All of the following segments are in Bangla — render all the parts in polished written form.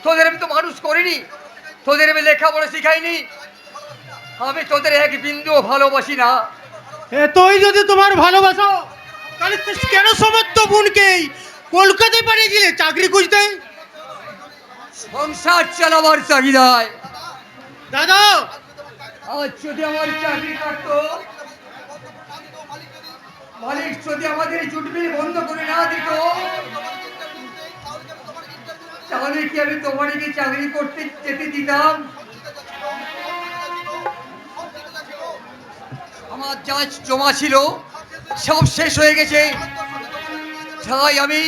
তোদের আমি তো মানুষ করিনি, তোদের আমি লেখাপড়া শিখাইনি, আমি তোদের এক বিন্দুও ভালোবাসি না। এতই যদি তোমার ভালোবাসা, তাহলে কেন সমস্ত বোনকেই কলকাতায় পাঠিয়েছিলে চাকরি খুঁজতে? সংসার চালাবার চাহিদায়। দাদা, আজ যদি আমার চাকরি কাটতো, মালিক যদি আমাদের জুট মিল বন্ধ করে না দিত, তাহলে কি আমি তোমাকে চাকরি করতে যেতে দিতাম? আমার যা জমা ছিল সব শেষ হয়ে গেছে, তাই আমি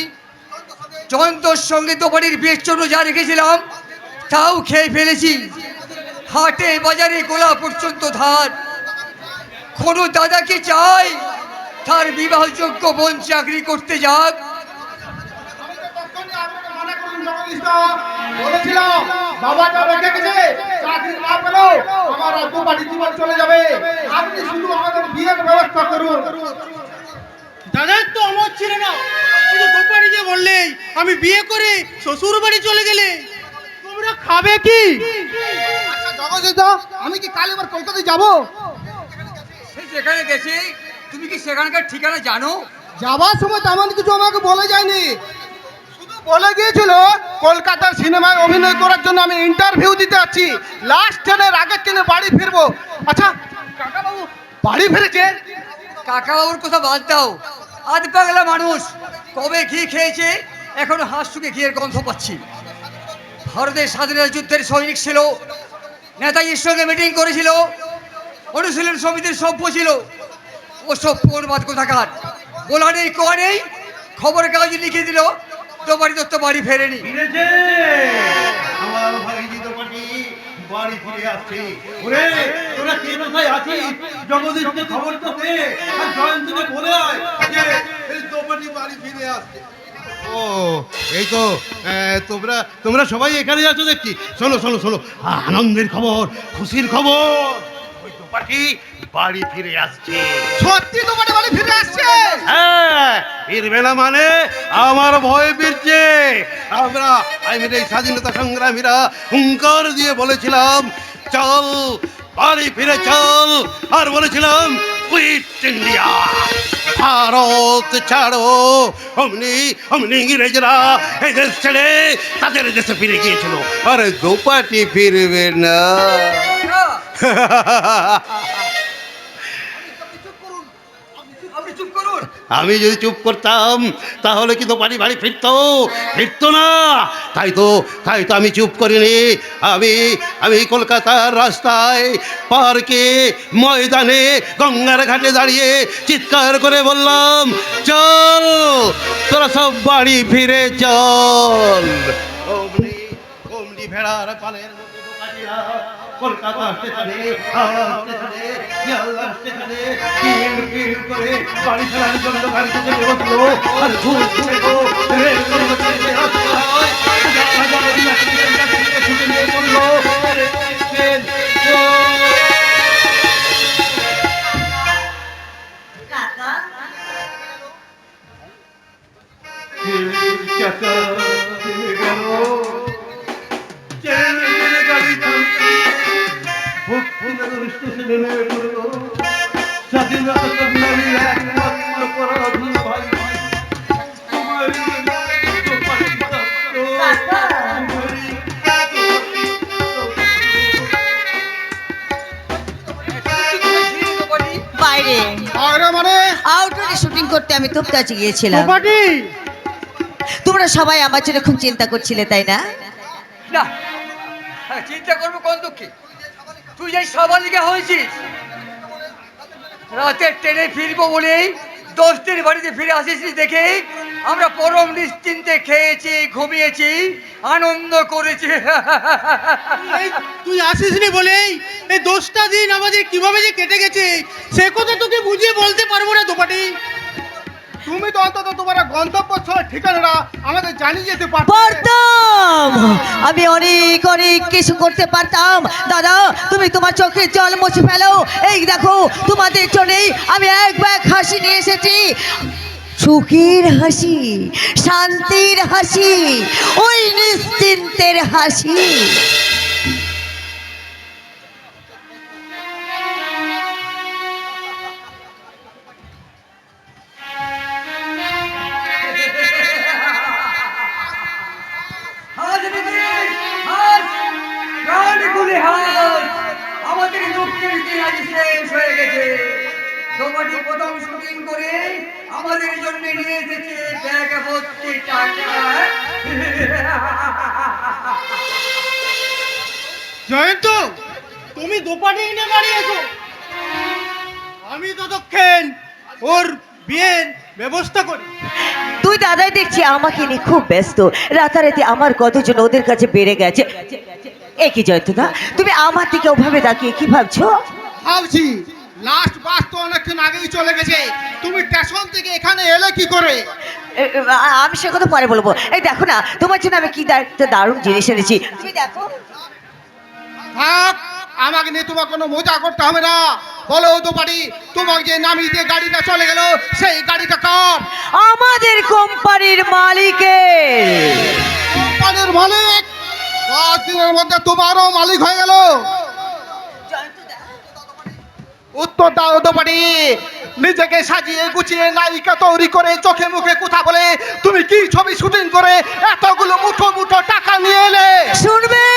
জয়ন্তর সঙ্গে তোমাদের বিয়ের জন্য যা রেখেছিলাম তাও খেয়ে ফেলেছি। হাটে বাজারে গোলা পর্যন্ত ধার। কোনো দাদাকে চাই তার বিবাহযোগ্য বোন চাকরি করতে যাক? বলেছিলাম বাবা যা রেখে গেছে, চাকরি না পেলেও আমার রাজ্য বাড়ি জীবন চলে যাবে। আপনি শুধু আমাদের বিয়ের ব্যবস্থা করুন। দাদা তো আমার ছিল না, শুধু গোপালি যে বললেই আমি বিয়ে করে শ্বশুর বাড়ি চলে গেলে তোমরা খাবে কি? আচ্ছা জগদীশদা, আমি কি কাল এবার কলকাতায় যাবো? সে যেখানে গেছে তুমি কি সেখানকার ঠিকানা জানো? যাবার সময় তেমন কিছু আমাকে বলে যায়নি, শুধু বলে গিয়েছিল কলকাতার সিনেমায় অভিনয় করার জন্য আমি ইন্টারভিউ দিতে যাচ্ছি, লাস্ট ট্রেনের আগের ট্রেনে বাড়ি ফিরবো। আচ্ছা কাকাবাবু বাড়ি ফিরেছে? কাকাবাবুর কথা বাদ দাও, আধ পাগলা মানুষ কবে ঘি খেয়েছে এখনো হাঁস শুকে ঘিয়ের গন্ধ পাচ্ছি। ভারতের স্বাধীনতা যুদ্ধের সৈনিক ছিল, নেতাজির সঙ্গে মিটিং করেছিল, অনুশীলন সমিতির সভ্য ছিল। ওসব পূর্বাদ কোথাকার বলা নেই কোয়া নেই, খবরের কাগজে লিখে দিল তোমারই দত্ত বাড়ি ফেরেনি। আমার ভাইজি দোপাটি বাড়ি ফিরে আসছে। ওরে তোরা কে কোথায় আছিস? জগদীশকে খবর তো দে আর জয়ন্তকে বলে আয় যে এই দোপাটি বাড়ি ফিরে আসছে। ও এই তো তোমরা তোমরা সবাই এখানে আছো দেখছি। শোনো শোনো শোনো, আনন্দের খবর, খুশির খবর, ওই দোপাটি বাড়ি ফিরে আসছে। সত্যি তোমার বাড়ি ফিরে আসছে? হ্যাঁ, ফিরবে না মানে আমার ভয় ফিরছে। আমরা এই স্বাধীনতা সংগ্রামীরা হুঙ্কার দিয়ে বলেছিলাম চল বাড়ি ফিরে চল, আর বলেছিলাম কুইট ইন্ডিয়া, ভারত ছাড়ো। অমনি অমনি ইংরেজরা এই দেশ ছেড়ে তাদের দেশে ফিরে গিয়েছিল, আর দোপাটি ফিরবে না। আপনি চুপ করুন। আমি যদি চুপ করতাম তাহলে কি দোপাটি বাড়ি ফিরতো? ফিরতো না। তাই তো আমি চুপ করিনি। আমি কলকাতার রাস্তায়, পার্কে, ময়দানে, গঙ্গার ঘাটে দাঁড়িয়ে চিৎকার করে বললাম চল তোরা সব বাড়ি ফিরে চল। অমনি অমনি ভেড়ার পালের মতো দোপাটিরা কলকাতা স্টেশনে শিয়ালদা স্টেশনে কিল করে বাড়ি ফেরার জন্য গাড়িতে চলে বসলো। আর ঘুর ঘুরে গো রেল কর্মচারীদের রাস্তায় ছুটে নিয়ে পড়লো। চাকা থেমে গেল, গাড়ি থামছে, ভক্তিনগর স্টেশনে নেমে পড়লো স্বাধীনতা সংগ্রামীর একমাত্র পরাধীন ভাই কুমারী দোপাটি বাইরে আরে মানে আউটডোরে শুটিং করতে আমি তোপকাচি গিয়েছিলাম। গোপালি, তোমরা সবাই আমার জন্য খুব চিন্তা করছিলে তাই না? না, চিন্তা করবো কোন দুঃখে? তুই যাই সাবালিকা হয়েছিস, রাতের ট্রেনে ফিরবো বলেই 10 দিন বাড়িতে ফিরে আসিস দেখে আমরা পরম নিশ্চিন্তে খেয়েছি, ঘুমিয়েছি, আনন্দ করেছি। তুই আসিসনি বলেই এই 10টা দিন আমাদের কিভাবে যে কেটে গেছে সে কথা তোকে বুঝিয়ে বলতে পারবো না দোপাটি। তুমি তো অন্তত তোমার গন্তব্যস্থল ঠিকানাটা আমাদের জানিয়ে যেতে পারতাম, আমি অনেক অনেক কিছু করতে পারতাম। দাদা তুমি তোমার চোখের জল মুছে ফেলো। এই দেখো তোমাদের জন্যই আমি এক ব্যাগ হাসি নিয়ে এসেছি, সুখের হাসি, শান্তির হাসি, ওই নিশ্চিন্ত অমৃতের হাসি। আজ ব্রিটিশ, আজ প্রাণগুলি হাজ, আমাদের দুঃখের দিন আজ শেষ হয়ে গেছে। দোপাটি প্রথম শুটিং করে আমাদের জন্য নিয়ে এসেছে ব্যাগ ভর্তি টাকা। জয়ন্ত, তুমি দোপাটি এনে বাড়িয়েছো, আমি ততক্ষণ ওর বিয়ের ব্যবস্থা করি। তুই দাদাই দেখছি আমাকে নিয়ে খুব ব্যস্ত। রাতারাতি আমার কতজন ওদের কাছে বেড়ে গেছে। একই জয়ন্তদা, তুমি আমার দিকে ওভাবে তাকিয়ে কি ভাবছো? ভাবছি লাস্ট বাস তো অনেকক্ষণ আগেই চলে গেছে, তুমি স্টেশন থেকে এখানে এলে কি করে? আমি সে কথা পরে বলবো। এই দেখো না, তোমার জন্য আমি কি একটা দারুণ জিনিস এনেছি, তুমি দেখো। থাক, আমাকে নিয়ে তোমার কোনো মজা করতে হবে না। বলো দোপাটি, তোমাকে যে নামিয়ে দিয়ে গাড়িটা চলে গেল, সেই গাড়িটা কার? আমাদের কোম্পানির মালিকের। কোম্পানির মালিক? 10 দিনের মধ্যে তোমারও মালিক হয়ে গেল। উত্তর দাও দোপাটি। নিজেকে সাজিয়ে গুছিয়ে নায়িকা তৈরি করে চোখে মুখে কথা বলে তুমি কি ছবি শুটিং করে এতগুলো মুঠো মুঠো টাকা নিয়ে এলে? শুনবে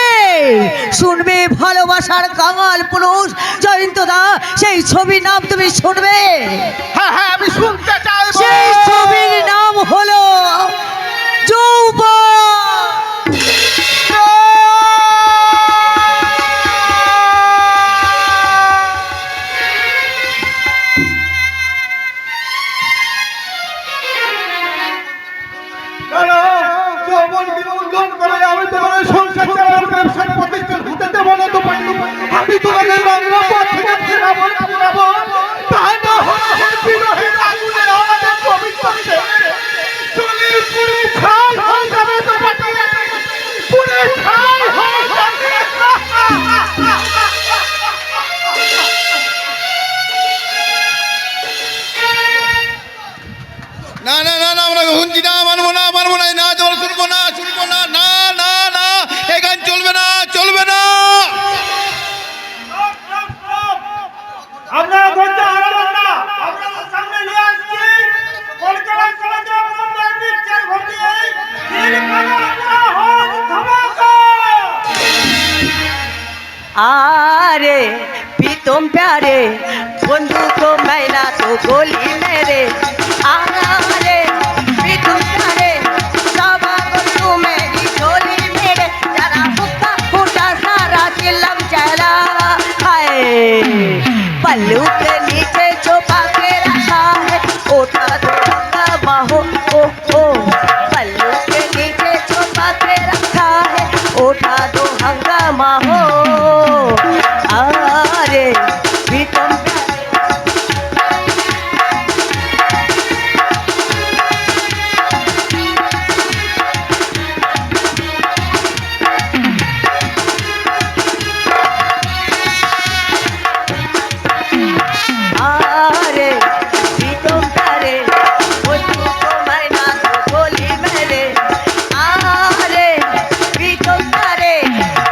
শুনবে ভালোবাসার কাঙাল পুরুষ জয়ন্তদা, সেই ছবির নাম তুমি শুনবে। হ্যাঁ হ্যাঁ, আমি শুনতে চাই। সেই ছবির নাম হলো যৌবন। আমি তোমার সংসার চালানোর ব্যবসার প্রতিষ্ঠান হতে দেব না দোপাটি। আমি তোমাকে বাংলা পথ থেকে ফেরাবো ফেরাবো, তাই না হলে বিরোহীর আগুনে আমাদের পবিত্র চুলির পুরি ছাই হয়ে যাবে দোপাটি, পুরি ছাই হয়ে যাবে। না না না না, আমরা শুনছি না, মানবো না, মানবো না, না জল শুনবো না, শুনবো না, না না না, এই গান চলবে না, চলবে না। আপনারা ধৈর্য হারাবেন না, আপনাদের সামনে নিয়ে আসছি কলকাতা সমাজে প্রথমবার পিকচার ঘটিয়ে দিল কানা পুরা হোক ধমাকা। आरे प्रीतम प्यारे बंधु को मैना तो गोली मेरे। आरे प्रीतम प्यारे सावा बंधु मेरी झोली मेरे। जरा हुक्का फूटा सारा चिल्लम चला। हाय पल्लू के नीचे छुपा के रखा है, उठा दो हंगामा हो ओ ओ। पल्लू के नीचे छुपा के रखा है, उठा दो हंगामा हो। आरे प्रीतम आरे प्रीतम प्यारे बंधु को मैना तो गोली मेरे। आरे प्रीतम प्यारे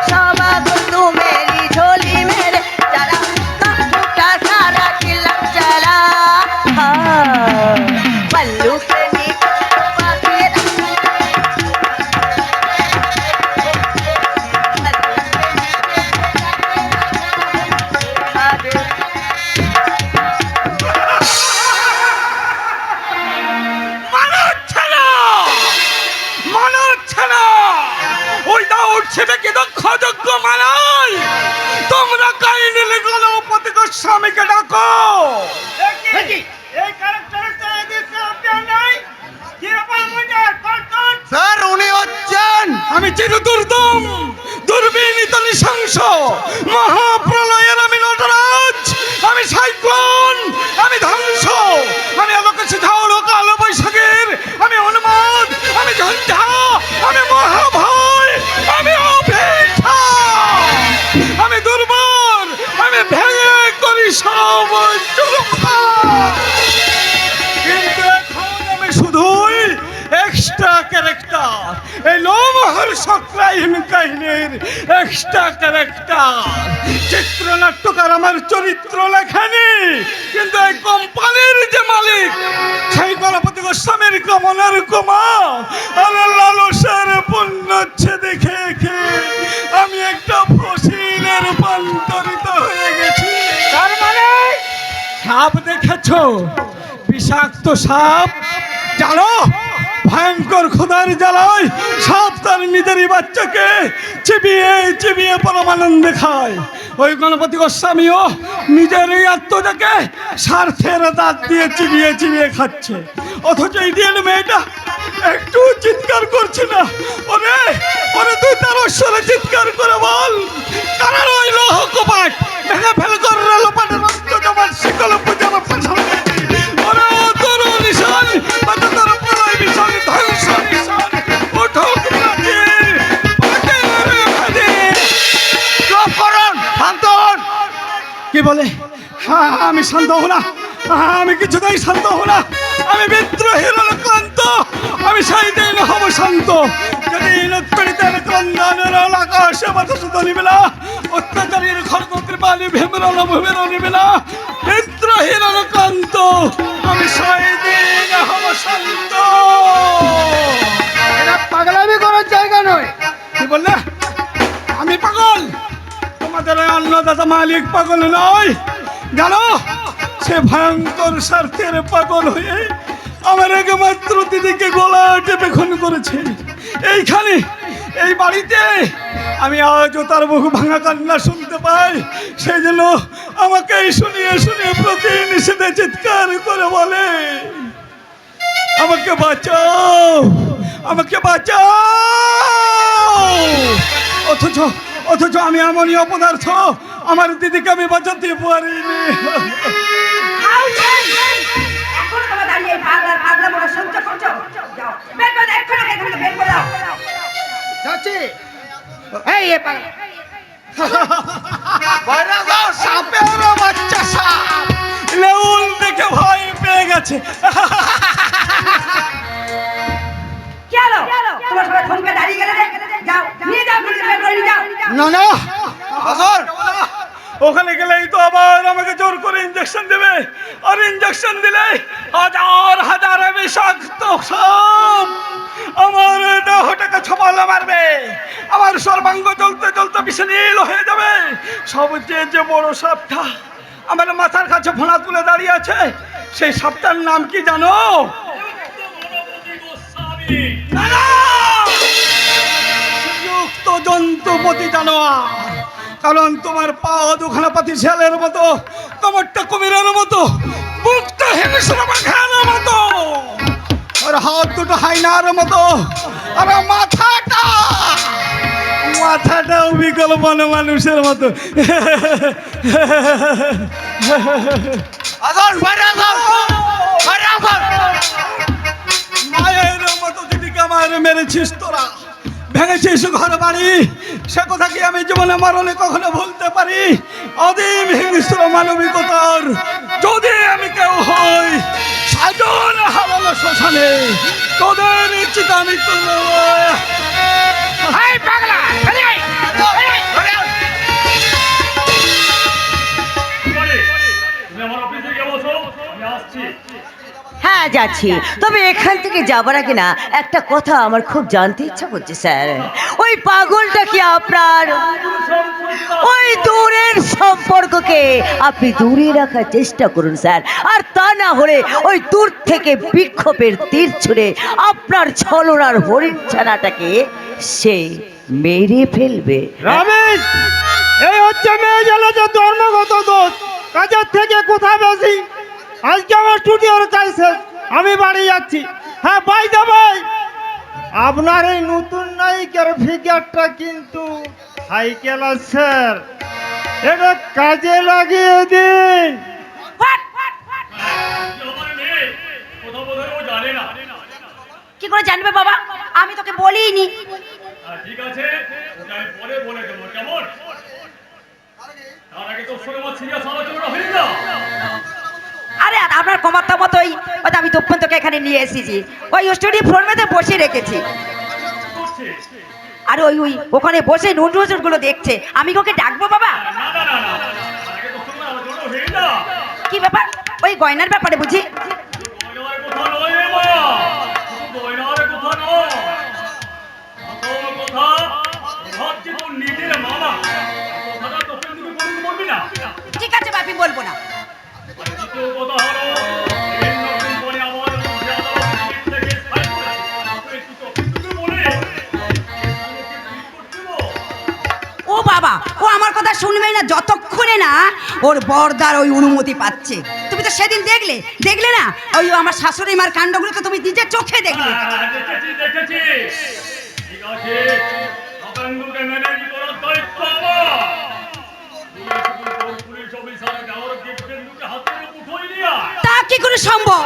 सावा बंधु मेरी झोली मेरे। जरा हुक्का फूटा सारा चिल्लम चला। पल्लू के नीचे छुपा के रखा। ওই দাও ছেলেকে দক্ষ যোগ্য মানাই। তোমরা কাহিনী লিখলো প্রতিকর স্বামীকে ডাকো। এই ক্যারেক্টারটা এদেশে আপনার নাই, কি ব্যাপার মজা কন্টন? স্যার উনি হচ্ছেন আমি চিরদুর্দম দুর্বিনীত নৃশংস মহাপ্রলয়ের আমি নটরাজ, আমি সাইক্লোন, আমি ধ্বংস, আমি আলোকেশ ঝড় ও কালো বৈশাখের, আমি উন্মাদ, আমি ঝঞ্ঝা, আমি মহাভয়, আমি অপেক্ষা, আমি দুর্বল, আমি ভেঙে করি সব চুরমার। কিন্তু এখন আমি শুধুই এক্সট্রা ক্যারেক্টার। এই লোমহর রহস্যক্রাইম কাহিনীর এক্সট্রা ক্যারেক্টার। চিত্রনাট্যকার আমার চরিত্র লেখেনি, কিন্তু এই কোম্পানির যে মালিক সেই গণপতি গোস্বামীর কমনের কুমা আর লালসার পুণ্যচ্ছে দেখে আমি একটা ফসিলে রূপান্তরিত হয়ে গেছি। তার মানে সাপ দেখেছ? বিষাক্ত সাপ, জানো? ভয়ঙ্কর ক্ষুধার জ্বালায় সাপ তার নিজেরই বাচ্চাকে চিবিয়ে চিবিয়ে পরমানন্দে খায়। ওই গণপতি গোস্বামীও নিজের এই আত্মটাকে স্বার্থের দাঁত দিয়ে চিবিয়ে চিবিয়ে খাচ্ছে, অথচ ইডিয়ান মেয়েটা একটু চিৎকার করছে না। ওরে ওরে, তুই তার স্বরে চিৎকার করে বল, কারণ ওই লৌহ কপাট ভেঙে ফেল করে লোপাটে রক্ত জমার শিকল পূজার পাঠানো। ওরে ও তোর নিশান, বাতা তোর প্রলয় ভীষণ ধ্বংস নিশান, উঠুক প্রাচীর, পাটের ভাজে। চুপ করুন, শান্ত হন। কি বলে? হ্যাঁ, আমি শান্ত হব না, আমি কিছুতেই শান্ত হব না। আমি বিদ্রোহীর ক্লান্ত, আমি সেই দিন হব শান্ত যদি ইনৎপীড়িতের ক্রন্দনের আকাশে মাথা সুতো নিবে না, অত্যাচারীর খর্গ কৃপালি ভীমরণ ভূমির নিবে না। বিদ্রোহীর ক্লান্ত, আমি সেই দিন হব শান্ত। এটা পাগলামি করার জায়গা নয়। কি বললে? আমি পাগল? তোমাদের ওই অন্নদাতা মালিক পাগল নয়, জানো? সে ভয়ঙ্কর স্বার্থের পাগল হয়ে আমার একমাত্র দিদিকে গলা টেপে খুন করেছে। এইখানে এই বাড়িতে আমি আজও তার বহু ভাঙা কান্না শুনতে পাই। সেই জন্য আমাকে শুনিয়ে শুনিয়ে প্রতি নিষেধে চিৎকার করে বলে, আমাকে বাঁচাও, আমাকে বাঁচাও। অথচ অথচ আমি এমনই অপদার্থ, আমার দিদিকে আমি বাঁচাতে পারিনি। এখনো তোমরা দাঁড়িয়ে এই পাগলা মোড়া সহ্য করছো? যাও, বের করে দাও, এক্ষুনি এখান থেকে বের করে দাও। যাচ্ছি। এই এ পাগলা। বাইরে যাও, সাপের বাচ্চা সাপ। লেউল দেখে ভয় পেয়ে গেছে। কি হলো? তোমরা সবাই থমকে দাঁড়িয়ে গেলে যে? যাও, নিয়ে যাও, নিয়ে বের করে নিয়ে যাও। না না, হাজার ওখানে গেলেই তো আবার আমাকে জোর করে ইঞ্জেকশন দেবে, আর ইঞ্জেকশন দিলে হাজার হাজার বিষাক্ত সাপ আমার দেহটাকে ছপালে মারবে, আমার সর্বাঙ্গ জ্বলতে জ্বলতে বিষে নীল হয়ে যাবে। সবচেয়ে যে বড় সাপটা আমার মাথার কাছে ফোনা তুলে দাঁড়িয়ে আছে, সেই সাপটার নাম কি জানো? না, না! যুক্ত জন্তুপতি জানোয়ার। কারণ তোমার পা দুখানা পাতি শেয়ালের মতো, তোমারটা কুমিরের মতো, মুখটা হিংস্র বাঘের মতো, আর হাত দুটো হাইনার মতো, আর মাথাটাও বিকল মনে মানুষের মতো। হাজার বাইরে যাও, বাইরে যাও। মায়ের মতো দিদিকে আমার মেরেছিস তোরা, ভেঙেছিস ঘর বাড়ি, সে কথা কি আমি জীবনে মরণে কখনো ভুলতে পারি? অদিম হিংস্র মানবিকতার যদি আমি কেউ হই, সাজন হারানো শ্মশানে তোদের চিতা আমি তুলব। হ্যাঁ যাচ্ছি, তবে এখান থেকে যাবার আগে না একটা কথা আমার খুব জানতে ইচ্ছা করছে স্যার। ওই পাগলটা কি আপনার? ওই দূরের সম্পর্ককে আপনি দূরে রাখার চেষ্টা করুন স্যার, আর তা না হলে ওই দূর থেকে বিক্ষোভের তীর ছুঁড়ে আপনার ছলনার হরিণ ছানাটাকে সে মেরে ফেলবে। রমেশ, এই হচ্ছে মেয়ে গেলে যে ধর্মগত দোষ, কাজের থেকে কোথায় বেশি। আজকে আমার স্টুডিওর কাজ শেষ, আমি বাড়ি যাচ্ছি। হ্যাঁ বাই দা ভাই, আপনার এই নতুন নায়িকার ফিগারটা কিন্তু সাইকেল আছে, এটা কাজে লাগিয়ে দিন। কি করে জানবে বাবা? আমি তোকে বলিনি। ঠিক আছে, ওটা আমি পরে বলে দেবো, কেমন? তার আগে তোর সঙ্গে আমার সিরিয়াস আলোচনা হয়ে না। আরে আপনার কমাতা মতোই আমি দুঃখন্তকে এখানে নিয়ে এসেছি, ওই স্টুডিও ফ্লোর মেতে বসে রেখেছি। আর ওই ওই ওখানে বসে নোট গুলো দেখছে, আমি কি ওকে ডাকবো বাবা? না না না না, তার আগে তো শোনো, আমার জন্য হয়ে যা। কি ব্যাপার? ওই গয়নার ব্যাপারে বুঝি? গয়নার কথা নয় রে মায়া, শুধু গয়নার কথা নয়, আসল কথা ভাবছি তোর নিজের মামা। কথাটা তোকে দিকে বলবি না। ঠিক আছে বাপি, বলবো না। আর দ্বিতীয় কথা হলো, এই নতুন করে আমার মধ্যে আদালত থেকে ফাইল করেছে। একটু তোকে বলে ও বাবা, ও আমার কথা শুনবেই না যতক্ষণে না ওর বরদার ওই অনুমতি পাচ্ছে। তুমি তো সেদিন দেখলে না ওই আমার শাশুড়ি মার কাণ্ডগুলো তো তুমি নিজের চোখে দেখলে। দেখেছি। ঠিক আছে, আতঙ্ককে ম্যানেজ করার দায়িত্ব আমার। পুলিশ অফিসার গাওয়ার গেটকে হাতের মুঠোয় নিয়ে তা কি করে সম্ভব?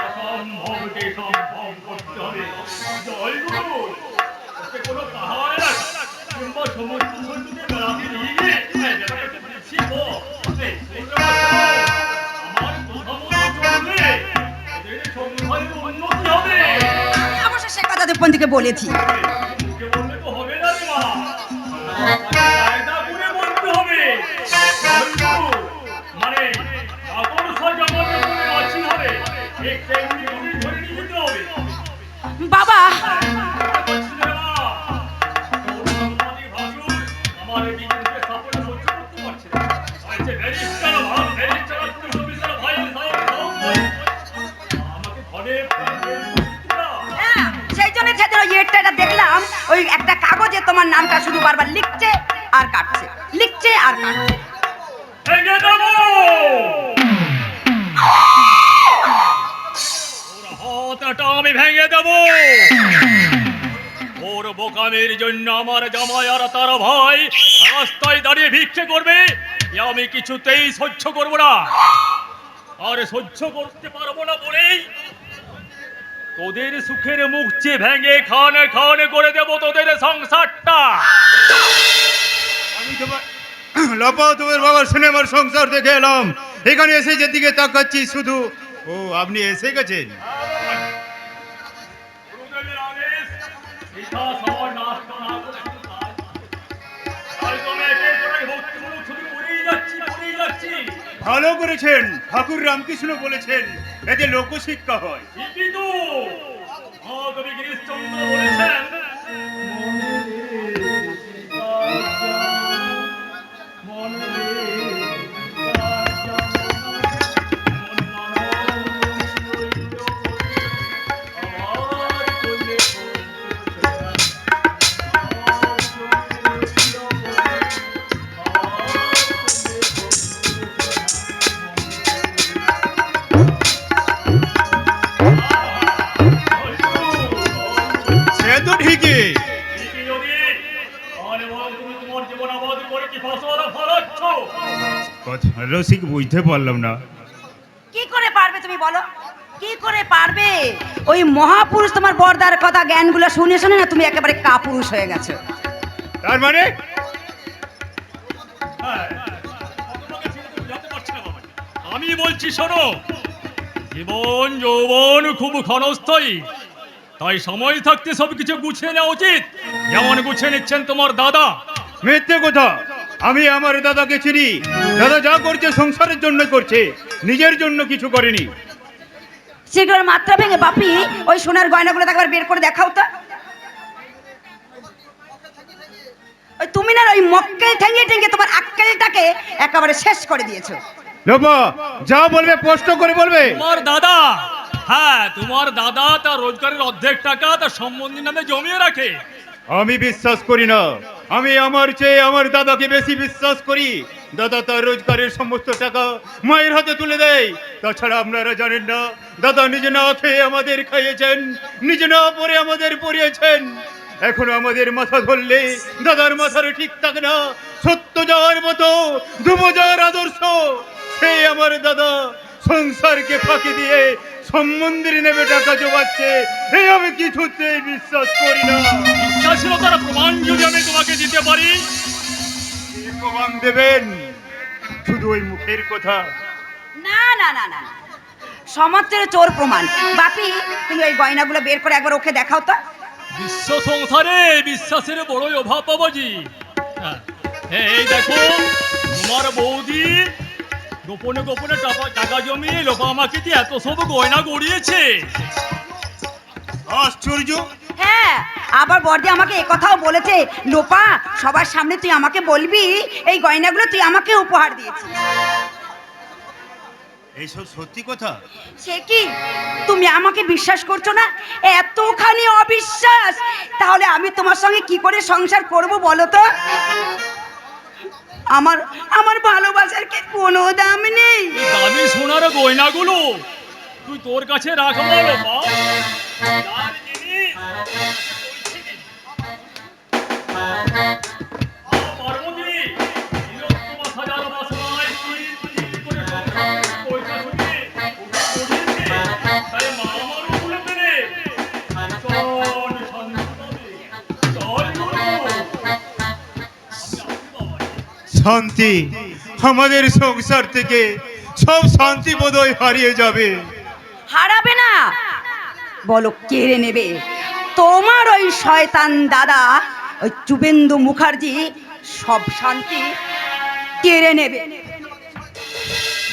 অসম্ভবকে সম্ভব করতে হবে। জয় গুরু, ওকে কোনো পাহাড়ে কিংবা সমুদ্রকে বেড়াতে নিয়ে গিয়ে ব্যাপারটা বেশি আমার কথা মতো চললে ওদের সংসারের উন্নতি হবে। আমি অবশ্য সে কথা দেবপন্থীকে বলেছি। মুখে বললে তো হবে না রে মা, কায়দা করে বলতে হবে। মানে কাপড় সাজা আমাদের মনে রাখতে হবে, ঠিক তেমনি করে ধরে নিয়ে যেতে হবে। বাবা, আমার বিজনেসে সাপোর্ট সহ্য করতে পারছে না। আচ্ছা ব্যারিস্টার ভাব, ব্যারিস্টার পুলিশ অফিসার ভাই আমাকে ধরে হ্যাঁ, সেই জন্য সেদিন ওই এটা দেখলাম, ওই একটা কাগজে তোমার নামটা শুধু বারবার লিখছে আর কাটছে, লিখছে আর কাটছে। ভেঙে দেবো ওর হাতটা, আমি ভেঙে দেবো। ওর বোকামের জন্য আমার জামাই আর তার ভাই রাস্তায় দাঁড়িয়ে ভিক্ষে করবে, এ আমি কিছুতেই সহ্য করব না। আর সহ্য করতে পারবো না বলেই তোদের সুখের মুখ চেয়ে ভেঙে খানে খানে করে দেবো তোদের সংসারটা। আমি তোমার লপা, তোমার বাবার সিনেমার সংসার দেখে এলাম, এখানে এসে যেদিকে তাকাচ্ছি শুধু ও আপনি এসে গেছেন। গুরুদেবের আদেশ, শিখা সবার নাস্তা না করে শুধু কাজ। তাই তো আমি একের পর এক ভক্তিমূলক ছবি করেই যাচ্ছি। ভালো করেছেন, ঠাকুর রামকৃষ্ণ বলেছেন এতে লোকশিক্ষা হয়। ঠিকই তো, মহাকবি গিরিশচন্দ্র বলেছেন, সে তো ঠিকই, ঠিকই যদি, তাহলে বলো তুমি তোমার জীবন আবাদ করে কি ফসল ফলাচ্ছ? কথা রসিক বুঝতে পারলাম না। কি করে পারবে তুমি বলো, কি করে পারবে? ওই মহাপুরুষ তোমার বরদার কথা জ্ঞানগুলো শুনে শুনে না তুমি একেবারে কাপুরুষ হয়ে গেছো। তার মানে হ্যাঁ, তোমাকে ছেড়ে তো বোঝাতে পারছি না বাবা। আমি বলছি শোনো, জীবন যৌবন খুব ক্ষণস্থায়ী, তাই সময় থাকতে সবকিছু গুছিয়ে নেওয়া উচিত, যেমন গুছিয়ে নিচ্ছেন তোমার দাদা। মিথ্যে কথা, আমি আমার দাদাকে চিনি। দাদা যা করছে সংসারের জন্য করছে, নিজের জন্য কিছু করেনি। সেগুলোর মাত্রা ভেঙে বাপি ওই সোনার গয়নাগুলো একবার বের করে দেখাও তো। ওই তুমি না ওই মক্কেল ঠেঙে ঠেঙে তোমার আক্কেলটাকে একেবারে শেষ করে দিয়েছো। লোপা, যা বলবে স্পষ্ট করে বলবে। তোমার দাদা, হ্যাঁ তোমার দাদা তার রোজগারের অর্ধেক টাকা তার সম্বন্ধী নামে জমিয়ে রাখে। আমি বিশ্বাস করি না, আমি আমার চেয়ে আমার দাদাকে বেশি বিশ্বাস করি। দাদা তার রোজগারের সমস্ত টাকা মায়ের হাতে তুলে দেয়। তাছাড়া আপনারা জানেন না, দাদা নিজে না খেয়ে আমাদের খাইয়েছেন, নিজে না পরে আমাদের পরিয়েছেন। এখন আমাদের মাথা ধরলে দাদার মাথার ঠিক থাকে না। সত্য যাওয়ার মতো ধ্রুব যাওয়ার আদর্শ, সেই আমার দাদা সংসারকে ফাঁকি দিয়ে সম্বন্ধের নেমে টাকা জোগাচ্ছে, এই আমি কিছুতেই বিশ্বাস করি না। বিশ্বাসীলতার প্রমাণ যদি আমি তোমাকে দিতে পারি। কি প্রমাণ দেবেন? শুধু ওই মুখের কথা? না না না না, সমাজের চোর প্রমাণ। বাপি তুমি ওই গয়নাগুলো বের করে একবার ওকে দেখাও তো। বিশ্ব সংসারে বিশ্বাসের বড়ই অভাব বাবাজি। হ্যাঁ, এই দেখো তোমার বৌদি গোপনে গোপনে টাকা জমিয়ে লোপা আমাকে দিয়ে এত সব গয়না গড়িয়েছে। আশ্চর্য! হ্যাঁ, আবার বর্দি আমাকে একথাও বলেছে, লোপা সবার সামনে তুই আমাকে বলবি এই গয়নাগুলো তুই আমাকে উপহার দিয়েছিস। এইসব সত্যি কথা? সে কি তুমি আমাকে বিশ্বাস করছো না? এতখানি অবিশ্বাস, তাহলে আমি তোমার সঙ্গে কি করে সংসার করব বলো তো? আমার আমার ভালোবাসার কি কোনো দাম নেই? এই দামি সোনার গয়নাগুলো তুই তোর কাছে রাখ বলো মা। যার জিনিস পার্বতী, তিলোত্তমা সাজার বাসনায় তুই করে পয়সা শুনে ওটা করিয়েছে, তাই মা আমার উপরে পেরে চল শান্তি চল শান্তি আমাদের সংসার থেকে সব শান্তি বোধহয় হারিয়ে যাবে। হারাবে না, বলো কেড়ে নেবে। তোমার ওই শয়তান দাদা ওই শুভেন্দু মুখার্জি সব শান্তি কেড়ে নেবে।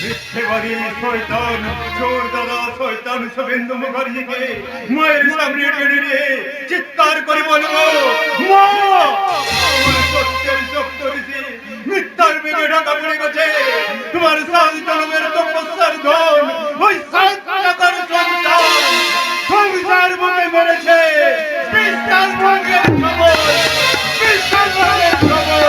মিথ্যেবাদী শয়তান চোর দাদা শয়তান শুভেন্দু মুখার্জিকে মায়ের সামনে টেনে নিয়ে চিৎকার করে বলবো, মা আমার সত্যের শক্ত ঋষি মিথ্যার বেগে ঢাকা পড়ে গেছে। তোমার সাত জন্মের তপস্যার ধন ওই সাত টাকার সন্তান সংসার বুকে মেরেছে। বিশ্বাস ভাঙের খবর, বিশ্বাস ভাঙের খবর।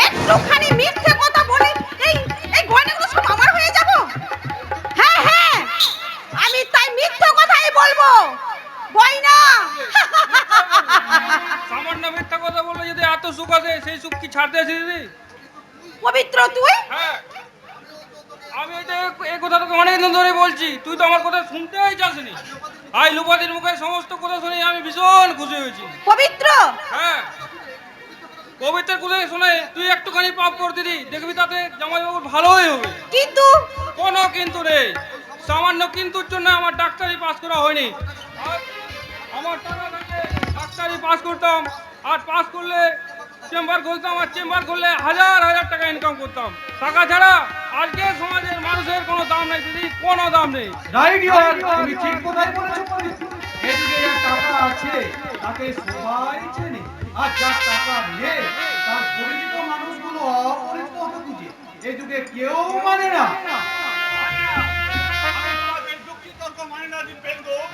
একটুখানি মিথ্যে কথা বলে এই এই গয়নাগুলো সব আমার হয়ে যাব? হ্যাঁ হ্যাঁ, আমি তাই মিথ্যে কথাই বলবো। গয়না সামান্য মিথ্যা কথা বলে যদি এত সুখ আছে, সেই সুখ কি ছাড়তে আসি দিদি? পবিত্র তুই হ্যাঁ, আমি এই কথা তোকে অনেকদিন ধরে বলছি, তুই তো আমার কথা শুনতেই চাসনি। আই লুপাদির মুখে সমস্ত কথা শুনে আমি ভীষণ খুশি হয়েছি। পবিত্র হ্যাঁ, পবিত্রের কথা শুনে তুই একটুখানি পাপ কর দিদি, দেখবি তাতে জামাইবাবুর ভালোই হবে। কিন্তু কোনো কিন্তু নেই, সামান্য কিন্তুর জন্য আমার ডাক্তারি পাস করা হয়নি। আর আমার টাকা থাকলে ডাক্তারি পাস করতাম, আর পাস করলে চেম্বার খুলতাম, আর চেম্বার খুললে হাজার হাজার টাকা ইনকাম করতাম। টাকা ছাড়া আজকে সমাজের মানুষের কোনো দাম নেই দিদি, কোনো দাম নেই। রাইট তুমি ঠিক কথাই বলেছো পবিত্র। এদিকে যার টাকা আছে তাকে সবাই চেনে, আর যার টাকা নেই তার পরিচিত মানুষগুলো অপরিচিত হতে খুঁজে। এই যুগে কেউ মানে না।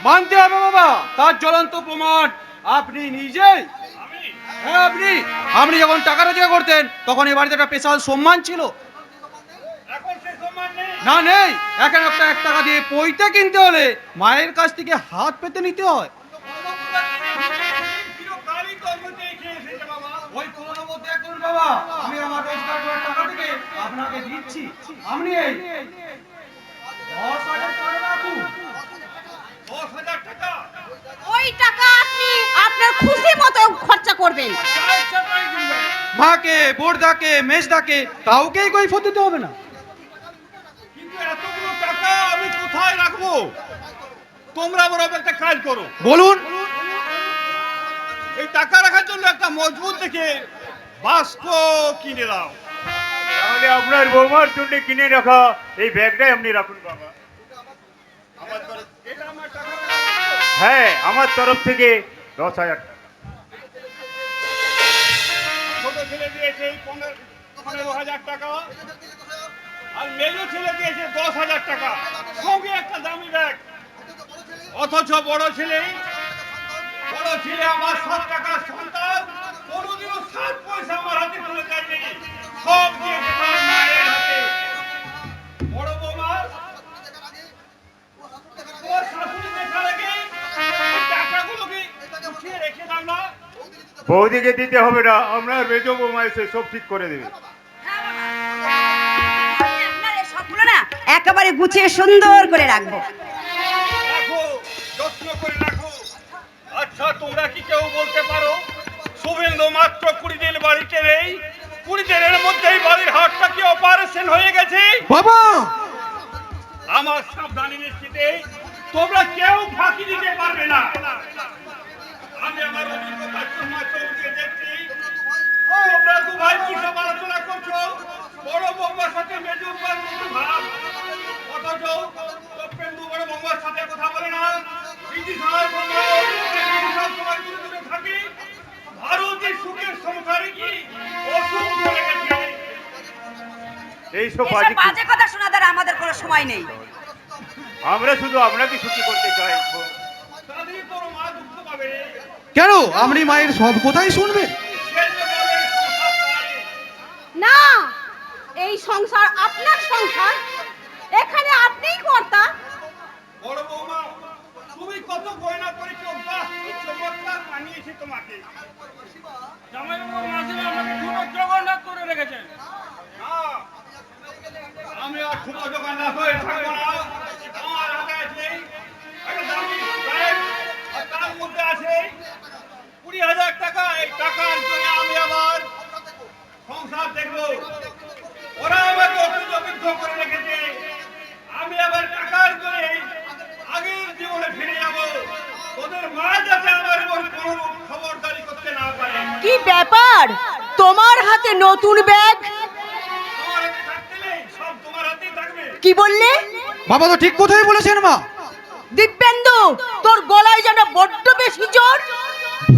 মানতে হবে বাবা, তার জ্বলন্ত প্রমাণ আপনি নিজেই। হ্যাঁ আপনি আপনি যখন টাকা রোজগার করতেন তখন এই বাড়িতে একটা স্পেশাল সম্মান ছিল। না নেই, এখন একটা 1 টাকা দিয়ে পইতে কিনতে হলে মায়ের কাছ থেকে হাত পেতে নিতে হয়। ওই পুরোনো মধ্যে করুন বাবা, আমি আমার রোজগার করার টাকা থেকে আপনাকে দিচ্ছি। আপনি এই 10,000 টাকা রাখুন। 10,000 টাকা ওই টাকা আপনি আপনার খুশি মতো খরচা করবেন। মাকে, বোরদাকে, মেজদাকে কাউকেই কৈফিয়ত দিতে হবে না। কিন্তু এতগুলো টাকা আমি কোথায় রাখবো? তোমরা বরাবর একটা কাজ করো, বলুন। এই টাকা রাখার জন্য একটা মজবুত দেখে বাস্ক কিনে দাও। তাহলে আপনার বৌমার জন্য কিনে রাখা এই ব্যাগটাই আপনি রাখুন বাবা। এটা আমার টাকা। হ্যাঁ, আমার তরফ থেকে 10,000 টাকা। ছোট ছেলে দিয়েছে 15,000 টাকা, আর মেজো ছেলে দিয়েছে 10,000 টাকা, সঙ্গে একটা দামি ব্যাগ। অথচ বড় ছেলে আমার 7 টাকার সন্তান, কোনোদিনও 7 পয়সা আমার হাতে তুলে দেয়নি, সব দিয়েছে তার মায়ের হাতে। বড় বৌমা ওর শাশুড়ি দেখার আগে এই টাকাগুলোকে গুছিয়ে রেখে দাও না। বৌদিকে দিতে হবে না, আপনার মেজো বৌমা এসে সব ঠিক করে দেবে। হ্যাঁ বাবা। একেবারে গুছিয়ে সুন্দর করে রাখবো। রাখো, যত্ন করে রাখো। আচ্ছা, তোমরা কি কেউ বলতে পারো শুভেন্দু মাত্র 20 দিন বাড়িতে নেই, 20 দিনের মধ্যেই বাড়ির হাটটা কি অপারেশন হয়ে গেছে? বাবা আমার সাবধানী নিশ্চিতে তোমরা কেউ ফাঁকি দিতে পারবে না। আমি আমার অভিজ্ঞতার সময় চোখ দিয়ে দেখছি, তোমরা দু ভাই কি সব আলোচনা করছো, বড় বৌমার সাথে মেজুর ভাব, অথচ তপেন্দু বড় বৌমার সাথে কথা বলে না। বিদিশার বৌমা সব সময় দূরে দূরে থাকি। ভারতের সুখের সংসারে কি অসুখ চলে গেছে? এসব বাজে কথা শোনাদের আমাদের কোনো সময় নেই। আমরা শুধু আপনাকে সুখী করতে চাই। তাদের তোর মা দুঃখ পাবে। কেন আপনি মায়ের সব কথাই শুনবেন? না, এই সংসার আপনার সংসার, এখানে আপনিই কর্তা। বড় বৌমা, তুমি কত গয়না করেছো, বাহ কি চমৎকার মানিয়েছে তোমাকে। জামাইবাবুর মাঝে আমাকে দুটো জগন্নাথ করে রেখেছেন। না, আমি আর ছোট জগন্নাথ হয়ে থাকবো না। আমার হাতে আছে একটা দামি ব্যাগ, আর তার মধ্যে আছে 20,000 টাকা। এই টাকার জন্য আমি আবার সংসার দেখবো। ওরা আমাকে অভিযোগ করে রেখেছে, আমি আবার টাকার জন্য আগের জীবনে ফিরে যাব। ওদের মা যাতে আমার উপর কোনো খবরদারি করতে না পারে। কি ব্যাপার, তোমার হাতে নতুন ব্যাগ? আমার হাতে থাকতে নেই, সব তোমার হাতেই থাকবে। কি বললে? বাবা তো ঠিক কথাই বলেছেন মা। দিব্যেন্দু, তোর গলায় যেন বড্ড বেশি জোর।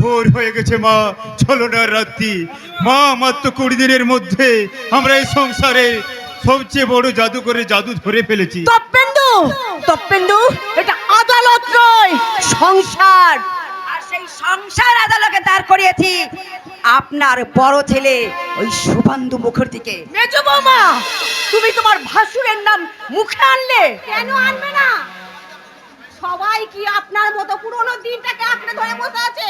ভোর হয়ে গেছে মা, চলো না রাত্রি। মা, মাত্র 20 দিনের মধ্যে আমরা এই সংসারে সবচেয়ে বড় জাদু করে জাদু ধরে ফেলেছি। তপেন্দু, তপেন্দু, এটা আদালত নয়, সংসার। আর সেই সংসার আদালতে দাঁড় করিয়েছি আপনার বড় ছেলে ওই শুভান্দু মুখার্জিকে। মেজো বৌমা, তুমি তোমার ভাসুরের নাম মুখে আনলে কেন আনবে না? সবাই কি আপনার মতো পুরনো দিনটাকে আঁকড়ে ধরে বসে আছে?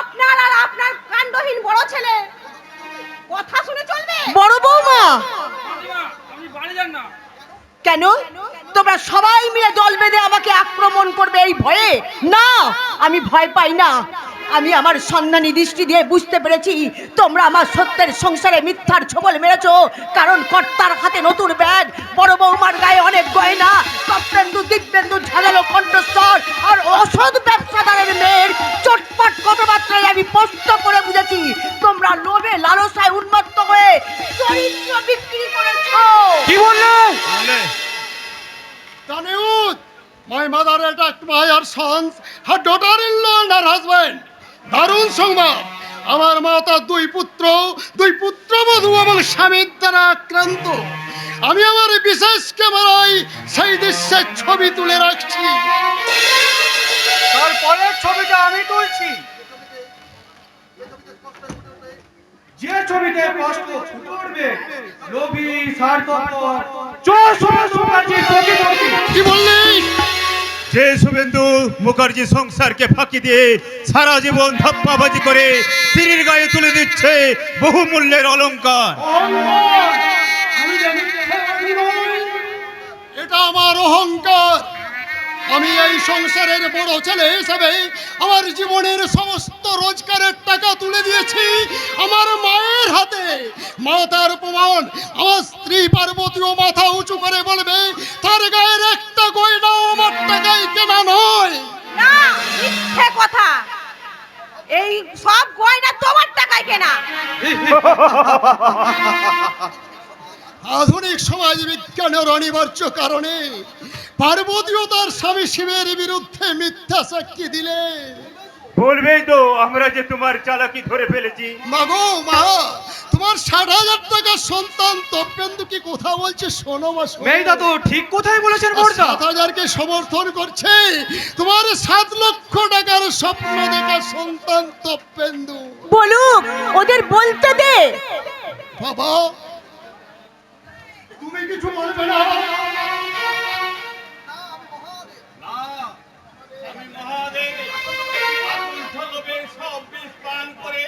আপনার আর আপনার কাণ্ডহীন বড় ছেলে কথা শুনে চলবে? বড় বৌমা, আপনি বাড়ি যান না। কেন তোমরা সবাই মিলে দল বেঁধে আমাকে আক্রমণ করবে এই ভয়ে? না, আমি ভয় পাই না। আমি আমার সন্ধানী দৃষ্টি দিয়ে বুঝতে পেরেছি তোমরা আমার সত্যের সংসারে মিথ্যার ছোবল মেরেছো। কারণ কর্তার হাতে নতুন ব্যাগ, বড় বৌমার গায়ে অনেক গয়না, তপেন্দু দিব্যেন্দু ঝাঁঝালো কণ্ঠস্বর আর অসৎ ব্যবসাদারের মেয়ের চটপট কথাবার্তায় আমি স্পষ্ট করে বুঝেছি তোমরা লোভে লালসায় উন্মত্ত হয়ে চরিত্র বিক্রি করেছো। কি বললেন? Taneut, my mother attacked my her sons, her daughter-in-law and her husband. দারুণ সংবাদ, আমার মা তার দুই পুত্রবধূ এবং স্বামীর দ্বারা আক্রান্ত। আমি আমার বিশেষ ক্যামেরায় সেই দৃশ্যের ছবি তুলে রাখছি। তারপরের ছবিটা আমি তুলছি, যে ছবিতে স্পষ্ট ফুটে উঠবে লোভী স্বার্থপর চোর শুভেন্দু মুখার্জির প্রতিমূর্তি। কি বললি? যে শুভেন্দু মুখার্জি সংসারকে ফাঁকি দিয়ে সারা জীবন ধাপ্পাবাজি করে স্ত্রীর গায়ে তুলে দিচ্ছে বহু মূল্যের অলংকার। আমি জানি এটা আমার অহংকার। আমি এই সংসারের বড় ছেলে হিসেবে আমার জীবনের সমস্ত রোজগারের টাকা তুলে দিয়েছি আমার মায়ের হাতে। মা তার প্রমাণ, আমার স্ত্রী পার্বতীও মাথা উঁচু করে বলবে তার গায়ের একটা গয়নাও আমার টাকায় কেনা নয়। না, মিথ্যে কথা। এই সব গয়না তোমার টাকায় কেনা। আধুনিক সমাজ বিজ্ঞানের অনিবার্য কারণে পার্বতীও তার স্বামী শিবের বিরুদ্ধে মিথ্যা সাক্ষী দিলে। বলবেই তো আমরা যে তোমার চালাকি ধরে ফেলেছি। মাগো মা, তোমার 60,000 টাকার সন্তান তপেন্দু কি কথা বলছে শোনো মা। মেয়েটা তো ঠিক কথাই বলেছেন বড়দা। 7,000কে সমর্থন করছে তোমার 7 লক্ষ টাকার স্বপ্ন দেখা সন্তান তপেন্দু। বলুক, ওদের বলতে দে। বাবা, তুমি কিছু বলবে না? আমি মহাদেব আকুণ্ঠ লোভে সব বিষ পান করে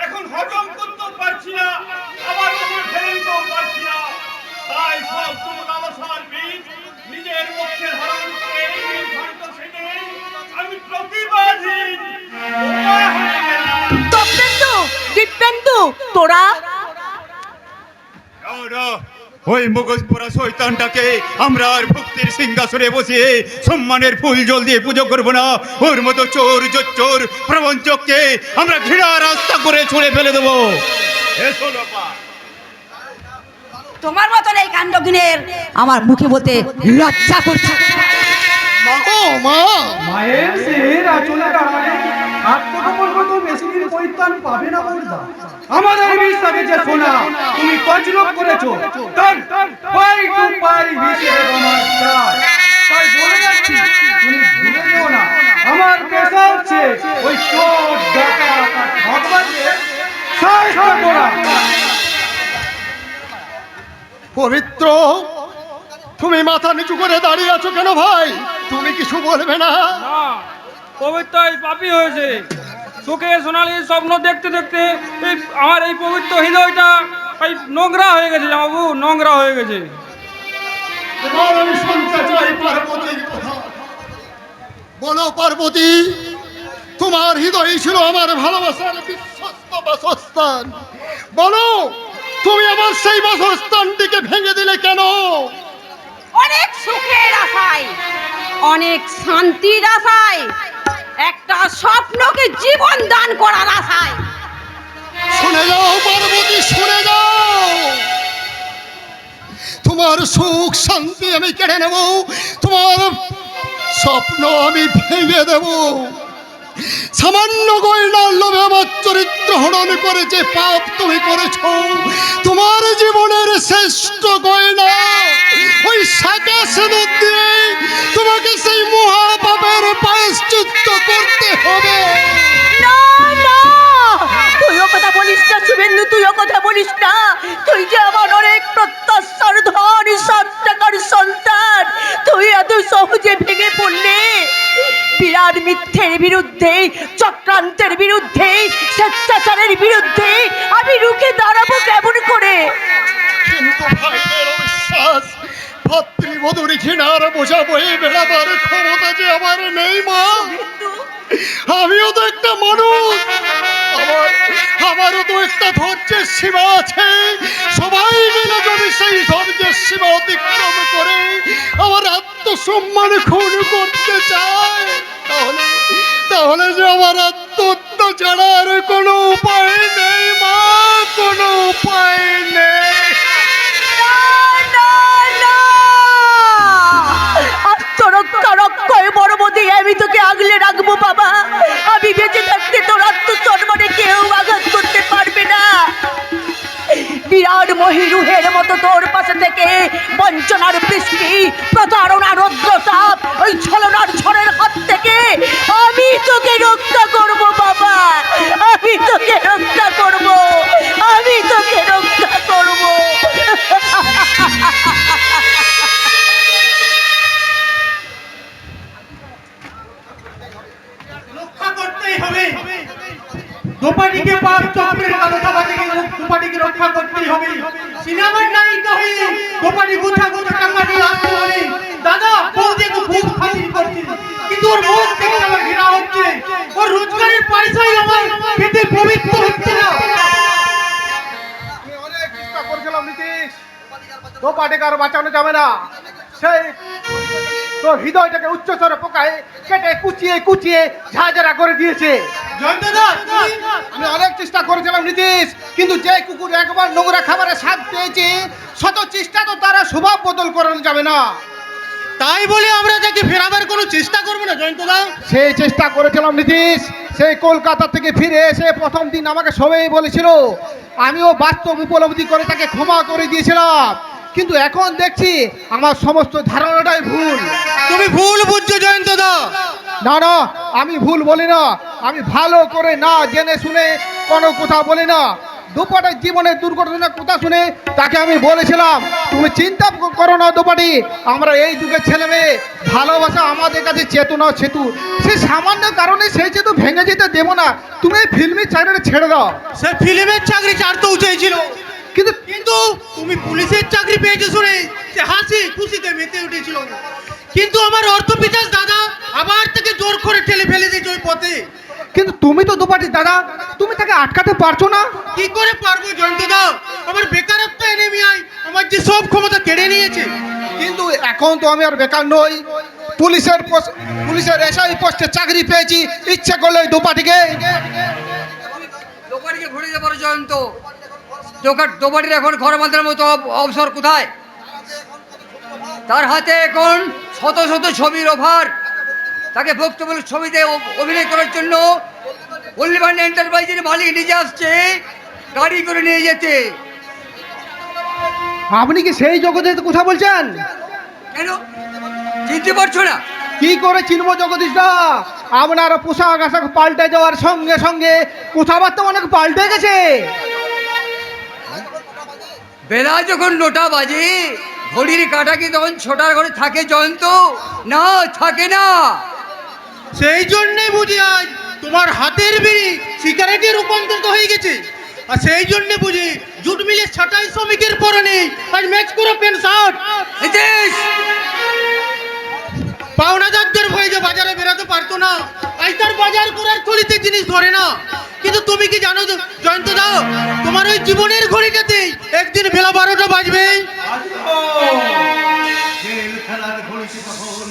এখন হজম করতে পারছি না, আবার ওপর ফেলে দিতেও পারছি না। তাই সব দিব্যেন্দু তোরা ওই মুখোশ পরা শয়তানটাকে আমরা আর ভক্তির সিংহাসনে বসিয়ে সম্মানের ফুল জল দিয়ে পুজো করবো না। ওর মতো চোর জোচ্চোর প্রবঞ্চককে আমরা ঘৃণা রাস্তা করে ছুঁড়ে ফেলে দেবো। এসো লোপা। তোমার মতন এই কাণ্ডজ্ঞের আমার মুখে বলতে লজ্জা করছে। মা গো, মা মায়ের সেই আচলে দাঁড়ায় আত্মগোপন কত বেশি দিন পরিত্রাণ পাবে না বলদা। আমাদের বিশ্বাসে যে সোনা তুমি তজলুক করেছো, তার পাই টু পাই হিসেবে আমার চাই। তাই বলে যাচ্ছি, তুমি ভুলে যেও না আমার পেশা হচ্ছে ওই চোর ডাকাত আর ভগবানকে সাহায্য করা। পবিত্র, তুমি মাথা নিচু করে দাঁড়িয়ে আছো কেন ভাই? তুমি কিছু বলবে না? না, পবিত্র এই পাপী হয়েছে। চোখে সোনালি স্বপ্ন দেখতে দেখতে আমার এই পবিত্র হৃদয়টা এই নোংরা হয়ে গেছে জামাবু, নোংরা হয়ে গেছে। এবার আমি শুনতে চাই পার্বতীর কথা। বলো পার্বতী, তোমার হৃদয় ছিল আমার ভালোবাসার বিশ্বস্ত বাসস্থান। বলো, তুমি আমার সেই বাসস্থানটিকে ভেঙে দিলে কেন? অনেক সুখের আশায়, অনেক শান্তির আশায়, একটা স্বপ্নকে জীবন দান করার আশায়। শুনে যাও পার্বতী, শুনে যাও। তোমার সুখ শান্তি আমি কেড়ে নেব, তোমার স্বপ্ন আমি ভেঙে দেব। সামান্য গয়নার লোভে আমার চরিত্র হরণ করে যে পাপ তুমি করেছ, তোমার জীবনের শ্রেষ্ঠ গয়না ওই শাখা সিঁদুর দিয়ে তোমাকে সেই মহাপাপের প্রায়শ্চিত্ত করতে হবে। না না, তুইও কথা বলিস না শুভেন্দু, তুইও কথা বলিস না। তুই যে আমার অনেক প্রত্যাশার ধন সন্তান সন্তান, তুই এত সহজে ভেঙে পড়লে। বিরাট মিথ্যের বিরুদ্ধে, চক্রান্তের বিরুদ্ধে, স্বেচ্ছাচারের বিরুদ্ধে আমি রুখে দাঁড়াবো কেমন করে? কিন্তু ভাইদের অবিশ্বাস, ভাতৃবধূর ঘৃণার বোঝা বয়ে বেড়াবার ক্ষমতা যে আমার নেই মা। আমিও তো একটা মানুষ, আমারও তো একটা ধৈর্যের সীমা আছে। সবাই মিলে যদি সেই ধৈর্যের সীমা অতিক্রম করে আমার আত্মসম্মান খুন করতে চায়, তাহলে যে আমার আত্মহত্যা ছাড়া আর কোনো উপায় নেই মা, কোনো উপায় নেই। আত্মরক্ষা রক্ষায় বড়বতী, আমি তোকে আগলে রাখবো বাবা। আমি বেঁচে থাকতে তোর আত্মসম্মানে কেউ আঘাত করতে পারবে না। বিরাট মহিরুহের মতো তোর পাশে থেকে বঞ্চনার বৃষ্টি, প্রতারণার রৌদ্রতাপ, ওই ছলনার ঝড়ের হাত থেকে আমি তোকে রক্ষা করব বাবা। আমি তোকে রক্ষা করব, আমি তোকে রক্ষা করব। রক্ষা করতেই হবে। দোপাটিকে পার চক্রের কালসাবা থেকে দোপাটিকে রক্ষা করতেই হবে। সিনেমার নায়িকা হয়ে দোপাটি গুছা গুছা টাকা দিয়ে আসতে হবে। দাদা বৌদিকে খুব খাতির করছে, কিন্তু ওর মুখ দেখে আমার ঘৃণা হচ্ছে। ওর রোজগারের পয়সাই আমার পেটে পবিত্র হচ্ছে না। আমি অনেক চেষ্টা করেছিলাম নীতিশ, দোপাটিকে আর বাঁচানো যাবে না। সেই তোর হৃদয়টাকে উচ্চস্বরে পোকায় কেটে কুচিয়ে কুচিয়ে ঝাঁঝরা করে দিয়েছে। আমি অনেক চেষ্টা করেছিলাম নীতিশ, কিন্তু যে কুকুর একবার নোংরা খাবারের স্বাদ পেয়েছে, শত চেষ্টা তো তারা স্বভাব বদল করানো যাবে না। তাই বলে আমরা তাকে ফেরাবার কোনো চেষ্টা করবো না জয়ন্তদা। সেই চেষ্টা করেছিলাম নীতিশ। সেই কলকাতা থেকে ফিরে এসে প্রথম দিন আমাকে সবাই বলেছিল, আমিও বাস্তব উপলব্ধি করে তাকে ক্ষমা করে দিয়েছিলাম। কিন্তু এখন দেখছি আমার সমস্ত ধারণাটাই ভুল। তুমি ভুল বুঝছো জয়ন্তদা। না না, আমি ভুল বলি না। আমি ভালো করে না জেনে শুনে কোনো কথা বলি না। দোপাটির জীবনের দুর্ঘটনার কথা শুনে তাকে আমি বলেছিলাম, তুমি চিন্তা করো না দোপাটি, আমরা এই যুগের ছেলে মেয়ে, ভালোবাসা আমাদের কাছে চেতনা সেতু। সে সামান্য কারণে সেই সেতু ভেঙে যেতে দেবো না। তুমি এই ফিল্মি চাকরিটা ছেড়ে দাও। সে ফিল্মের চাকরি ছাড়তেও চেয়েছিল, কিন্তু কিন্তু তুমি পুলিশের চাকরি পেয়েছো শুনে সে হাসি খুশিতে মেতে উঠেছিল। কিন্তু আমার অর্থ পিতাস দাদা আবার থেকে জোর করে ঠেলে ফেলে দিয়েছে ওই পথে। কিন্তু তুমি তো দোপাটির দাদা, তুমি তাকে আটকাতে পারছো না। কি করে পারবো জয়ন্তদা? আমার বেকারত্ব এনেমিয়াই আমার যে সব ক্ষমতা কেড়ে নিয়েছে। কিন্তু এখন তো আমি আর বেকার নই, পুলিশের এসআই পোস্টে চাকরি পেয়েছি, ইচ্ছে করলে ওই দোপাটিকে দোপাটিকে ঘুরে দিতে পারো জয়ন্ত। দোপাটির এখন ঘর বাঁধার মতো অবসর কোথায়? তার হাতে এখন শত শত ছবির অফার। তাকে ভক্তমূলক ছবিতে অভিনয় করার জন্য পল্লীবান এন্টারপ্রাইজের মালিক নিজে আসছে গাড়ি করে নিয়ে যেতে। আপনি কি সেই জগতের কথা বলছেন? কেন চিনতে পারছো না? কি করে চিনবো জগদীশ দা? আপনার পোশাক আশাক পাল্টে যাওয়ার সঙ্গে সঙ্গে কথাবার্তা অনেক পাল্টে গেছে। বেলা যখন 9টা বাজে, ঘড়ির কাঁটা কি তখন 6টার ঘরে থাকে জয়ন্ত? না, থাকে না। সেই জন্যই বুঝি আজ তোমার হাতের বিড়ি সিগারেটে রূপান্তরিত হয়ে গেছে। আর সেই জন্য বুঝি জুট মিলে ছাটাই শ্রমিকের পরনে আজ ম্যাচ করে প্যান্ট শার্ট। নীতিশ! পাওনাদারদের ভয়ে যে বাজারে বেরোতে পারতো না, আজ তার বাজার করার থলিতে জিনিস ধরে না। কিন্তু তুমি কি জানো জয়ন্ত দা, তোমার ওই জীবনের ঘড়িটাতেই একদিন বেলা 12টা বাজবে। জেল খেলার ঘড়িতে তখন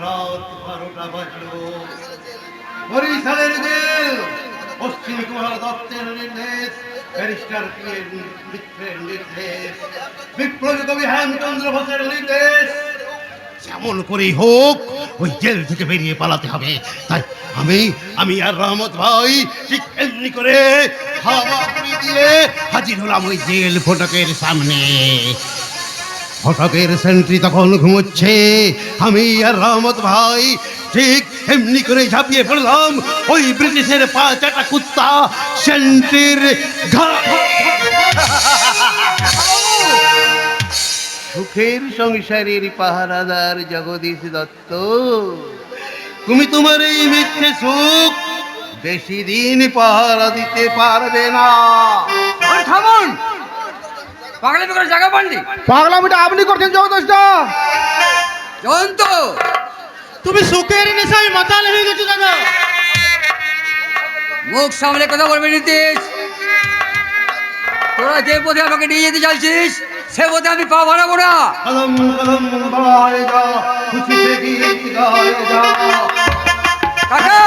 রাত 12টা বাজলো। বরিশালের জেল, পশ্চিম কুমার দত্তের নির্দেশ, ব্যারিস্টার মিত্রের নির্দেশ, বিপ্লবী কবি হেমচন্দ্র ঘোষের নির্দেশ। যেমন করেই হোক ওই জেল থেকে বেরিয়ে পালাতে হবে। তাই আমি আর রহমত ভাই ঠিক এমনি করে হাওয়া দিয়ে হাজির হলাম ওই জেল ফটকের সামনে। ফটকের সেন্ট্রি তখন ঘুমোচ্ছে, আমি আর রহমত ভাই ঠিক এমনি করে ঝাঁপিয়ে পড়লাম ওই ব্রিটিশের পা চাটা কুত্তা সেন্ট্রির সুখের সংসারের পাহারাদার জগদীশ দত্ত, তুমি তোমার এই মিথ্যে সুখ বেশি দিন পাহারা দিতে পারবে না। থামুন, পাগলামি করে জায়গা পাননি। পাগলামিটা আপনি করছেন জগদীশ দা। জয়ন্ত, তুমি সুখের নেশায় মাতাল হয়ে গেছো দাদা। মুখ সামলে কথা বলবে নীতিশ। তোরা যে পথে আমাকে নিয়ে যেতে চাইছিস সে পথে আমি পা বাড়াবো না। কলম কলম বাড়ায় যা, খুশি সে গীত গায় যা। কাকা,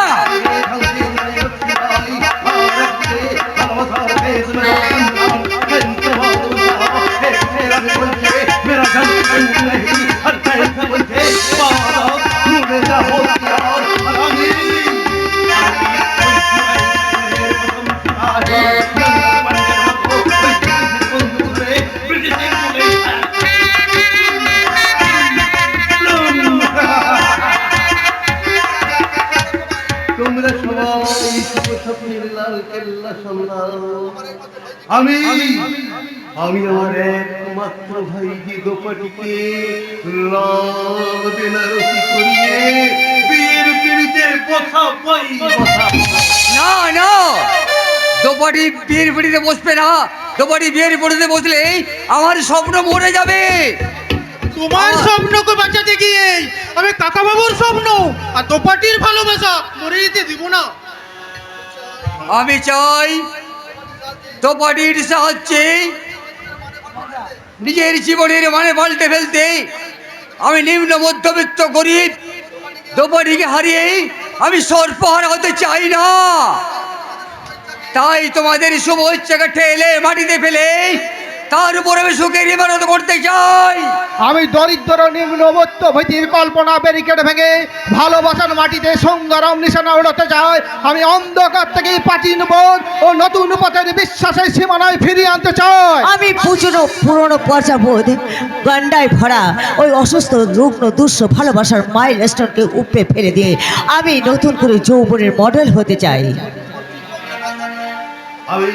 তোমরা সবাই স্বপ্নের লাল কেল্লা সামলাও। আমি আমার একমাত্র ভাই যে দোপাটিকে লাল বেনারসি করিয়ে বিয়ের পিড়িতে বসাবই। না না, দোপাটি বিয়ের পিড়িতে বসবে না। দোপাটি বিয়ের পিড়িতে বসলে আমার স্বপ্ন মরে যাবে। তোমার স্বপ্নকে বাঁচাতে গিয়ে আমি কাকা বাবুর স্বপ্ন আর দোপাটির ভালোবাসা মরে যেতে দিব না। আমি চাই দোপাটির সাহায্যে নিজের জীবনের মানে পাল্টে ফেলতে। আমি নিম্ন মধ্যবিত্ত গরিব দোপাটিকে হারিয়ে আমি সর্বহারা হতে চাই না। তাই তোমাদের শুভ ইচ্ছাকে ঠেলে মাটিতে ফেলে তার উপরে আমি সুখের ইবাদত করতে চাই। আমি দরিদ্র নিম্নমত্য ভীতির কল্পনা ব্যারিকেড ভেঙে ভালোবাসার মাটিতে সংগ্রাম নিশানা উড়াতে চাই। আমি অন্ধকার থেকে প্রাচীন বোধ ও নতুন পথের বিশ্বাসের সীমানায় ফিরিয়ে আনতে চাই। আমি পুরনো পর্যাবোধ গন্ডায় ভরা ওই অসুস্থ রুগ্ন দুঃস্থ ভালোবাসার মাইল স্টোনকে উপড়ে ফেলে দিয়ে আমি নতুন করে যৌবনের মডেল হতে চাই। আমি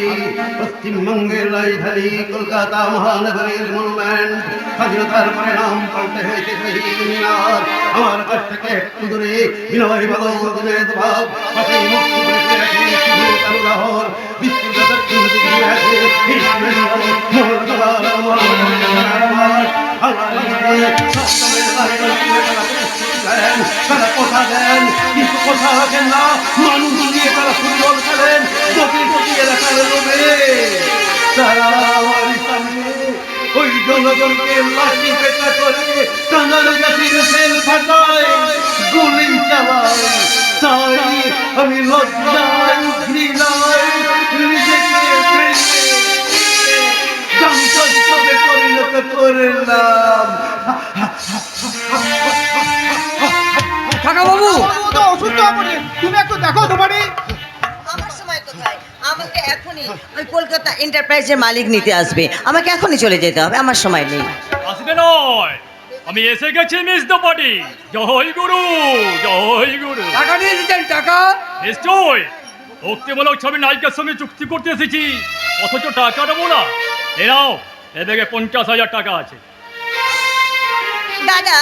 পশ্চিমবঙ্গের রাজধানী কলকাতা মহানগরীর মনুমেন্ট স্বাধীনতার পরিণাম পাল্টে হয়েছে শহীদ মিনার। আমার কাছ থেকে একটু দূরে বিনয় বাদনের ভাব পাশেই মুক্তি করেছে রাখি শুধু কারুরাহর বিস্তৃত দক্ষিণ দিকে আছে তারা কথা দেন কথা রাখেন না, মানুষ দিয়ে তারা ফুটবল খেলেন কোটি এলাকার লোভে। তারা আমার সামনে ওই জনগণকে লাঠি পেটা করে কাঙাল জাতির সেল ফাটায়, গুলি চালায়। তাই আমি লজ্জায় ঘৃণায় নিজেকে ধ্বংসস্তূপে পরিণত করলাম। কাকা বাবু, ও তো অসুস্থ হয়ে পড়ে, তুমি একটু দেখো তো বাড়ি। আমার সময় কোথায়? আমাকে এখনই ওই কলকাতা এন্টারপ্রাইজের মালিক নিতে আসবে, আমাকে এখনই চলে যেতে হবে, আমার সময় নেই। আসবে নয়, আমি এসে গেছি মিস দ্রৌপদী। জয় গুরু, জয় গুরু। টাকা নিয়ে এসেছেন? টাকা নিশ্চয়, ভক্তিমূলক ছবি নায়িকার সঙ্গে চুক্তি করতে এসেছি, অথচ টাকা দেবো না। এরাও এদিকে 50,000 টাকা আছে। দাদা,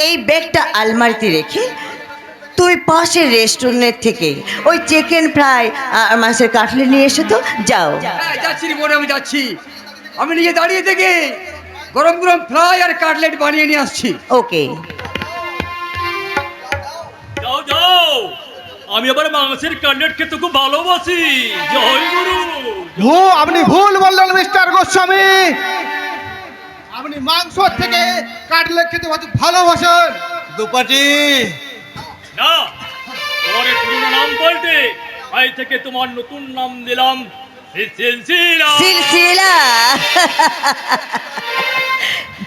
এই ব্যাগটা আলমারিতে রেখে তুই পাশের রেস্টুরেন্ট থেকে ওই চিকেন ফ্রাই আর মাছের কাটলেট নিয়ে এসো তো, যাও। হ্যাঁ, যাচ্ছি রে বোন, আমি যাচ্ছি। আমি নিজে দাঁড়িয়ে থেকে গরম গরম ফ্রাই আর কাটলেট বানিয়ে নিয়ে আসছি। ওকে। যাও যাও, আমি আবার মাংসের কাটলেট খেতে খুব ভালোবাসি। জয় গুরু। আপনি ভুল বললেন মিস্টার গোস্বামী, আপনি মাংস থেকে কাটলেট খেতে ভালোবাসেন। দুপাটি না, তোমার এই পুরনো নাম বলতে আজ থেকে তোমার নতুন নাম দিলাম সিলসিলা। সিলসিলা।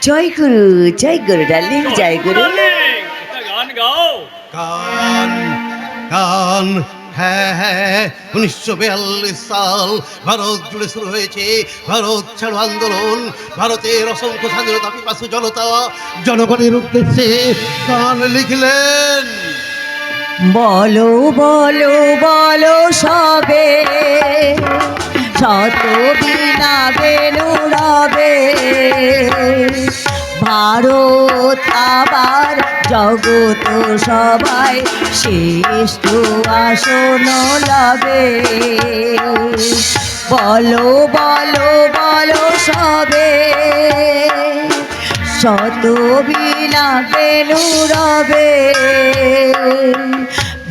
জয় গুরু, জয় গুরু ডার্লিং, জয় গুরু। ডার্লিং, একটা গান গাও। গান গান হ্যাঁ হ্যাঁ, 1942 সাল ভারত জুড়ে শুরু হয়েছে ভারত ছাড়ো আন্দোলন। ভারতের অসংখ্য স্বাধীনতা পিপাসু জনতা জনগণের উদ্দেশ্যে গান লিখলেন। বলো বলো বলো সবে, শত বিনা বেনু রবে, ভারত আবার জগত সবাই শ্রেষ্ঠ আসন লবে। বলো বলো বলো সবে, শত বিনা বেনু রবে,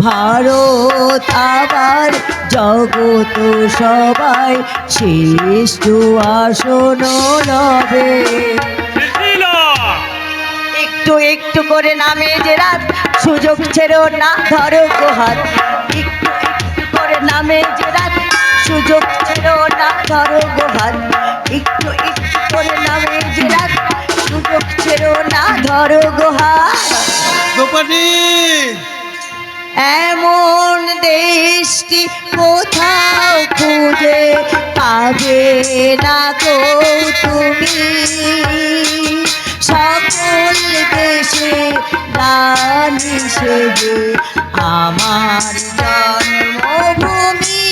ভারত আবার জগত সবাই শ্রেষ্ঠ আসন লবে। সিলসিলা। একটু একটু করে নামে যে রাত, সুযোগ ছেড়ো না ধরো গো হাত। একটু একটু করে নামে যে রাত, সুযোগ ছেড়ো না ধরো গো হাত। একটু একটু করে নামে যে রাত, সুযোগ ছেড়ো না ধরো গো হাত। দুপাটি এমন দেশটি কোথাও খুঁজে পাবে না কো তুমি, সকল দেশে রানী সেজে আমার জন্মভূমি,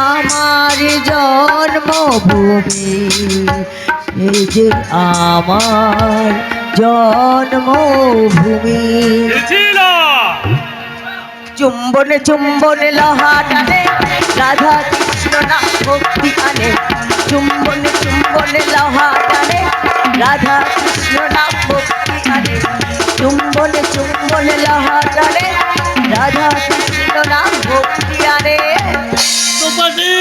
আমার জন্মভূমি, এই যে আমার জন্মভূমি। সিলসিলা। চুম্বনে চুম্বনে লহা টানে, রাধা কৃষ্ণ না ভক্তি আনে। চুম্বনে চুম্বনে লহা টানে, রাধা কৃষ্ণ না ভক্তি আনে। চুম্বনে চুম্বনে লহা টানে, রাধা কৃষ্ণ না ভক্তি আনে। দুপাটি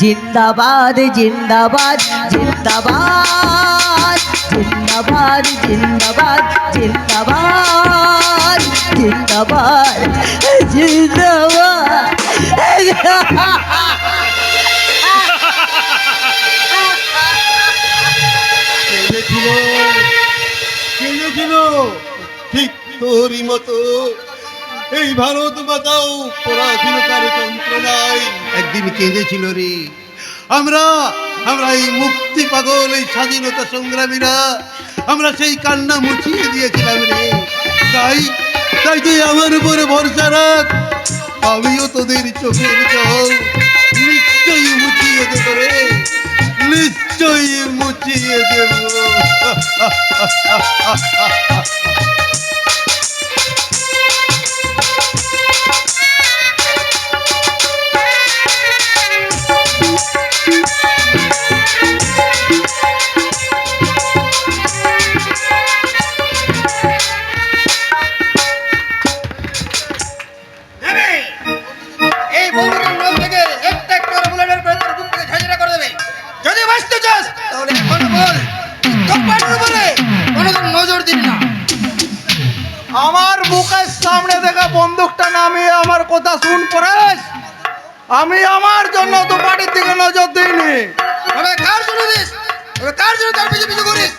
জিন্দাবাদ জিন্দাবাদ জিন্দাবাদ, জিন্দাবাদ জিন্দাবাদ জিন্দাবাদ, জিন্দাবাদ জিন্দাবাদ। কেঁদেছিল কেঁদেছিল ঠিক তোরই মতো এই ভারত মাতাও পরাধীনতার যন্ত্রণায় একদিন কেঁদেছিল রে। আমরা আমরা এই মুক্তি পাগল এই স্বাধীনতা সংগ্রামীরা আমরা সেই কান্না মুছিয়ে দিয়েছিলাম রে। তাই তাই তুই আমার উপরে ভরসা রাখ, আমিও তোদের চোখের জল নিশ্চয়ই মুছিয়ে দেব রে, নিশ্চয়ই মুছিয়ে দেব। করতে চাস তাহলে এখন বল দোপাটির উপরে কোনোদিন নজর দিবি না। আমার বুকের সামনে থেকে বন্দুকটা নামিয়ে আমার কথা শুন পরেশ। আমি আমার জন্য দোপাটির দিকে নজর দিইনি। তবে কার জন্য দিস? তবে কার জন্য তার পিছু পিছু করিস?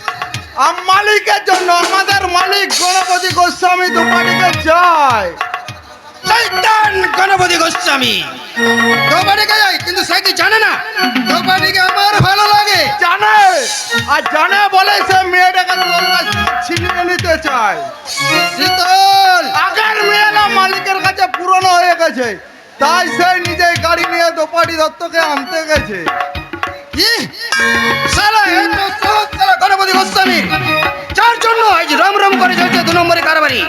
মালিকের জন্য। আমাদের মালিক গণপতি গোস্বামী দোপাটিকে চায়। শয়তান গণপতি গোস্বামী দোপাটিকে যায়, কিন্তু সে কি জানে না দোপাটিকে আমার ভালো লাগে? জানে, আর জানে বলে সে মেয়েটাকে তোর কাছ থেকে ছিনিয়ে নিতে চায়। শীতল আগের মেয়েরা মালিকের কাছে পুরনো হয়ে গেছে, তাই সে নিজেই গাড়ি নিয়ে দোপাটি দত্তকে আনতে গেছে। কি শালা, এই তো সহজ শালা গণপতি গোস্বামী, যার জন্য আজ রম রম করে চলছে 2 নম্বরে কারবারি।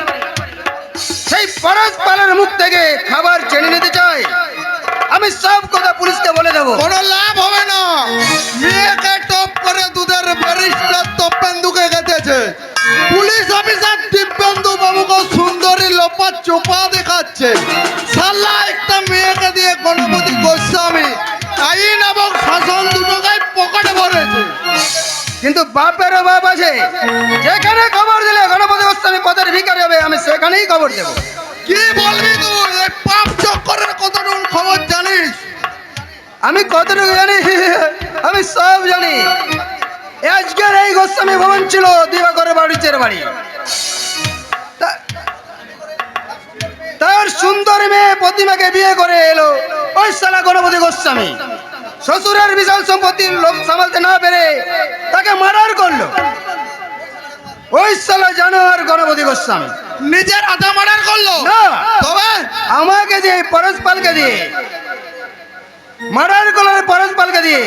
সেই পরশ পালের মুখ থেকে খাবার চেনে নিতে চাই। আমি সব কথা পুলিশকে বলে দেবো। কোনো লাভ হবে না। মেয়েকে টপ করে দুধের ব্যারিস্টার তপেন্দুকে গেছে। পুলিশ অফিসার দিব্যেন্দু বাবুকে সুন্দরী লোপা চোপা দেখাচ্ছে। শালা একটা মেয়েকে দিয়ে গণপতি গোস্বামী আইন এবং শাসন দুটোকে পকেটে ভরেছে। কিন্তু বাপেরও বাপ আছে, যেখানে খবর দিলে গণপতি গোস্বামী পদের ভিখারি হবে, আমি সেখানেই খবর দেব। কি বলবি তুই? এই পাপ চক্করের কতটুকু খবর জানিস? আমি কতটুকু জানি? আমি সব জানি। আজকের এই গোস্বামী ভবন ছিল দিবাকরের বাড়ির বাড়ি। তার সুন্দর মেয়ে প্রতিমাকে বিয়ে করে এলো ওই শালা গণপতি গোস্বামী। শ্বশুরের বিশাল সম্পত্তির লোক সামালতে না পেরে তাকে মার্ডার করলো ওই শালা জানোয়ার গণপতি গোস্বামী। নিজের আধা মার্ডার করলো না, তবে আমাকে দিয়ে পরশ পালকে দিয়ে মার্ডার করলো। পরশ পালকে দিয়ে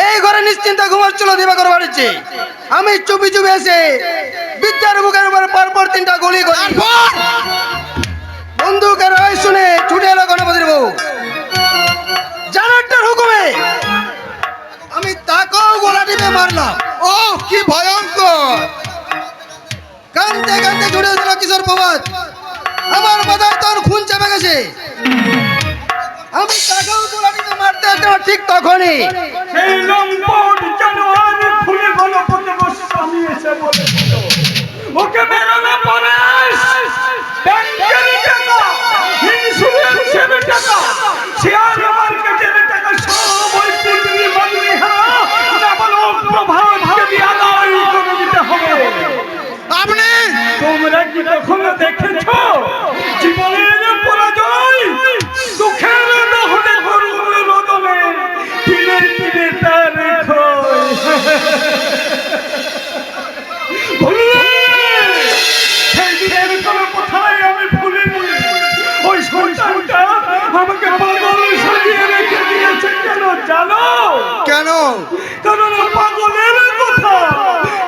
এই ঘরে নিশ্চিন্তে ঘুমাচ্ছিল দিবাকর বাড়িতে। আমি চুপি চুপি এসে বিদ্যার বুকের উপর পরপর 3টা গুলি করি। বন্দুকের আওয়াজ শুনে ছুটে এলো গণপতির বউ। জানারটার হুকুমে আমি তাকেও গোলা টিপে মারলাম। ও কি ভয়ঙ্কর! কানতে কানতে ছুটে এসেছিল কিশোর প্রভাত। আমার মাথায় তোর খুন চেপে গেছে। আমি তাকেও গোলা টিপে মারতে যাচ্ছিলাম ঠিক তখনই সেই লম্পট জানোয়ার ফুলে গণপতি গোস্বামী এসে বলেছিল, ওকে বেরোলে পরেশ, ব্যাংকের টাকা, ইন্স্যুরেন্সের টাকা, শেয়ার মার্কেটের টাকা সব ওই পুত্রী বাগনি প্রভাবকে দিয়ে আদায় করে দিতে হবে। আপনি তোমরা কি কখনো দেখেছো জীবনের পরাজয়? দুঃখের দহনে করুণ রোদনে তীরে তীরে তার খোঁজ। সেই দিনের কোনো কোথায় আমি ভুলিনি। ওই শয়তানটা আমাকে পাগল সাজিয়ে রেখে দিয়েছে। কেন জানো? কেন? কারণ পাগলের কথা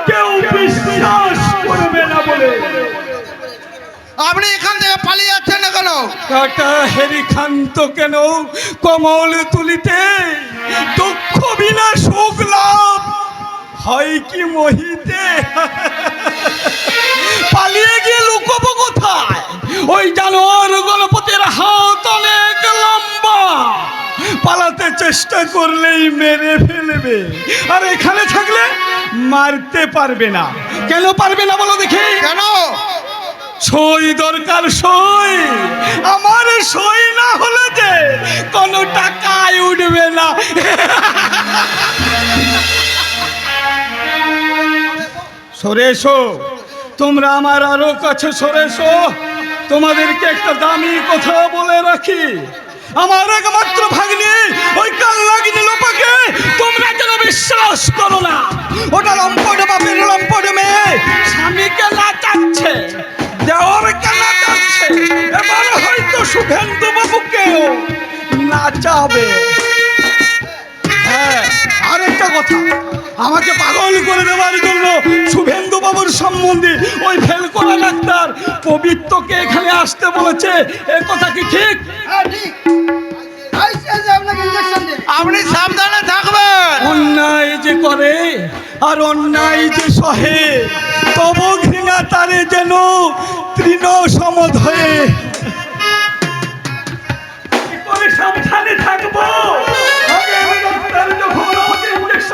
কেউ বিশ্বাস করবে না বলে। আপনি এখান থেকে পালিয়ে যাচ্ছেন না কেন? কাটা হেরি খান্ত কেন কমল তুলিতে দুঃখ বিনা সুখ লাভ হয় কি মহিতে। পালিয়ে গিয়ে লুকোবো কোথায়? ওই জানোয়ার গণপতির হাত অনেক লম্বা, পালাতে চেষ্টা করলেই মেরে ফেলবে, আর এখানে থাকলে মারতে পারবে না। কেন পারবে না বলো দেখি? কেন? সই দরকার, সই। আমার সই না হলে যে কোনো টাকাই উঠবে না। সরে এসো, তোমরা আমার আরো কাছে সরে এসো। তোমাদেরকে একটা দামি কথা বলে রাখি, আমার একমাত্র ভাগ্নি ওই কাল্লাগিনী লোপাকে তোমরা যেন বিশ্বাস করো না। ওটা লম্পট বাপের লম্পট মেয়ে, স্বামীকে নাচাচ্ছে, দেওরকে নাচাচ্ছে, এবার হয়তো শুভেন্দু বাবুকেও নাচাবে। হ্যাঁ, আরেকটা কথা, আমাকে পাগল করে দেওয়ার জন্য শুভেন্দু বাবুর সম্বন্ধে ওই ফেল করা ডাক্তার পবিত্রকে এখানে আসতে বলেছে। এ কথা কি ঠিক? আপনি সাবধানে থাকবেন। অন্যায় যে করে আর অন্যায় যে সহে, তবু ঘৃণা তারে যেন তৃণ সমধ হয়ে। কি করে সাবধানে থাকবো? আগে আমি ডাক্তার যখন আমাকে ইঞ্জেকশন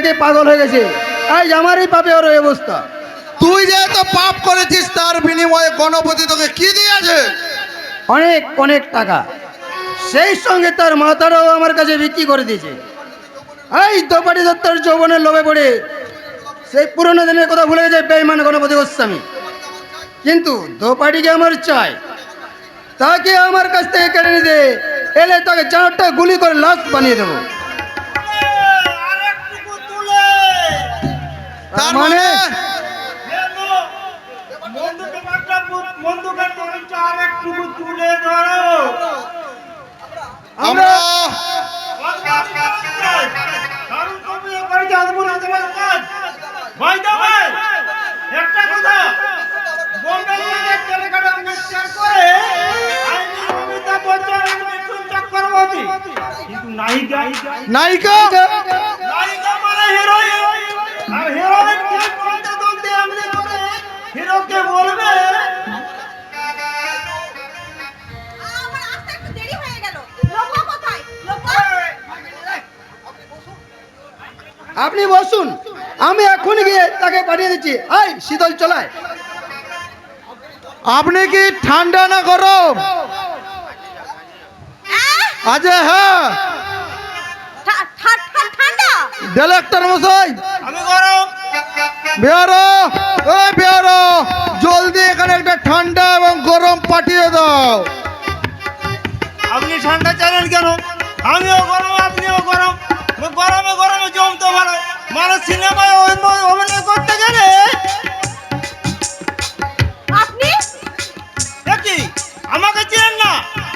নাকি পাগল হয়ে গেছে, আজ আমারই পাপে ওর এই অবস্থা। তুই যে এত পাপ করেছিস তার বিনিময়ে গণপতি তোকে কি দিয়েছে? অনেক অনেক টাকা, সেই সঙ্গে তার মাথাটাও আমার কাছে বিক্রি করে দিয়েছে। এই দোপাটি দত্তর যৌবনের লোভে পড়ে সেই পুরনো দিনের কথা ভুলে গেছে বেঈমান গণপতি গোস্বামী। কিন্তু দোপাটিকে আমার চাই, তাকে আমার কাছ থেকে কেড়ে নিতে এলে তাকে চারটা গুলি করে লাশ বানিয়ে দেবো। তার মানে বন্ধুকে তরলটা আর একটু তুলে ধরো। আমরা কারণ তুমি এবারে জানবো না তোমার কাজ। ভাই ভাই একটা কথা, বোম্বে থেকে কেলেকাটা মিক্সচার করে আইনি অমিতাভ বচ্চন মিঠুন চক্রবর্তী, কিন্তু নায়িকা নায়িকা নায়িকা মানে হিরোইন, আর হিরোইন কে বলতে বলতে এমনি করে হিরোকে বলবে। আমার আসতে একটু দেরি হয়ে গেল। লোপা কোথায়? লোপা? আপনি বসুন, আমি এখনই গিয়ে তাকে পাঠিয়ে দিচ্ছি। এই শীতল চলায়। আপনি কি ঠান্ডা না গরম? আজে হ্যাঁ ঠান্ডা? ডাইরেক্টর মশাই, আমি গরম। বেয়ারো, ওই বেয়ারো, জলদি এখানে একটা ঠান্ডা এবং গরম পাঠিয়ে দাও। আপনি ঠান্ডা চাইলেন কেন? আমিও গরম, আপনিও গরম, গরমে গরমে জমতে পারে। মানে সিনেমায় অভিনয় করতে গেলে আপনি? দেখি আমাকে চেনেন না?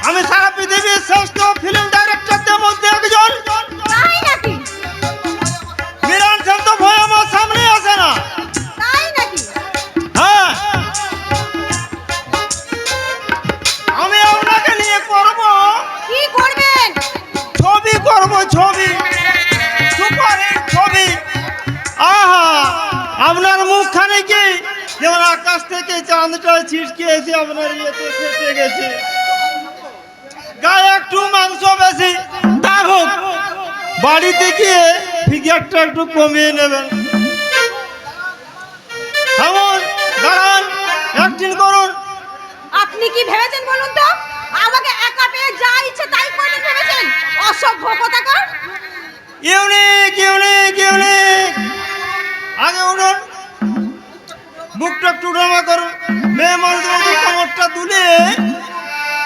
আমি সারা পৃথিবীর শ্রেষ্ঠ ফিল্ম ডাইরেক্টরদের মধ্যে একজন। তাই নাকি? মিরান সেন তো ভয় আমার সামনে আসে না। তাই নাকি? হ্যাঁ, আমি আপনাকে নিয়ে করব কি করবেন? ছবি, করব ছবি, সুপারহিট ছবি। আহা, আপনার মুখখানে কি যেমন আকাশ থেকে চাঁদটা ছিটকে এসে আপনার ইয়েতে ফেটে গেছে। গায়ে একটু মাংস বেশি, তা হোক, বাড়িতে গিয়ে ফিগারটা একটু কমিয়ে নেবেন। থামুন, দাঁড়ান, অ্যাক্টিং করুন। আপনি কি ভেবেছেন বলুন তো? আমাকে একা পেয়ে যা ইচ্ছে তাই করতে ভেবেছেন? অসভ্য কোথাকার। Unique unique unique. আগে উঠুন, বুকটা একটু ড্রামা করুন, মেয়ে মানুষের মতো কোমরটা তুলে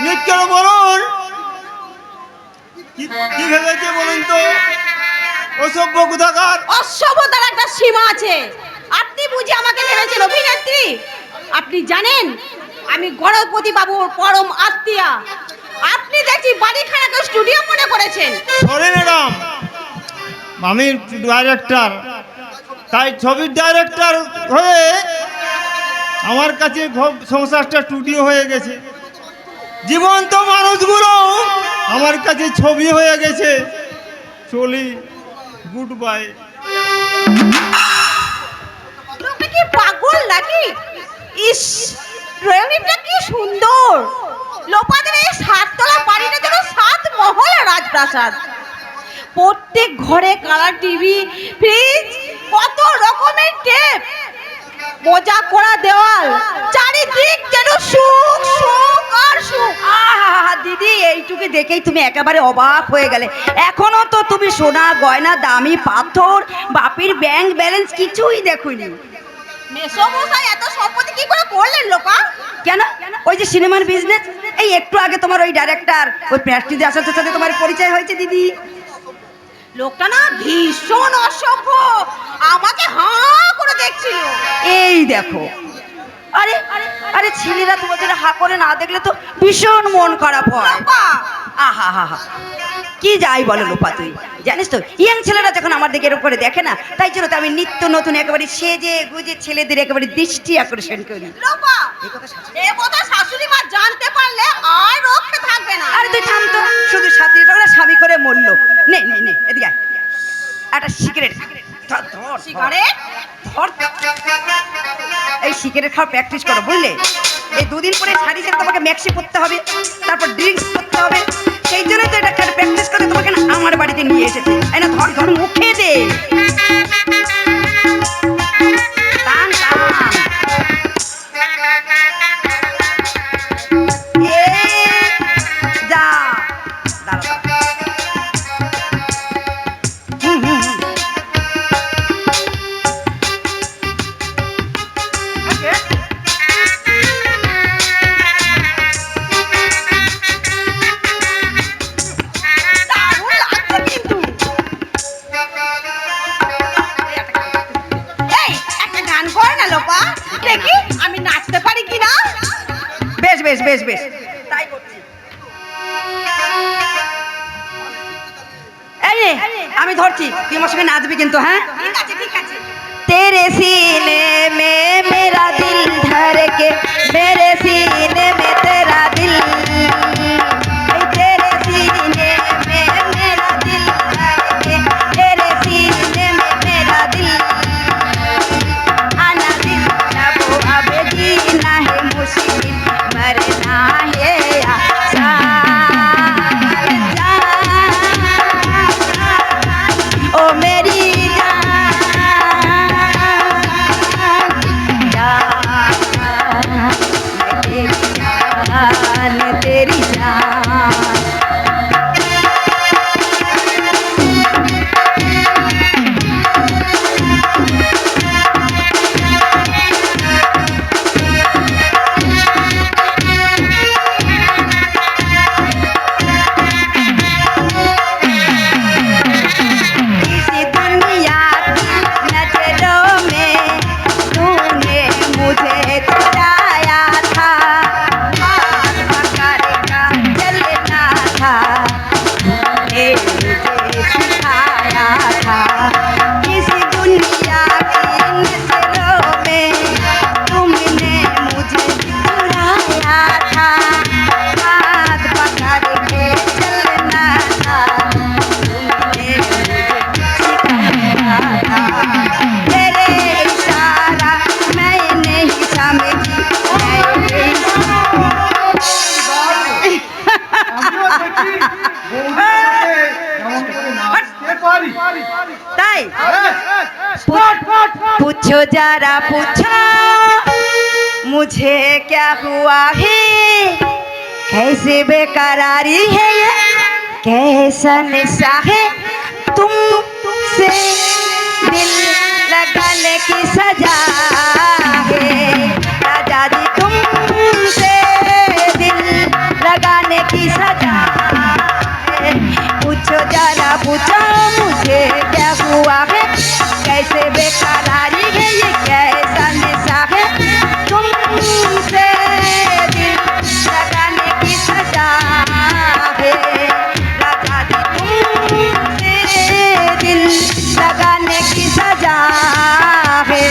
নৃত্য বলুন। কি ভেবেছে বলুন তো, অসভ্য কোথাকার। অসভ্যতার একটা সীমা আছে। আপনি বুঝি আমাকে ভেবেছেন অভিনেত্রী? আপনি জানেন আমি গণপতি বাবুর পরম আত্মীয়া। আপনি দেখছি বাড়িখানাকে স্টুডিও মনে করেছেন। সরি ম্যাডাম, আমি ডাইরেক্টর, তাই ছবির ডাইরেক্টর হয়ে আমার কাছে সংসারটা স্টুডিও হয়ে গেছে। জীবন্ত মানুষগুলো আমার কাছে ছবি হয়ে গেছে। চলি, গুড বাই। লোকটা কি পাগল নাকি? ইস, রঙিনটা কি সুন্দর। লোপাদের এই 7 তলা বাড়িটা যেন 7 মহল রাজপ্রাসাদ। প্রত্যেক ঘরে কালার টিভি, ফ্রিজ, কত রকমের টেপ, মজা করা দেওয়াল, চারিদিক যেন সুখ সুখ আর সুখ। আহা দিদি, এইটুকু দেখেই তুমি একেবারে অবাক হয়ে গেলে। এখনো তো তুমি সোনা গয়না, দামি পাথর, বাপির ব্যাংক ব্যালেন্স কিছুই দেখোনি। মেসমশাই এত সম্পত্তি কি করে করলেন লোকা? কেন? ওই যে সিনেমার বিজনেস। এই একটু আগে তোমার ওই ডাইরেক্টর ওই প্রেস্টিজে আসার সাথে তোমার পরিচয় হয়েছে দিদি। লোকটা না ভীষণ অসভ্য, আমাকে হাঁ করে দেখছিল। এই দেখো, আরে আরে ছেলেরা তোমাদের হা করে না দেখলে তো ভীষণ মন খারাপ হয়। লোপা, আহা হা হা, কি যাই বলো লোপা, তুই জানিস তো ইয়াং ছেলেরা যখন আমার দিকে এরকম করে দেখে না, তাই জন্য তো আমি নিত্য নতুন একেবারে সেজে গুজে ছেলেদের একেবারে দৃষ্টি আকর্ষণ করি। লোপা, এ কথা শাশুড়ি মা জানতে পারলে আর রক্ষে থাকবে না। আরে তুই থাম তো, শুধু সাথী ঝগড়া স্বামী করে মরলো। নে নে নে, এদিকে আয়। একটা সিগারেট সিগারেট এই সিগারেট খাওয়া প্র্যাকটিস করো, বুঝলে? এই 2 দিন পরে শাড়ি ছেড়ে তোমাকে ম্যাক্সি পরতে হবে, তারপর ড্রিঙ্কস করতে হবে, সেই জন্যই তো এটা প্র্যাকটিস করে তোমাকে না আমার বাড়িতে নিয়ে এসেছে। এই না ধর ধর মুখে দে। টান টান। এ যা দাঁড়া দাঁড়া। দারুণ লাগছে কিন্তু। এই একটা গান কর না লোপা, দেখি আমি নাচতে পারি কিনা। বেশ বেশ বেশ বেশ, তাই করছি। এই রে, আমি ধরছি, তুই আমার সঙ্গে নাচবি কিন্তু। হ্যাঁ ঠিক আছে ঠিক আছে। तेरे सीने में मेरा दिल धर के, मेरे सीने में तेरा दिल, तेरे सीने में मेरा दिल धर के, तेरे सीने में मेरा दिल, आना दिल जब अब जीना है मुश्किल, मरना है आसान, ओ मेरी तेरी जान। इसी दुनिया की नजरों में तूने मुझे चुराया था, हाथ पकड़ कर चलना था, तूने मुझे सिखाया था। इसी दुनिया की नजरों में तुमने मुझे चुराया था, हाथ पकड़ के चलना था, तुमने मुझे सिखाया था। तेरे इशारा मैंने ही समझी, मैंने ताई पूछो जरा पूछो मुझे क्या हुआ है, कैसे बेकरारी है ये, कैसा नशा है, तुमसे दिल लगाने की सजा है, राजा जी तुमसे दिल लगाने की सजा है। पूछो जरा पूछो मुझे क्या हुआ है, कैसे बेकरारी है ये, कैसा नशा है, तुमसे दिल लगाने की सजा है, राजा जी तुमसे दिल लगाने की सजा है।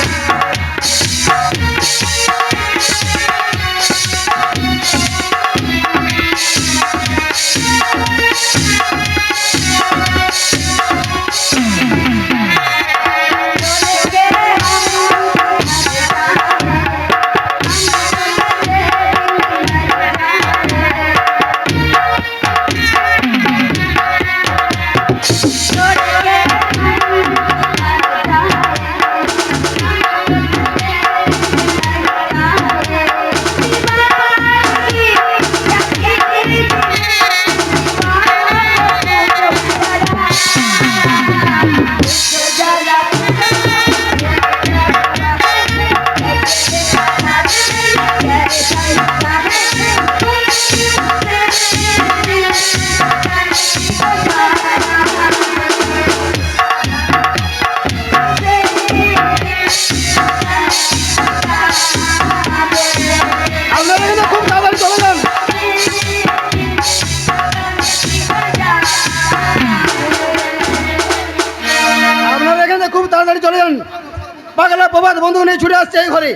পাগলা প্রবাদ বন্ধু নিয়ে ছুটে আসছে এই ঘরে।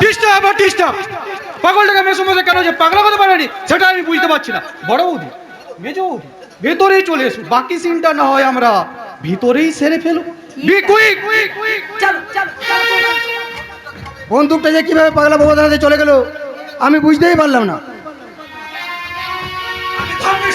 ডিস্টার্ব ডিস্টার্ব, পাগলটাকে মেসো মধ্যে কেন যে পাগলা কথা পারেনি সেটা আমি বুঝতে পারছি না। বড় বৌদি, মেজ বৌদি, ভেতরেই চলে এসো, বাকি সিনটা না হয় আমরা ভিতরেই সেরে ফেলবো। Be quick. চলো চলো চলো। বন্দুকটা যে কিভাবে পাগলা প্রবাদের হাতে চলে গেল আমি বুঝতেই পারলাম না। আমি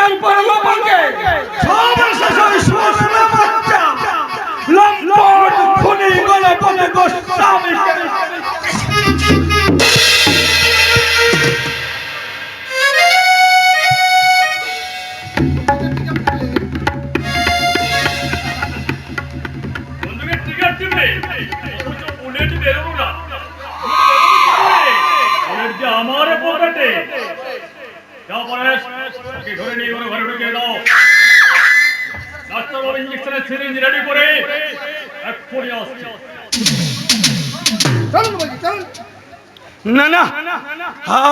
তারপর লোপাকে সব শেষ ওই শুয়োরের বাচ্চা লম্পট খুনি গণপতি গোস্বামীকে। বন্দুকের ট্রিগার টিপে অথচ বুলেট বেরোলো না। বুলেট যে আমার পকেটে। যাও পরেশ, ওকে ধরে নিয়ে কোনো ঘরে ঢুকিয়ে দাও। ডাক্তারবাবু ইঞ্জেকশনের সিরিঞ্জ রেডি করে এক্ষুনি আসছে। চলুন বলছি, চলুন। না না,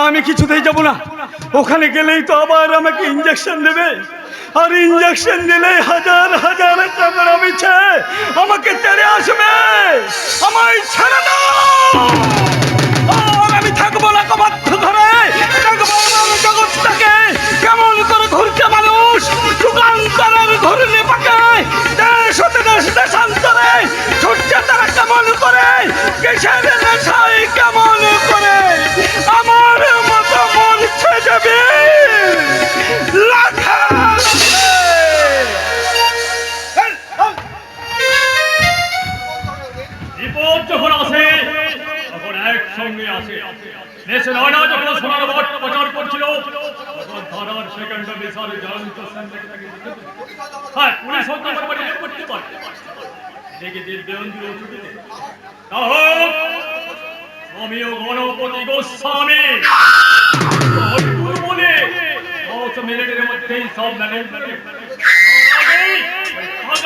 আমি কিছুতেই যাব না। ওখানে গেলেই তো আবার আমাকে ইঞ্জেকশন দেবে, আর ইঞ্জেকশন দিলেই হাজার হাজার টাকার মিছে আমাকে তেড়ে আসবে। আমায় ছেড়ে দাও, আর আমি থাকবো না কবাধ্য ধরে। দেখবো আমার জগৎটাকে কেমন করে ঘুরছে মানুষ, যুগান্তরের ঘুরলে পাকায় দেশ হতে দেশ দেশান্তরে ছুটছে তারা কেমন করে, কিসের নেশায় কেমন করে আমার মতো মরছে যাবে লাখা। বিপদ যখন আসে তখন একসঙ্গে আসে। দেশে নয় না যখন সোনার বট প্রচার করছিল তখন ধারার সেকেন্ড বিচারে জানতো হ্যাঁ পুলিশ হত্যা করতে করতে পারে দেখে দিব্যাঙ্গী ছুটিতে আমিও গণপতি গোস্বামী বলে মিনিটের মধ্যেই সব ম্যানেজমেন্ট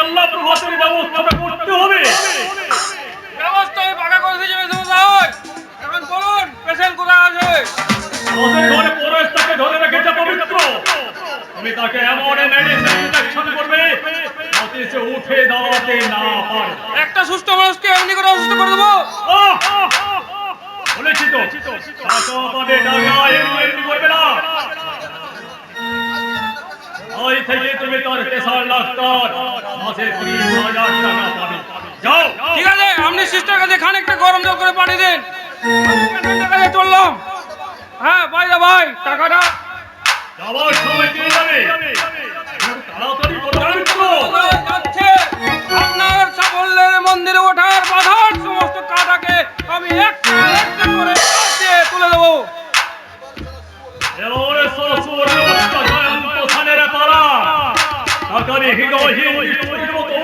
আল্লাহ প্রভাতের ব্যবস্থাটা করতে হবে। ব্যবস্থায় পাকা করে দিয়েছে মেসমশাই। এখন বলুন পেশেন্ট কোথায় আছে? ওদের ঘরে পরেশ তাকে ধরে রেখেছে পবিত্র। তুমি তাকে এমন মেডিসিন ইনজেকশন করবে যাতে সে উঠে দাঁড়াতে না পারে। একটা সুস্থ মানুষকে এমনি করে অসুস্থ করে দেবো? বলেছি তো টাকা পাবে, টাকা এমনি এমনি করবে না। ওই থেকে তুমি তার পেশার ডাক্তার মাসে 30,000 টাকা পাবে। যাও। ঠিক আছে, আপনি সিস্টার কাছে খানিকটা গরম জল করে পাঠিয়ে দিন। পেশেন্টের কাছে চললাম। হ্যাঁ বাইরে ভাই, টাকাটা যাওয়ার সময় দিয়ে যাবে। তাড়াতাড়ি করবেন তো। যাচ্ছে। আপনার সাফল্যের মন্দিরে ওঠার বাধার সমস্ত কাটাকে আমি একটা একটা করে দিয়ে তুলে দেবো। এবারে শ্বশুর জয়ন্ত খানের পাড়া টাকারি হৃদয়হীন বিষ্ণুর মতো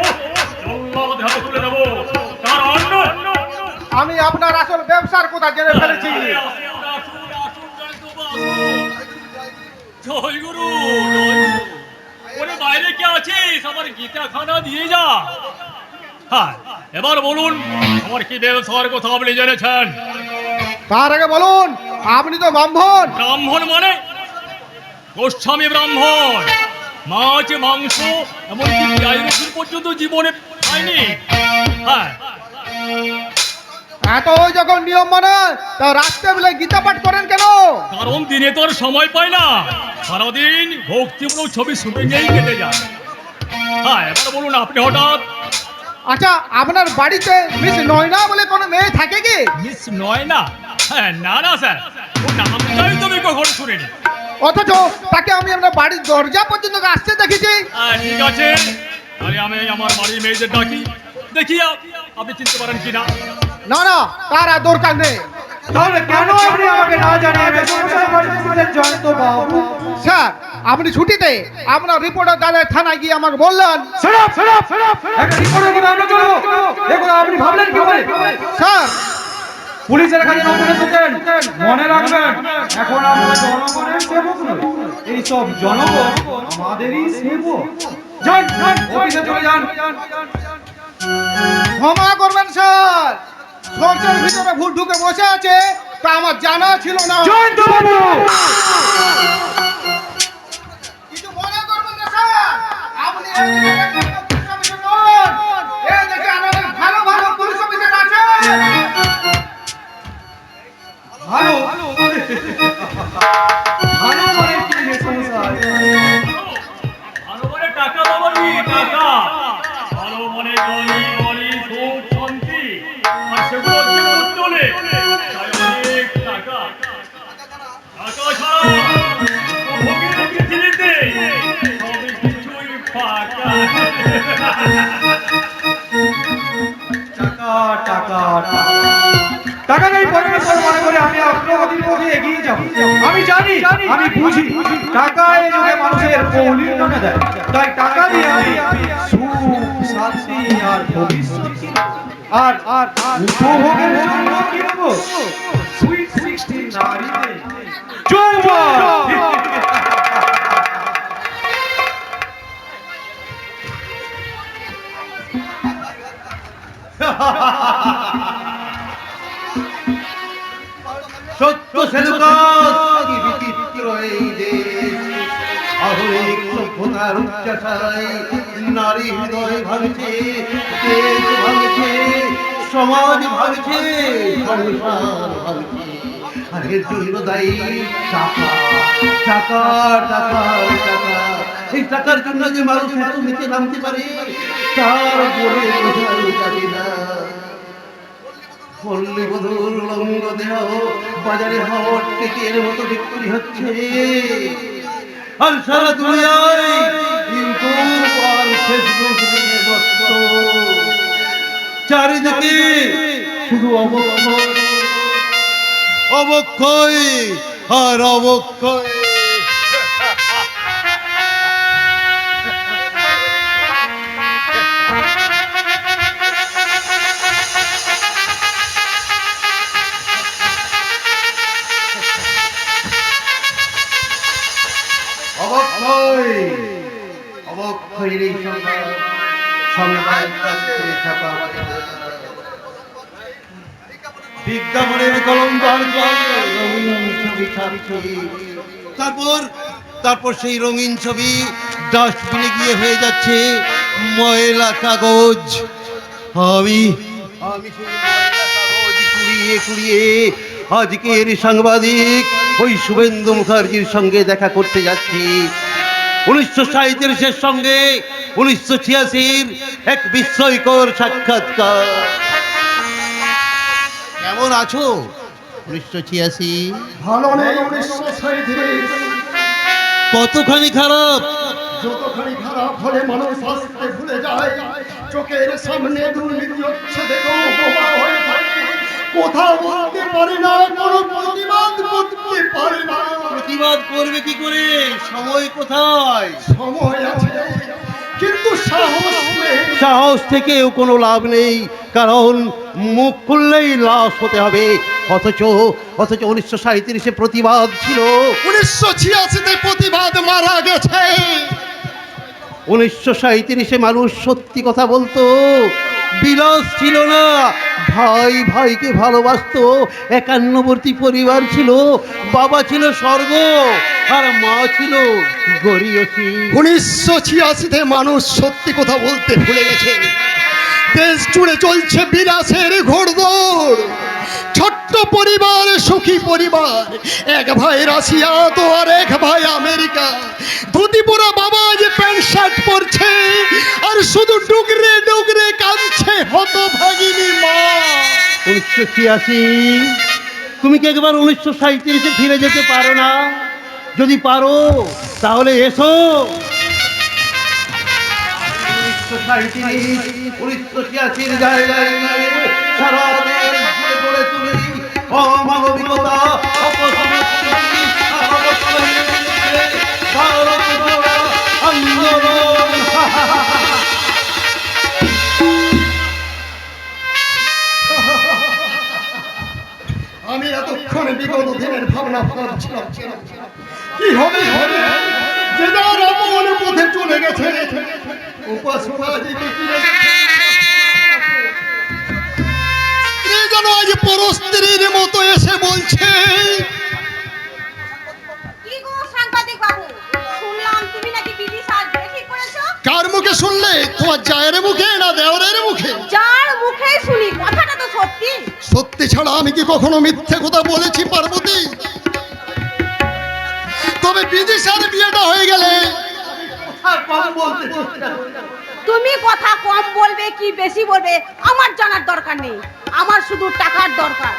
জল্লাদ হাতে তুলে দেবো। তার অন্য আমি আপনার আসল ব্যবসার কথা জেনে ফেলেছি। জয় গুরু, ওরে বাইরে কে আছিস? আমার গীতা খানা দিয়ে যা। হ্যাঁ এবার বলুন আমার কি ব্যবসার কথা আপনি জেনেছেন? তার আগে বলুন, আপনি তো ব্রাহ্মণ। ব্রাহ্মণ মানে গোস্বামী ব্রাহ্মণ। মাছ মাংস এমনকি গাই রসুন পর্যন্ত জীবনে খায়নি। হ্যাঁ এত যখন নিয়ম মানে তা রাত্রে বেলা গীতা পাঠ করেন কেন? কারণ দিনে তো আর সময় পায় না, সারাদিন ভক্তিমূলক ছবি শুটিংয়েই কেটে যায়। হ্যাঁ এবার বলুন আপনি হঠাৎ। আচ্ছা, আপনার বাড়িতে মিস নয়না বলে কোনো মেয়ে থাকে কি? মিস নয় না? হ্যাঁ না না স্যার, ও নামটাই তো আমি কখনো শুনিনি। অথচ তাকে আমি আপনার বাড়ির দরজা পর্যন্ত আসতে দেখেছি। হ্যাঁ ঠিক আছে, তাহলে আমি আমার বাড়ির মেয়েদের ডাকি, দেখি আপনি চিনতে পারেন কিনা। না না, তার আর দরকার নেই। তাহলে কেন আপনি আমাকে না জানিয়ে মেসমশাই বলেছিলেন জয়ন্ত বাবু? স্যার, আপনি ছুটিতে আপনার রিপোর্টার দাদা থানায় গিয়ে আমাকে বললেন। একটা রিপোর্টের কথা আমরা করবো? দেখুন আপনি ভাবলেন কি করে? স্যার, পুলিশের কাছে নতুন এসেছেন, মনে রাখবেন এখন আমরা জনগণের সেবক নই, এইসব জনগণ আমাদেরই সেবক। যান যান, অফিসে চলে যান। ক্ষমা করবেন স্যার, সরকার ভিতরে ভুল ঢুকে বসে আছে তা আমার জানা ছিল না। জয়ন্ত বাবু, কিছু মনে করবেন না স্যার, আপনি এই জায়গায় পুলিশ অফিসার নন। এই দেখে আমাদের ভালো ভালো পুলিশ অফিসার আছে। ভালো ভালো মানে কি মেসমশাই? ভালো মানে টাকা বাবাজি, টাকা। ভালো মানে গলি গলি সুখ শান্তি, আর সেগুলো জীবন চলে তাই অনেক টাকা। টাকা ছাড়া ভোগের পৃথিবীতে টাকা টাকা টাকাটাই পরমেশ্বর মনে করে আমি অগ্রগতির পথে এগিয়ে যাব। আমি জানি, আমি বুঝি টাকা এই যুগে মানুষের মৌলিকতা দেয়। তাই টাকা দিয়ে আমি সুখ শান্তি আর ভবিষ্যৎ আর উপভোগের জন্য কিনবো সুইট 16 নারীতে যৌবন। সত্য সেলুকাস কি বিচিত্র এই দেশ, আধুনিক সভ্যতার উচ্চাসায় নারী হৃদয় ভাঙছে, দেশ ভাঙছে, সমাজ ভাঙছে, সংসার ভাঙছে। আর এর জন্য দায়ী টাকা, টাকা, টাকা, টাকা। এই টাকার জন্য যে মানুষ এত নিচে নামতে পারে তার বলে বোঝানো যাবে না। পল্লী বধূর লঙ্গ দেহ বাজারে হট কেকের মতো বিক্রি হচ্ছে, আর সারা দুনিয়ায় ইউটিউব আর ফেসবুক নিয়ে ব্যস্ত। চারিদিকে শুধু অবক্ষয়, অবক্ষয় আর অবক্ষয়। অবক্ষয়ের এই সংবাদ সংবাদ পত্রে ছাপা হয় না। বিজ্ঞাপনের কলঙ্ক রঙিন ছবি ছাপছে, তারপর সেই রঙিন ছবি ডাস্টবিনে গিয়ে হয়ে যাচ্ছে ময়লা কাগজ। আমি সেই ময়লা কাগজ কুড়িয়ে কুড়িয়ে আজকের সাংবাদিক ওই শুভেন্দু মুখার্জির সঙ্গে দেখা করতে যাচ্ছি। 1937-এর সঙ্গে 1986-র এক বিস্ময়কর সাক্ষাৎকার। কেমন আছো? 1986 ভালো নেই 1937। কতখানি খারাপ? যতখানি খারাপ হলে মানুষ আসতে ভুলে যায়। চোখের সামনে দুর্নীতি হচ্ছে দেখো, বোমা হয়ে থাকে, কোথাও বলতে পারে না, কোনো প্রতিবাদ করতে পারে না। প্রতিবাদ করবে কি করে? সময় কোথায়? সময় আছে কিন্তু সাহস নেই। সাহস থেকেও কোনো লাভ নেই, কারণ মুখ খুললেই লাশ হতে হবে। অথচ 1937-এ প্রতিবাদ ছিল। 1986-তে প্রতিবাদ মারা গেছে। 1937-এ মানুষ সত্যি কথা বলতো, বিলাস ছিল না, ভাই ভাইকে ভালোবাসতো, একান্নবর্তী পরিবার ছিল, বাবা ছিল স্বর্গ আর মা ছিল গরিয়সী। 1986-তে মানুষ সত্যি কথা বলতে ভুলে গেছে। দেশ জুড়ে চলছে বিলাসের ঘোড়দৌড়। ছোট্ট পরিবার, সুখী পরিবার, এক ভাই রাশিয়া তো আর এক ভাই আমেরিকা। ধুতি পরা বাবা আজ প্যান্ট শার্ট পরছে, আর শুধু ডুগরে ডুগরে কাঁদছে হতভাগিনী মা। 1986, তুমি কি একবার 1937-এ ফিরে যেতে পারো না? যদি পারো তাহলে এসো। 1937-1986 জায়গায় সারা দেশ জুড়ে গড়ে তুলি অমানবিকতা, অপসংস্কৃতি, আন্দোলন। আমি এতক্ষণ বিগত দিনের ভাবনা ভাবছিলাম, কি হবে হবে, যে যার আপন পথে চলে গেছে। স্ত্রী যেন আজ পরস্ত্রীর মতো এসে বলছে। কি গো সাংবাদিক বাবু, শুনলাম তুমি নাকি বিধি সাজ ঠিক করেছো? কার মুখে শুনলে? তোমার জায়ের মুখে না দেওরের মুখে? যার মুখে শুনি, কথাটা তো সত্যি। সত্যি ছাড়া আমি কি কখনো মিথ্যে কথা বলেছি পার্বতী? তবে বিদিশার বিয়েটা হয়ে গেলে তুমি কথা কম বলবে কি বেশি বলবে আমার জানার দরকার নেই, আমার শুধু টাকার দরকার।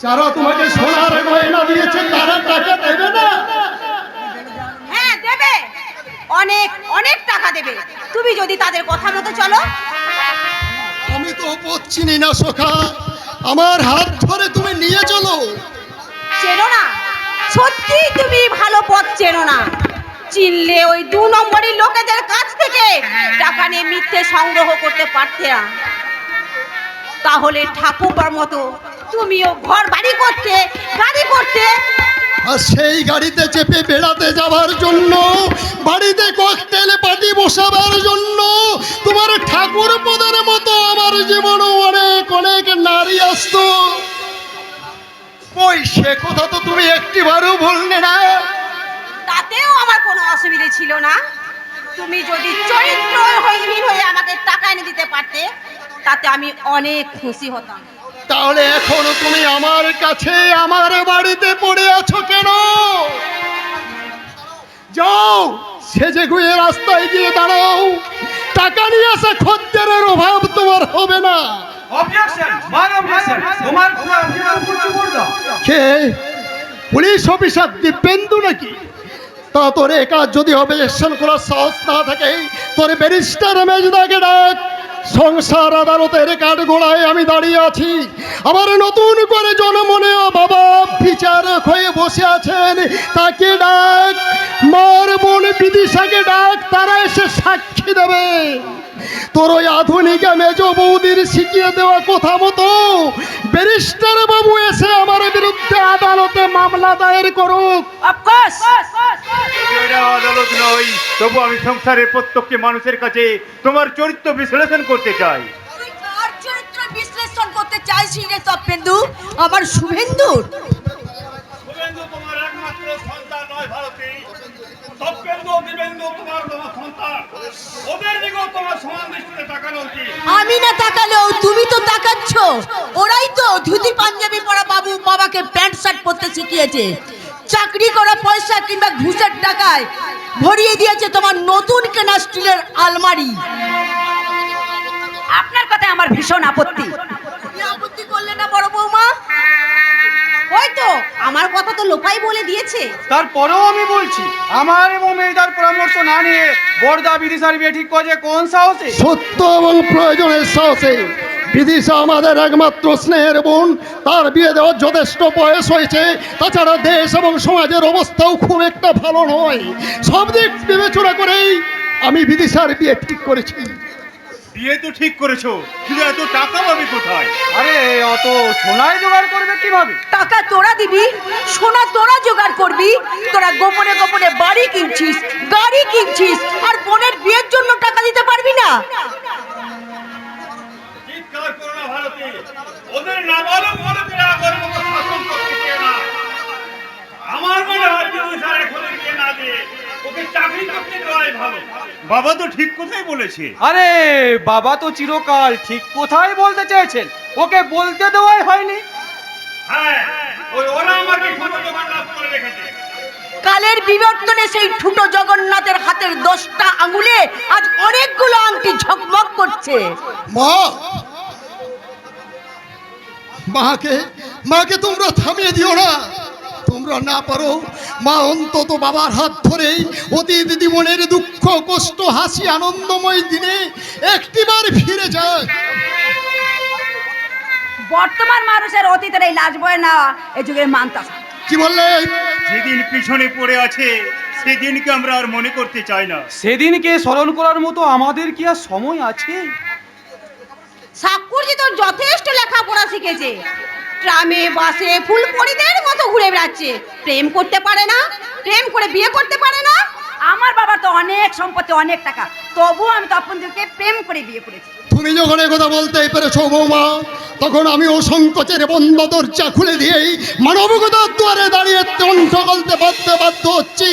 যারা তোমাকে সোনার গয়না দিয়েছে তারা টাকা দেবে না? হ্যাঁ দেবে, অনেক অনেক টাকা দেবে তুমি যদি তাদের কথা মতো চলো। আমি তো পথ চিনি না সখা, আমার হাত ধরে তুমি নিয়ে চলো। চেনো না, সত্যি তুমি ভালো পথ চেনো না। চিনলে ওই 2 নম্বরই লোকেদের কাছ থেকে টাকা নিয়ে মিথ্যে সংগ্রহ করতে পারতে না। তাহলে ঠাকুরবার মতো তুমিও ঘর বাড়ি করতে, গাড়ি করতে। আর সেই গাড়িতে চেপে বেড়াতে যাওয়ার জন্য, বাড়িতে ককটেল পার্টি বসাবার জন্য তোমার ঠাকুর পদের মতো আমার জীবনে অনেক অনেক নারী আসতো। ওই সে কথা তো তুমি একটিবারও বললে না। তাতেও আমার কোনো অসুবিধে ছিল না। তুমি যদি চরিত্রহীন হয়ে আমাকে টাকা এনে দিতে পারতে, তাতে আমি অনেক খুশি হতাম। তাহলে এখনো তুমি আমার কাছে আমার বাড়িতে পড়ে আছো কেন? যাও, সেজে গুয়ে রাস্তায় গিয়ে দাঁড়াও। টাকা নিয়ে আসা খদ্দেরের অভাব তোমার হবে না। কে? পুলিশ অফিসার দিব্যেন্দু নাকি? তা তোর একা যদি হবে অ্যাকশন করার সাহস না থাকে, তোর ব্যারিস্টার মেজদাকে ডাক। সংসার আদালতের কাঠগোড়ায় আমি দাঁড়িয়ে আছি। আবার নতুন করে জনমনেও বাবা বিচারক হয়ে বসে আছেন, তাকে ডাক। মার বোন বিদিশাকে ডাক, তারা এসে সাক্ষী দেবে। তোর ওই আধুনিক মেজ বৌদির শিখিয়ে দেওয়া কথা মতো ব্যারিস্টার বাবু এসে আমার বিরুদ্ধে আদালতে মামলা দায়ের করুক। অফকোর্স আদালত নয়, তবু আমি সংসারের প্রত্যেকটি মানুষের কাছে তোমার চরিত্র বিশ্লেষণ করতে চাই। তুই কার চরিত্র বিশ্লেষণ করতে চাইছিস রে তপেন্দু? আমার শুভেন্দুর? শুভেন্দু তোমার একমাত্র সন্তান নয় ভারতী, তপেন্দু দিবেন্দু তোমার সন্তান। ওদের দিকেও তোমার সমান দৃষ্টিতে তাকানো উচিত। আমি না তাকালেও তুমি তো তাকাচ্ছ। ওরাই তো ধুতি পাঞ্জাবি পরা বাবাকে প্যান্ট শার্ট পরতে শিখিয়েছে। চাকরি করা পয়সা কিংবা ঘুষের টাকায় ভরিয়ে দিয়েছে তোমার নতুন কেনা স্টিলের আলমারি। আপনার কথায় আমার ভীষণ আপত্তি। আপত্তি করলে না বড় বৌমা? ওই তো আমার কথা তো লোপাই বলে দিয়েছে। তারপরেও আমি বলছি, আমার এবং মেয়েদার পরামর্শ না নিয়ে বড়দা বিদিশার বিয়ে ঠিক করেছে কোন সাহসে? সত্য এবং প্রয়োজনের সাহসে। বিদিশা আমাদের একমাত্র স্নেহের বোন, তার বিয়ে দেওয়ার যথেষ্ট বয়স হয়েছে। তাছাড়া দেশ এবং সমাজের অবস্থাও খুব একটা ভালো নয়। সব দিক বিবেচনা করেই আমি বিদিশার বিয়ে ঠিক করেছি। বিয়ে তো ঠিক করেছো, কিন্তু এত টাকা পাবে কোথায়? আরে অত সোনায় জোগাড় করবে কিভাবে? টাকা তোরা দিবি, সোনা তোরা জোগাড় করবি। তোরা গোপনে গোপনে বাড়ি কিনছিস, গাড়ি কিনছিস, আর বোনের বিয়ের জন্য টাকা দিতে পারবি না। চিৎকার করো না ভারতী, ওদের নাবালক ভারতীরা আগের মতো শাসন করতে চায় না। আমার মনে হয় বিদিশার এখনই বিয়ে না দিয়ে ওকে চাকরি করতে দেওয়াই ভালো। বাবা তো ঠিক কথাই বলেছে। আরে বাবা তো চিরকাল ঠিক কোথায় বলতে চেয়েছেন, ওকে বলতে দেওয়াই হয়নি। হ্যাঁ, ওরা আমাকে ছোট জগন্নাথ করে রেখেছে। কালের বিবর্তনে সেই ঠুটো জগন্নাথের হাতের 10টা আঙুলে আজ অনেকগুলো আংটি ঝকমক করছে। মা, মাকে তোমরা থামিয়ে দিও না। তোমরা না পারো, মা অন্তত বাবার হাত ধরেই অতীত জীবনের দুঃখ কষ্ট হাসি আনন্দময় দিনে একটিবার ফিরে যায়। বর্তমান মানুষের অতীতের এই লাজ বয়ে না এই যুগের মানতা। কি বললে? যেদিন পিছনে পড়ে আছে সেদিনকে আমরা আর মনে করতে চাই না। সেদিনকে স্মরণ করার মতো আমাদের কি আর সময় আছে? সাক্ষরজি তো যথেষ্ট লেখাপড়া শিখেছে, ট্রামে বাসে ফুলপরিদের মতো ঘুরে বেড়াচ্ছে। প্রেম করতে পারে না, প্রেম করে বিয়ে করতে পারে না। আমার বাবার তো অনেক সম্পত্তি, অনেক টাকা, তবু আমি তপনদেরকে প্রেম করে বিয়ে করেছি। তুমি যখন একথা বলতে পেরেছো বৌমা, তখন আমি অসংকোচের বন্ধ দরজা খুলে দিয়েই মানবিকতার দুয়ারে দাঁড়িয়ে কণ্ঠ বলতে বাধ্য হচ্ছি।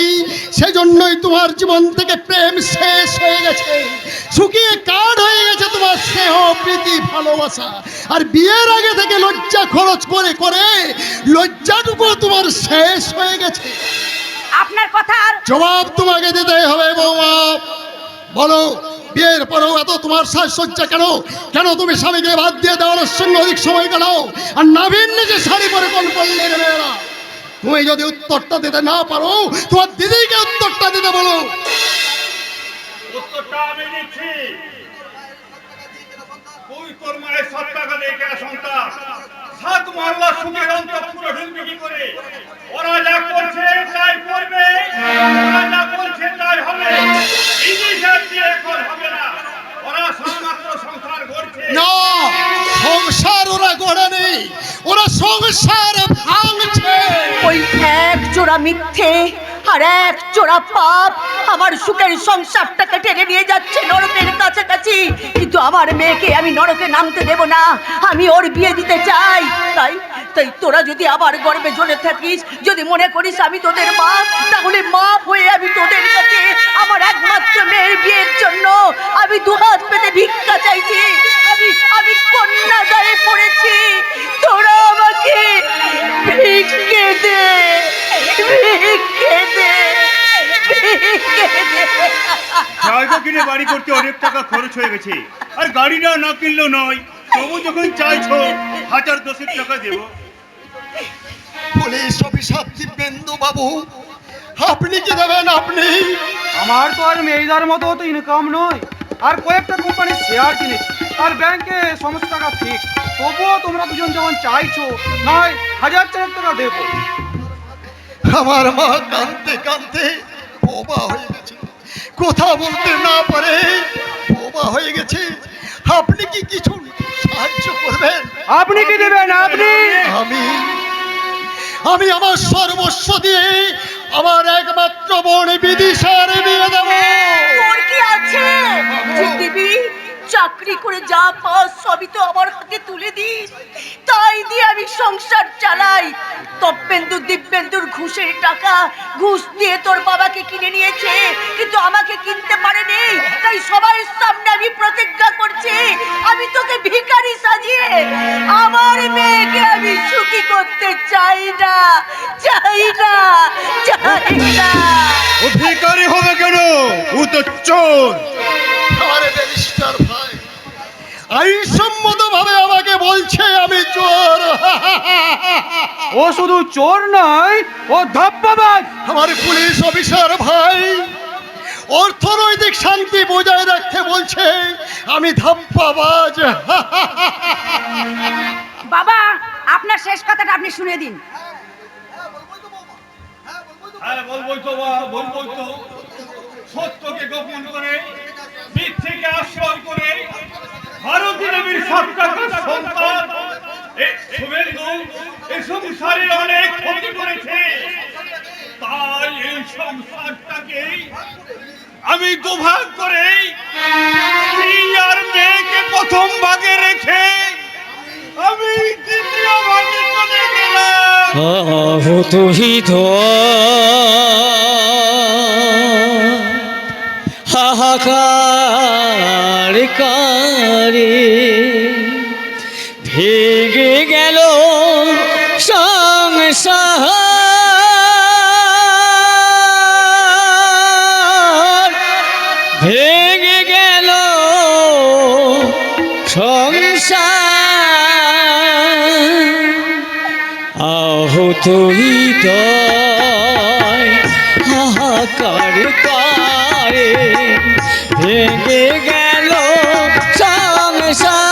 সেজন্যই তোমার জীবন থেকে প্রেম শেষ হয়ে গেছে, শুকিয়ে কাঠ হয়ে গেছে তোমার স্নেহ প্রীতি ভালোবাসা। আর বিয়ের আগে থেকে লজ্জা খরচ করে করে লজ্জাটুকু তোমার শেষ হয়ে গেছে। আপনার কথার জবাব তোমাকে দিতে হবে বৌমা। বলো, বিয়ের পরেও এত তোমার সাজসজ্জা কেন? কেন তুমি স্বামীকে বাদ দিয়ে দেওয়ার সঙ্গে অধিক সময় কাটাও? আর নাভির নিচে শাড়ি পরে কোন পড়লে মেয়েরা? তুমি যদি উত্তরটা দিতে না পারো, তোমার দিদিকে উত্তরটা দিতে বলো। উত্তরটা আমি দিচ্ছি। তুই তোর মায়ের 7 টাকা দিয়ে কেনা সন্তান 7 মহল্লার সুখের অন্তঃপুরে ঢুকবি কি করে? ওরা যা করছে তাই করবে, ওরা যা বলছে তাই হবে। ইংলিশের দিয়ে এখন হবে না, ওরা শুধুমাত্র সংসার গড়ছে। না, সংসার ওরা গড়ে নেই, ওরা সংসার ভাঙছে। ওই এক জোড়া মিথ্যে আর এক জোড়া পাপ আমার সুখের সংসারটাকে টেনে নিয়ে যাচ্ছে নরকের কাছাকাছি। কিন্তু আমার মেয়েকে আমি নরকে নামতে দেব না, আমি ওর বিয়ে দিতে চাই। তাই তাই তোরা যদি আবার গর্বে জ্বলে থাকিস, যদি মনে করিস আমি তোদের মা, তাহলে মা হয়ে আমি তোদের কাছে আমার একমাত্র মেয়ের বিয়ের জন্য আমি দুহাত পেতে ভিক্ষা চাইছি। আমি কন্যা দ্বারে পড়েছি, তোরা আমাকে ভিক্ষে দে, ভিক্ষে দে, ভিক্ষে দে। জায়গা কিনে বাড়ি করতে অনেক টাকা খরচ হয়ে গেছে, আর গাড়িটা না কিনলেও নয়। তবু যখন চাইছো 1010 টাকা দেবো। পুলিশ অফিসার দিব্যেন্দু বাবু, আপনি কি দেবেন? আপনি? আমার তো আর মেয়েদার মতো তো ইনকাম নয়, আর কয়েকটা কোম্পানির শেয়ার কিনেছি, আর ব্যাংকে সমস্ত টাকা ফিক্স। তবুও তোমরা দুজন যখন চাইছো, নয় 1000 টাকা দেবো। আমার মা কাঁদতে কাঁদতে বোবা হয়ে গেছে, কথা বলতে না পারে বোবা হয়ে গেছে। আপনি কি কিছু সাহায্য করবেন? আপনি কি দেবেন? আপনি? আমি আমার সর্বস্ব দিয়ে আমার একমাত্র বোন বিদিশার বিয়ে দেব। তোর কি আছে? দিবি চাকরি করে যা পাস সবই তো আমার হাতে তুলে দিস, তাই দিয়ে আমি সংসার চালাই। তপেন্দু দিব্যেন্দুর ঘুষের টাকা ঘুষ দিয়ে তোর বাবাকে কিনে নিয়েছে, কিন্তু আমাকে কিনতে পারেনি। তাই সবার সামনে আমি প্রতিজ্ঞা করছি, আমি তোকে ভিখারি সাজিয়ে আমার মেয়েকে আমি সুখী করতে চাই না, চাই না, চাই না। ও ভিখারি হবে কেন? ও তো চোর। আরে ব্যারিস্টার ভাই, আইনসম্মত ভাবে আমাকে বলছে আমি চোর। ও শুধু চোর নয়, ও ধাপ্পাবাজ। আমার পুলিশ অফিসার ভাই অর্থনৈতিক শান্তি বজায় রাখতে বলছে আমি ধাপ্পাবাজ। বাবা, আপনার শেষ কথাটা আপনি শুনে দিন। হ্যাঁ বলবোই তো, বলবোই তো। সত্যকে গোপন করে, মিথ্যেকে আশ্রয় করে ভারতী দেবীর 7 টাকার সন্তান এই শুভেন্দু এই সংসারের অনেক ক্ষতি করেছে। তাই এই সংসারটাকে আমি দুভাগ করে স্ত্রী আর মেয়েকে প্রথম ভাগে রেখে আমি দ্বিতীয় ভাগে চলে গেলাম। তুহি তো হাহাকার কারে ভেঙে গেল সংসার, ভেঙে গেল সংসার। আহত হৃদয় হাহাকার কারে ভেঙে গেল সংসার,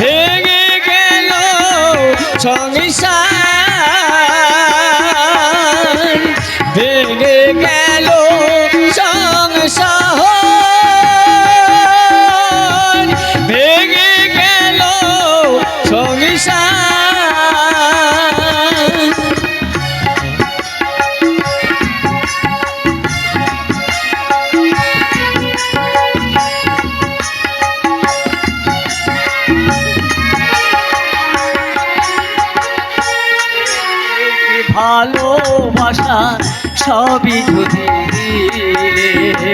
ভেঙে গেল সংসার, ভেঙে গেল সংসার, ভেঙে গেল সংসার। ভালোবাসা সবই যদি দিলে,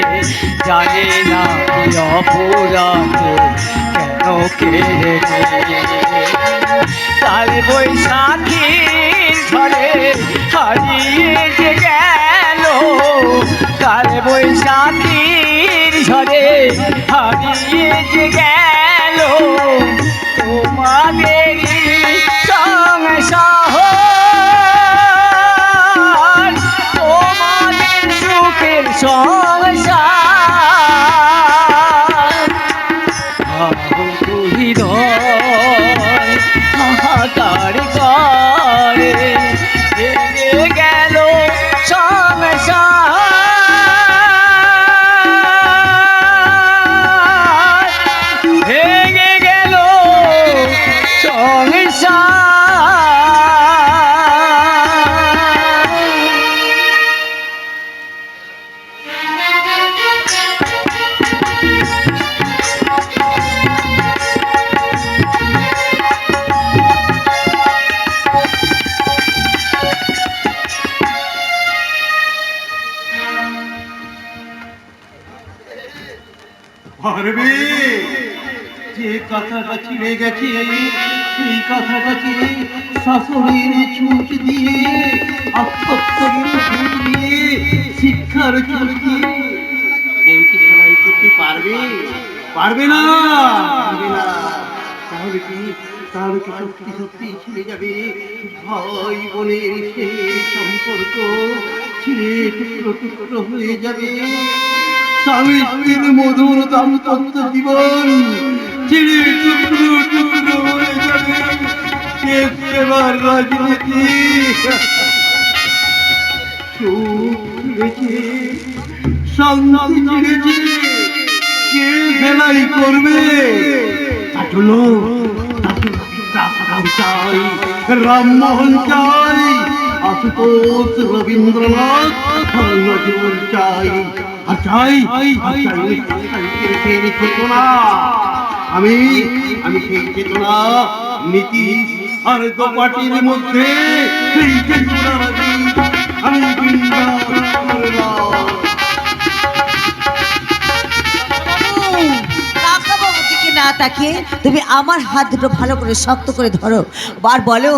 জানে না কি অপরাধ কেন কেড়ে কাল বৈশাখীর ঝড়ে হারিয়ে যে গেল, কাল বৈশাখীর ঝড়ে হারিয়ে যে গেল তোমাদেরই সংসার, তোমাদের সুখ পারবে? যে কথাটা ছিঁড়ে গেছে সেই কথাটাকে শাসনের ছুঁচ দিয়ে আত্মত্তরের ছুঁচ দিয়ে শিক্ষার ছুঁচ দিয়ে কেউ কি সেলাই করতে পারবে? পারবে না, পারবে না। তাহলে কি সত্যি সত্যি ছিঁড়ে যাবে ভাই বোনের সেই সম্পর্ক, ছিঁড়ে টুকরো টুকরো হয়ে যাবে স্বামী স্ত্রীর মধুর দাম্পত্য জীবন, ছিঁড়ে টুকরো টুকরো হয়ে যাবে দেশ সেবার রাজনীতি। সুখ ছিঁড়েছে, শান্তি ছিঁড়েছে, কে সেলাই করবে? কাটলো চাই, রামমোহন চাই, আশুতোষ রবীন্দ্রনাথ জীবন চাই, আর চাই সেই চেতনা। আমি সেই চেতনা নীতি আর দোপাটির মধ্যে সেই চেতনা আমি বৃন্দাবন করলাম। কাকাবাবুর দিকে না তাকিয়ে তুমি আমার হাত দুটো ভালো করে শক্ত করে ধরো, বার বলো।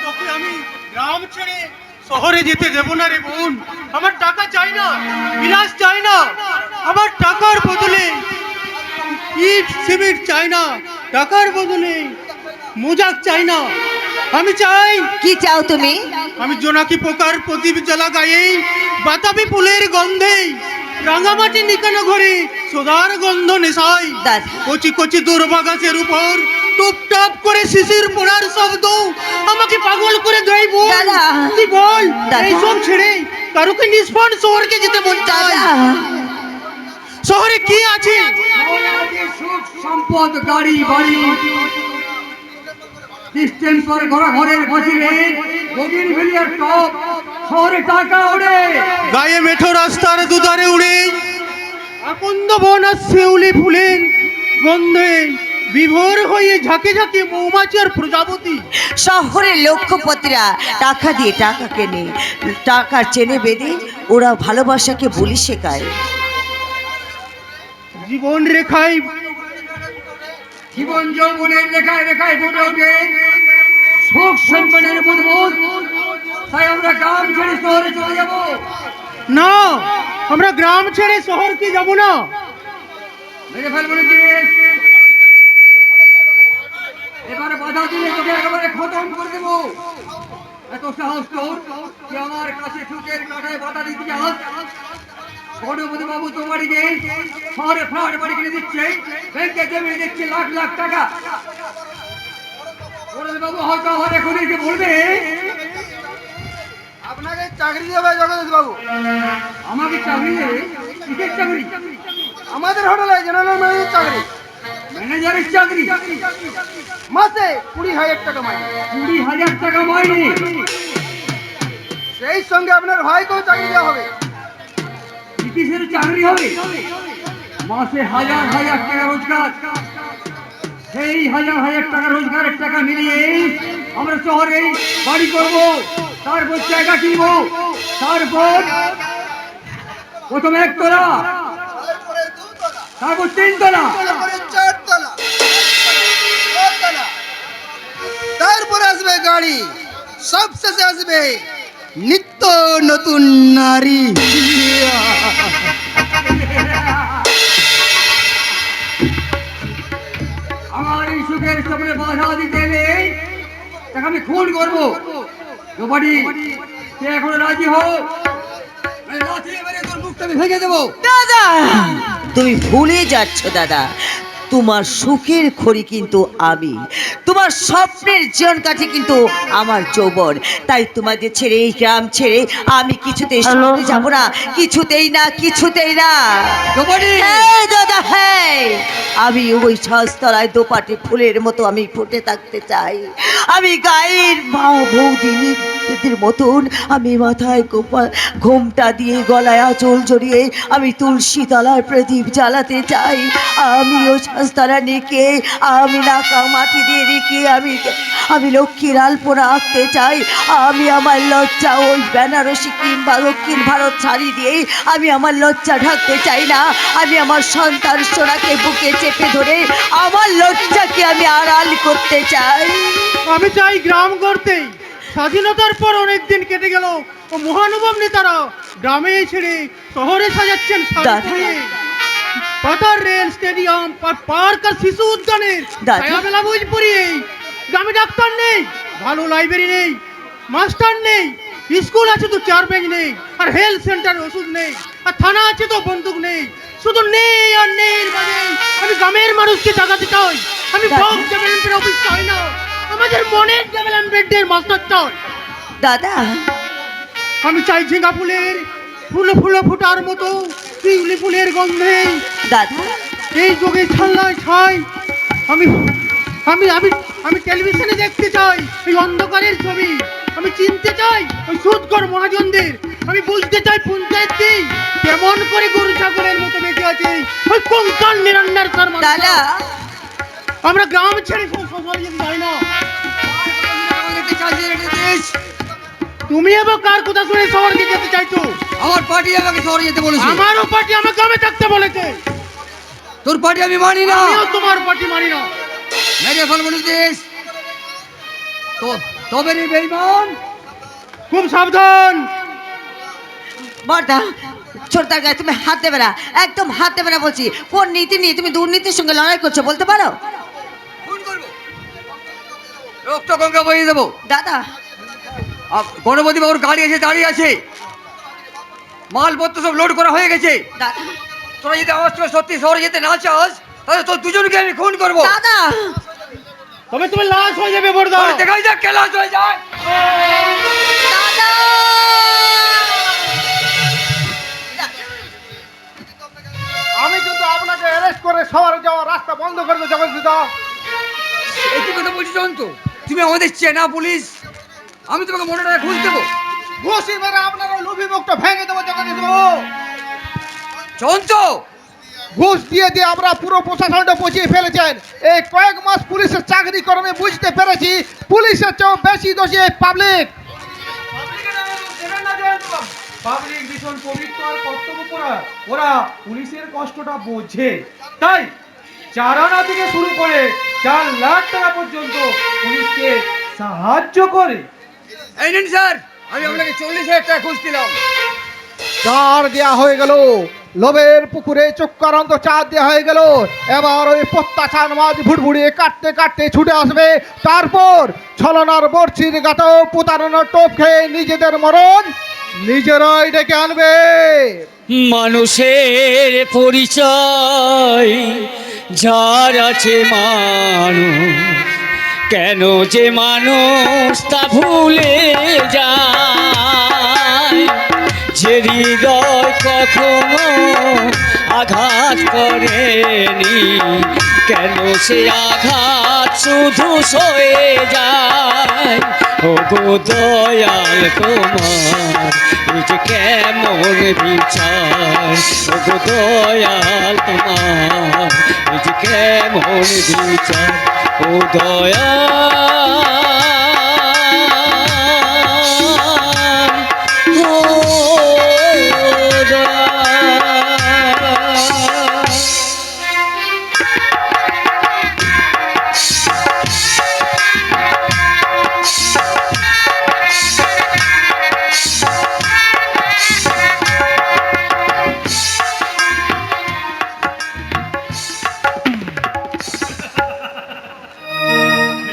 তোকে আমি গ্রাম ছেড়ে শহরে যেতে দেবো না রে বোন। আমার টাকা চাই না, বিলাস চাই না, আমার টাকার বদলে ইট সিমেন্ট চাই না, টাকার বদলে মোজাক চাই না। আমি চাই, কি চাও তুমি? আমি জোনাকি পোকার প্রদীপ জ্বালা গায়ে, বাতাবি ফুলের গন্ধে, রাঙামাটি নিকানো ঘরে সোদার গন্ধ নেশাই, দাদা। কচি কচি দুর্বা গাছের উপর টুপটাপ করে শিশির পড়ার শব্দ আমাকে পাগল করে দেয়। বল দাদা। তুই বল, দাদা। এই সব ছেড়ে কারুকে নিষ্পণ শহরকে যেতে মন চায়। দাদা, শহরে কি আছে? সুখ সম্পদ, গাড়ি বাড়ি, ডিস্টেন্সর ঘরের বাজিরে, গভীর ভেলিয়ার টপ, শহরে টাকা ওড়ে। গায়ে মেঠো রাস্তার দুধারে উড়ে আকন্দ বন আর শিউলি ফুলের গন্ধে বিভোর হয়ে ঝাঁকে ঝাঁকে মৌমাছি আর প্রজাপতি। শহরের লক্ষ্যপতিরা টাকা দিয়ে টাকা কেনে, টাকার চেনে বেঁধে ওরা ভালোবাসাকে বলি শেখায়। জীবন রেখায় জীবন যৌবনের রেখায় রেখায় ফুটে ওঠে সুখ সম্মানের বুদবুদ। তাই আমরা গ্রাম ছেড়ে শহরে চলে যাব না, আমরা গ্রাম ছেড়ে শহরকে যাব না। মেরে ফেলবো নাকি? এবারে বাধা দিলে তোকে একেবারে খতম করে দেবো। এত সাহস তোর যে আমার কাছে সুখের কাটায় বাধা দিতে যাস? গণপতি বাবু তোমারকে শহরে ফ্ল্যাট বাড়ি কিনে দিচ্ছে, ব্যাংকে জমি দিচ্ছে লাখ লাখ টাকা। গণপতি বাবু হয়তো আমার এখন এসে বলবে আপনাকে চাকরি দেবে জগদীশ বাবু। আমাকে চাকরি দেবে? কিসের চাকরি? আমাদের হোটেলে জেনারেল ম্যানেজার চাকরি, ম্যানেজারের চাকরি। মাসে 20,000 টাকা মাইনে। 20,000 টাকা মাইনে? সেই সঙ্গে আপনার ভাইকেও চাকরি দেওয়া হবে। কিসের চাকরি হবে? মাসে হাজার হাজার টাকা রোজগার। সেই হাজার হাজার টাকা রোজগারের টাকা মিলিয়ে আমরা শহরে বাড়ি করব, তারপর জায়গা কিনব, তারপর প্রথমে 1 তলা, তারপর 3 তলা, 4 তলা, তারপরে আসবে গাড়ি, সবশেষে আসবে নিত্য নতুন নারী। আমার এই সুখের সামনে বাধা দিতে এলে তাকে আমি খুন করবো। নবাডি, সে এখন রাজি হোক, আমি লাথি মেরে তোর মুখটা আমি ভেঙে দেবো। দাদা, তুমি ভুলে যাচ্ছ দাদা, তোমার সুখের খড়ি কিন্তু আমি, তোমার স্বপ্নের জীবন কাঠি কিন্তু আমার যৌবন। তাই তোমাদের ছেড়ে, এই গ্রাম ছেড়ে আমি কিছুতেই শহরে যাব না, কিছুতেই না, কিছুতেই না। হ্যাঁ দাদা, হ্যাঁ, আমি ওই ছাদতলায় দোপাটি ফুলের মতো আমি ফুটে থাকতে চাই। আমি গায়ের মা বৌদি অতিথির মতন আমি মাথায় ঘোমটা দিয়ে গলায় আঁচল জড়িয়ে আমি তুলসী তলার প্রদীপ জ্বালাতে চাই। আমিও শাস্তারা নেকে আমি নাকা মাটি দিয়ে রেখে আমি লক্ষ্মীর আলপনা আঁকতে চাই। আমি আমার লজ্জা ওই বেনারসি কিংবা দক্ষিণ ভারত শাড়ি দিয়েই আমি আমার লজ্জা ঢাকতে চাই না। আমি আমার সন্তান সোনাকে বুকে চেপে ধরে আমার লজ্জাকে আমি আড়াল করতে চাই। আমি চাই গ্রাম গড়তেই। স্বাধীনতার পর অনেক দিন কেটে গেল ও মহানুভব নেতারা গ্রামে ছেড়ে শহরে সাজাচ্ছেন দাদা। পাতার রেল স্টেডিয়াম পার্ক আর শিশু উদ্যানের দাদা। ছায়াবেলা বুঝ পড়িয়ে গ্রামে ডাক্তার নেই, ভালো লাইব্রেরি নেই, মাস্টার নেই, স্কুল আছে তো 4 বেঞ্চ নেই, আর হেলথ সেন্টারে ওষুধ নেই, আর থানা আছে তো বন্দুক নেই। শুধু নেই আর নেই এর বাদে আমি গ্রামের মানুষকে জাগাতে চাই। আমি দাদা। ব্লক ডেভেলপমেন্ট অফিস চাই না, আমাদের মনের ডেভেলপমেন্টের মাস্টার চাই। দাদা আমি চাই ঝিঙ্গা ফুলের ফুলে ফোটার মতো শিউলি ফুলের গন্ধে দাদা এই যোগে ছাল্লায় ছাই। আমি আমি আমি আমি টেলিভিশনে দেখতে চাই এই অন্ধকারের ছবি। আমি চিনতে চাই ওই সুদকর মহাজনদের। আমি বুঝতে চাই পঞ্চায়েত কি কেমন করে গরু ছাগলের মতো বেঁচে আছে ওই কঙ্কাল নিরন্নার তার মানুষ। দাদা আমরা গ্রাম ছেড়ে শহরে যেতে চাই না। আমাদেরকে চালিয়ে রেখে দিস। তুমি এবার কার কথা শুনে শহরকে যেতে চাইছো? আমার পার্টি আমাকে শহরে যেতে বলেছে। আমারও পার্টি আমার গ্রামে থাকতে বলেছে। তোর পার্টি আমি মানি না। আমিও তোমার পার্টি মানি না। মেরে ফেলবো দেশ তো তবে রে বেঈমান। খুব সাবধান। বর্দা ছোটদার গায়ে তুমি হাত দেবে না, একদম হাত দেবে না বলছি। কোন নীতি নিয়ে তুমি দুর্নীতির সঙ্গে লড়াই করছো বলতে পারো? খুন করবো, রক্ত গঙ্গা বইয়ে দেবো। দাদা গণপতি বাবুর গাড়ি এসে দাঁড়িয়ে আছে, মালপত্র সব লোড করা হয়ে গেছে। দাদা তোরা যদি আমার সঙ্গে সত্যি শহরে যেতে না চাস তাহলে তোর দুজনকে আমি খুন করবো। দাদা তবে তুমি লাশ হয়ে যাবে বর্দা। তোর দেখাই যাক কে লাশ হয়ে যায়। দাদা আমি কিন্তু আপনাকে অ্যারেস্ট করে শহরে যাওয়ার রাস্তা বন্ধ করে দেবো জগৎ। একই কথা বলছি জয়ন্ত, তুমি আমাদের চেনা পুলিশ, আমি তোমাকে মনে রাখা ঘুষ দেবো। ঘুষি মেরে আপনার ওই লোভী মুখটা ভেঙে দেবো জগৎ। জয়ন্ত ঘুষ দিয়ে দিয়ে আমরা পুরো প্রশাসনটা পচিয়ে ফেলেছেন। এই কয়েক মাস পুলিশের চাকরি করে আমি বুঝতে পেরেছি পুলিশের চেয়েও বেশি দোষী এই পাবলিক। পাবলিক ভীষণ পবিত্র আর কর্তব্যপরা, ওরা পুলিশের কষ্টটা বোঝে, তাই 4 আনা থেকে শুরু করে 4 লাখ টাকা পর্যন্ত পুলিশকে সাহায্য করে। এই নিন স্যার, আমি আপনাকে 40,000 টাকা ঘুষ দিলাম। চার দেওয়া হয়ে গেল, লোভের পুকুরে চক্রান্ত চার দেওয়া হয়ে গেল। এবার ওই প্রত্যাশার মাছ ভুড়ভুড়িয়ে কাটতে কাটতে ছুটে আসবে। তারপর ছলনার বর্ষির গাঁথাও প্রতারণার টোপ খেয়ে নিজেদের মরণ নিজেরাই ডেকে আনবে। মানুষের পরিচয় যার আছে মানুষ, কেন যে মানুষ তা ভুলে যায়। যে হৃদয় কখনো আঘাত করেনি, কেন সে আঘাত শুধু সয়ে যায়। ও গো দয়াল তোমার এই যে কেমন বিচার, ও গো দয়াল তোমার এই যে কেমন বিচার, ও দয়াল।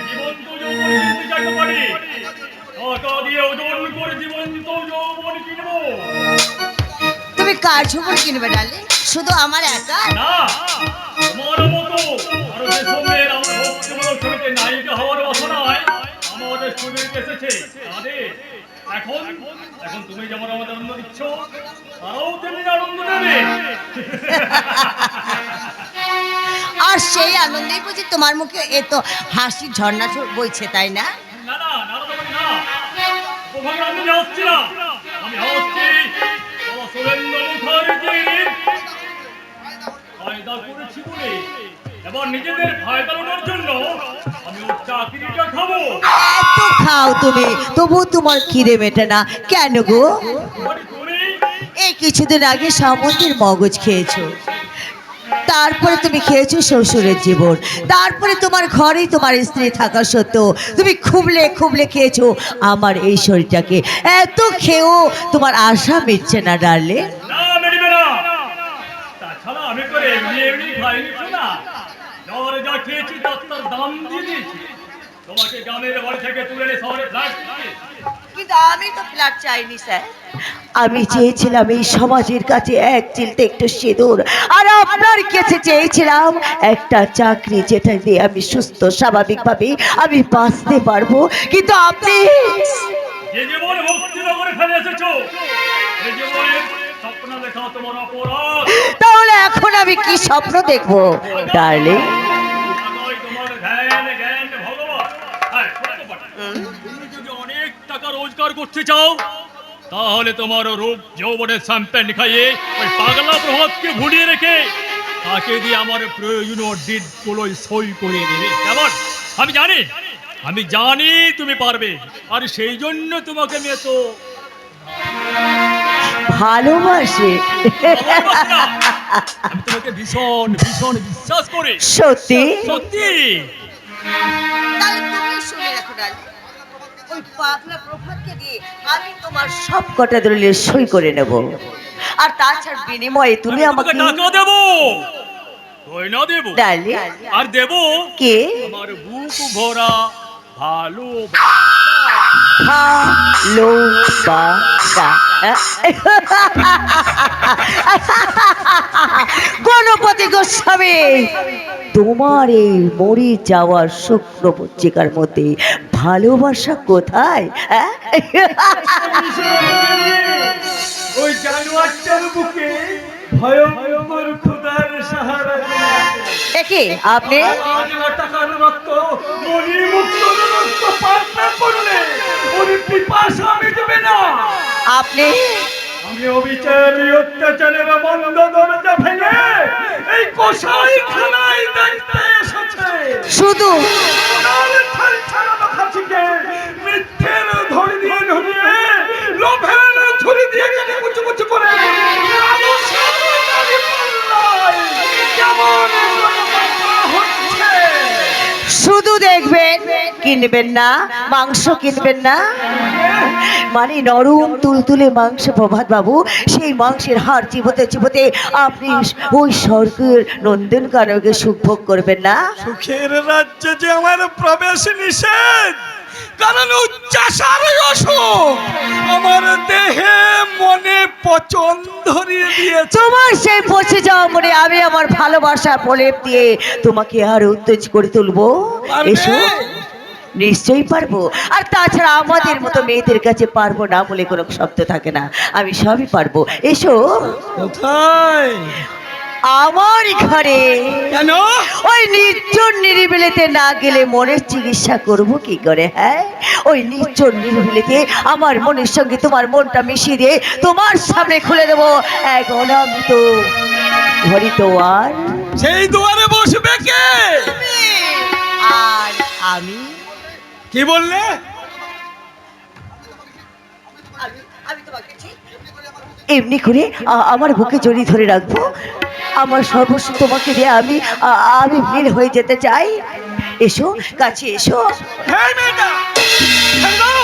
জীবন্ত যৌবন কিনতে চাইতে পারি, টাকা দিয়ে ওজন করে জীবন্ত যৌবন কিনবো তুমি কার ঝুমুর কিনবে ডালে? শুধু আমার একা? না, তোমার মতো আরো যে সমের আমার ভক্তমূলক ছবিতে নায়িকা হওয়ার বাসনায় আমাদের স্টুডিওতে এসেছে তাদের এখন এখন তুমি যেমন আমাদের আনন্দ দিচ্ছ, তারাও তেমনি আনন্দ নেবে। আর সেই আনন্দেই বুঝি তোমার মুখে এত হাসি ঝর্ণা বইছে, তাই না? না না না না, হতভাগা আমি হচ্ছি না, আমি হচ্ছি বাবা সুরেন্দ্র মুখার্জির ফায়দা করেছি বলে এবার নিজেদের ফায়দা নেওয়ার জন্য আমি ওর চাকরিটা খাবো। এত খাও তুমি, তবু তোমার খিদে মেটে না কেন গো? তুমি এই কিছুদিন আগে সামন্তীর মগজ খেয়েছো, তারপরে তুমি খেয়েছো শ্বশুরের জীবন, তারপরে তোমার ঘরেই তোমার স্ত্রী থাকা সত্ত্বেও তুমি খুবলে খুবলে খেয়েছো আমার এই শরীরটাকে। এত খেয়েও তোমার আশা মিটছে না ডার্লিং। না মেরিবে না, তাছাড়া আমি করে এমনি এমনি খাইনি না, জ্বর যা খেয়েছি তার দাম দিয়ে দিয়েছি। তোমাকে গ্রামের বাড়ি থেকে তুলে এনে শহরে ফ্ল্যাট দিয়েছি। কিন্তু আমি তো ফ্ল্যাট চাইনি স্যার, আমি চেয়েছিলাম এই সমাজের কাছে এক চিলতে একটু সিঁদুর, আর আপনার কাছে চেয়েছিলাম একটা চাকরি যেটা দিয়ে আমি সুস্থ স্বাভাবিকভাবে আমি বাঁচতে পারবো। কিন্তু আপনি যে জীবন ভক্তি করে ফেলে এসেছো, এই জীবনের স্বপ্ন দেখা তোমার অপরাধ। তাহলে এখন আমি কি স্বপ্ন দেখবো ডার্লিং? আগাই তোমার ধ্যান জ্ঞান ভগবান। হ্যাঁ, সত্য কথা। তুমি যদি অনেক টাকা রোজগার করতে চাও তাহলে তোমার রূপ যৌবনের শ্যাম্পেন খাইয়ে ওই পাগলা প্রভাতকে ভুলিয়ে রেখে তাকে দিয়ে আমার প্রয়োজনীয় ডিড গুলোই সই করিয়ে দেবে। কেমন? আমি জানি তুমি পারবে, আর সেই জন্য তোমাকে আমি এত ভালোবাসে। আমি তোমাকে ভীষণ ভীষণ বিশ্বাস করি। সত্যি? সত্যি। তাহলে তুমি শুনে রাখো ডার্লিং, ওই পাগলা প্রভাতকে দিয়ে আমি তোমার সব কটা দলিলে সই করে নেব, আর তাছাড়া বিনিময়ে তুমি আমাকে টাকা দেবো, গয়না দেবো, ডার্লিং। আর দেবো কে? আমার বুক ভরা ভালো। ভালোবাসা। গণপতি গোস্বামী, তোমার এই মরে যাওয়ার শুক্র পত্রিকার মধ্যে ভালোবাসা কোথায়? ওই জানোয়ারটার বুকে ভয়ঙ্কর ক্ষুধার সাহারা। একে আপনি টাকার রক্ত মণিমুক্ত রক্ত পান করলে ওর পিপাসা মিটবে না। আপনি আমি অবিচারী অত্যাচারের বন্ধ দরজা ভেঙে এই কসাইখানায় দেখতে এসেছে। শুধু মিথ্যের ধরে দিয়ে ধরিয়ে লোভের ছুরি দিয়ে কেটে কুচু কুচু করে শুধু দেখবেন, কিনবেন না, মাংস কিনবেন না। মানে নরম তুলতুলে মাংস প্রভাত বাবু, সেই মাংসের হাড় চিবোতে চিবোতে আপনি ওই স্বর্গের নন্দন কানকে সুখ ভোগ করবেন না। সুখের রাজ্যে যে আমার প্রবেশ নিষেধ, কারণ উচ্চাসার অসুখ আমার দেহে মনে পচন ধরিয়ে দিয়েছে। তোমার সেই পচে যাওয়া মনে আমি আমার ভালোবাসা প্রলেপ দিয়ে তোমাকে আর উত্তেজ করে তুলবো। এসো, নিশ্চয়ই পারবো। আর তাছাড়া আমাদের মতো মেয়েদের কাছে পারবো না বলে কোনো শব্দ থাকে না, আমি সবই পারবো। এসো। কোথায়? আমার ঘরে। কেন? ওই নির্জন নিরিবিলিতে না গেলে মনের চিকিৎসা করব কি করে? হ্যাঁ, ওই নির্জন নিরিবিলিতে আমার মনের সঙ্গে তোমার মনটা মিশিয়ে দিয়ে তোমার সামনে খুলে দেবো এক অনামিত ঘড়ি দুয়ার। সেই দুয়ারে বসবে কে? আর আমি। কি বললে? আমি তোমাকে ঠিক এমনি করে আমার বুকে জড়িয়ে ধরে রাখবো, আমার সর্বস্ব তোমাকে দিয়ে আমি লীন হয়ে যেতে চাই। এসো, কাছে এসো। হ্যাঁ মেয়েটা, ছেড়ে দাও,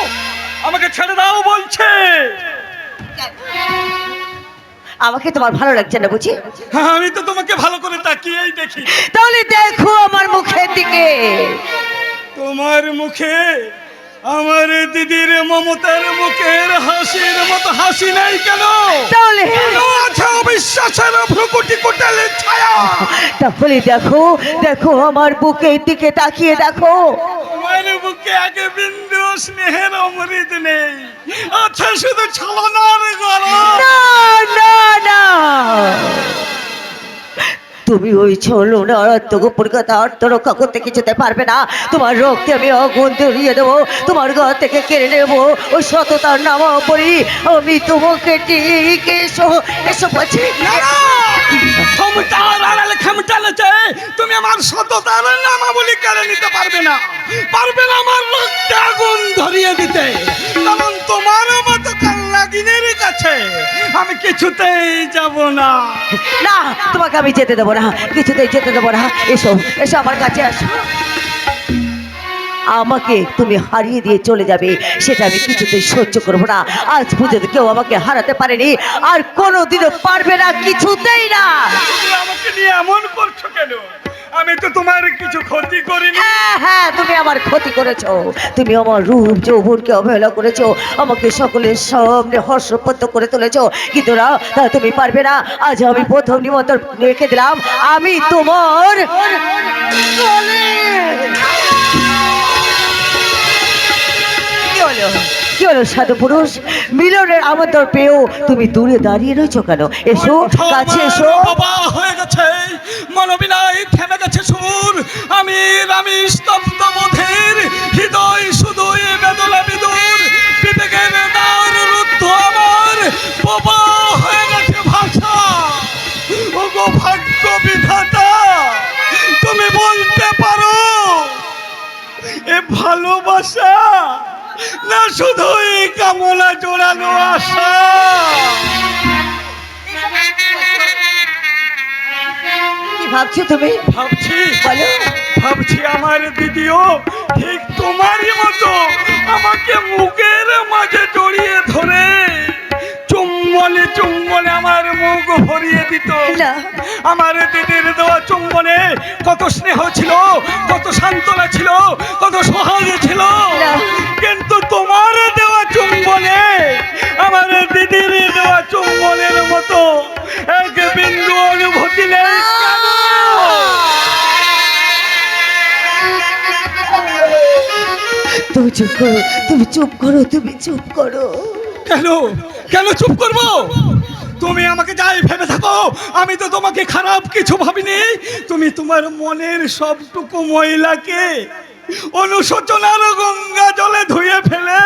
আমাকে ছেড়ে দাও বলছে। আমাকে তোমার ভালো লাগছে না বুঝি? হ্যাঁ, আমি তো তোমাকে ভালো করে তাকিয়েই দেখি। তাহলে দেখো আমার মুখের দিকে। তোমার মুখে আমার দিদির মমতার মুখের হাসির মতো হাসি নাই কেন? তাহলে আছে অবিশ্বাসের ভ্রুকুটি কুটালে ছায়া। তাহলে দেখো, দেখো আমার বুকের দিকে তাকিয়ে দেখো। তোমার বুকে আগে বিন্দু স্নেহের অমৃত নেই, আছে শুধু ছলনার গরম। না না না, তুমি ওই চলো না গোপন কথা আত্মরক্ষা করতে কিছুতে পারবে না। তোমার রক্তে আমি আগুন ধরিয়ে দেবো, তোমার গা থেকে কেড়ে নেবো ওই সততার নাম পড়ি আমি তোমাকে ঠিক এসো এসো বলছি। ক্ষমতার আড়ালে ক্ষমতা নেচে তুমি আমার সততার নামাবলী কেড়ে নিতে পারবে না, পারবে না আমার রক্তে আগুন ধরিয়ে দিতে। কারণ তোমার মতো কাল্লাগিনের কাছে আমি কিছুতেই যাব না। না, তোমাকে আমি যেতে দেবো না, কিছুতেই যেতে দেবো না। এসো এসো আমার কাছে আসো। আমাকে তুমি হারিয়ে দিয়ে চলে যাবে সেটা আমি কিছুতেই সহ্য করবো না। আজ পর্যন্ত কেউ আমাকে হারাতে পারেনি, আর কোনোদিনও পারবে না, কিছুতেই না। তুমি আমাকে নিয়ে এমন করছো কেন? আমি তো তোমার কিছু ক্ষতি করিনি। হ্যাঁ হ্যাঁ, তুমি আমার ক্ষতি করেছো, তুমি আমার রূপ যৌবনকে অবহেলা করেছো, আমাকে সকলের সামনে হর্ষপত্য করে তুলেছো, কিন্তু না, তা তুমি পারবে না। আজ আমি প্রথম নিমন্ত্রণ রেখে দিলাম, আমি তোমার কি হলো কি হলো সাধু পুরুষ, মিলনের আমন্ত্রণ পেয়েও তুমি দূরে দাঁড়িয়ে রয়েছো কেন? এসো কাছে এসো। বাবা হয়ে গেছে, মনোবিনায় থেমে গেছে সুর, আমি স্তব্ধ বোধের হৃদয় শুধুই বেদনা বিদুর, বিবেকের দ্বার রুদ্ধ আমার, বাবা হয়ে গেছে ভাষা। ওগো ভাগ্য বিধাতা, তুমি বলতে পারো এ ভালোবাসা না শুধুই কামনা জোড়ানো আশা? কি ভাবছো তুমি? ভাবছি বলো। ভাবছি আমার দিদিও ঠিক তোমারই মতো আমাকে মুখের মাঝে জড়িয়ে ধরে চুম্বনে চুম্বনে আমার মুখ ভরিয়ে দিত। না। আমার দিদির দেওয়া চুম্বনে কত স্নেহ ছিল, কত সান্ত্বনা ছিল, কত সোহাগ ছিল, না। কিন্তু তোমার দেওয়া চুম্বনে আমার দিদির দেওয়া চুম্বনের মতো এক বিন্দু অনুভূতি নেই। কেন? তুমি চুপ করো, তুমি চুপ করো, তুমি চুপ করো। কেন কেন চুপ করবো? তুমি আমাকে যাই ভেবে থাকো, আমি তো তোমাকে খারাপ কিছু ভাবিনি। তুমি তোমার মনের সবটুকু ময়লাকে অনুশোচনার গঙ্গা জলে ধুয়ে ফেলে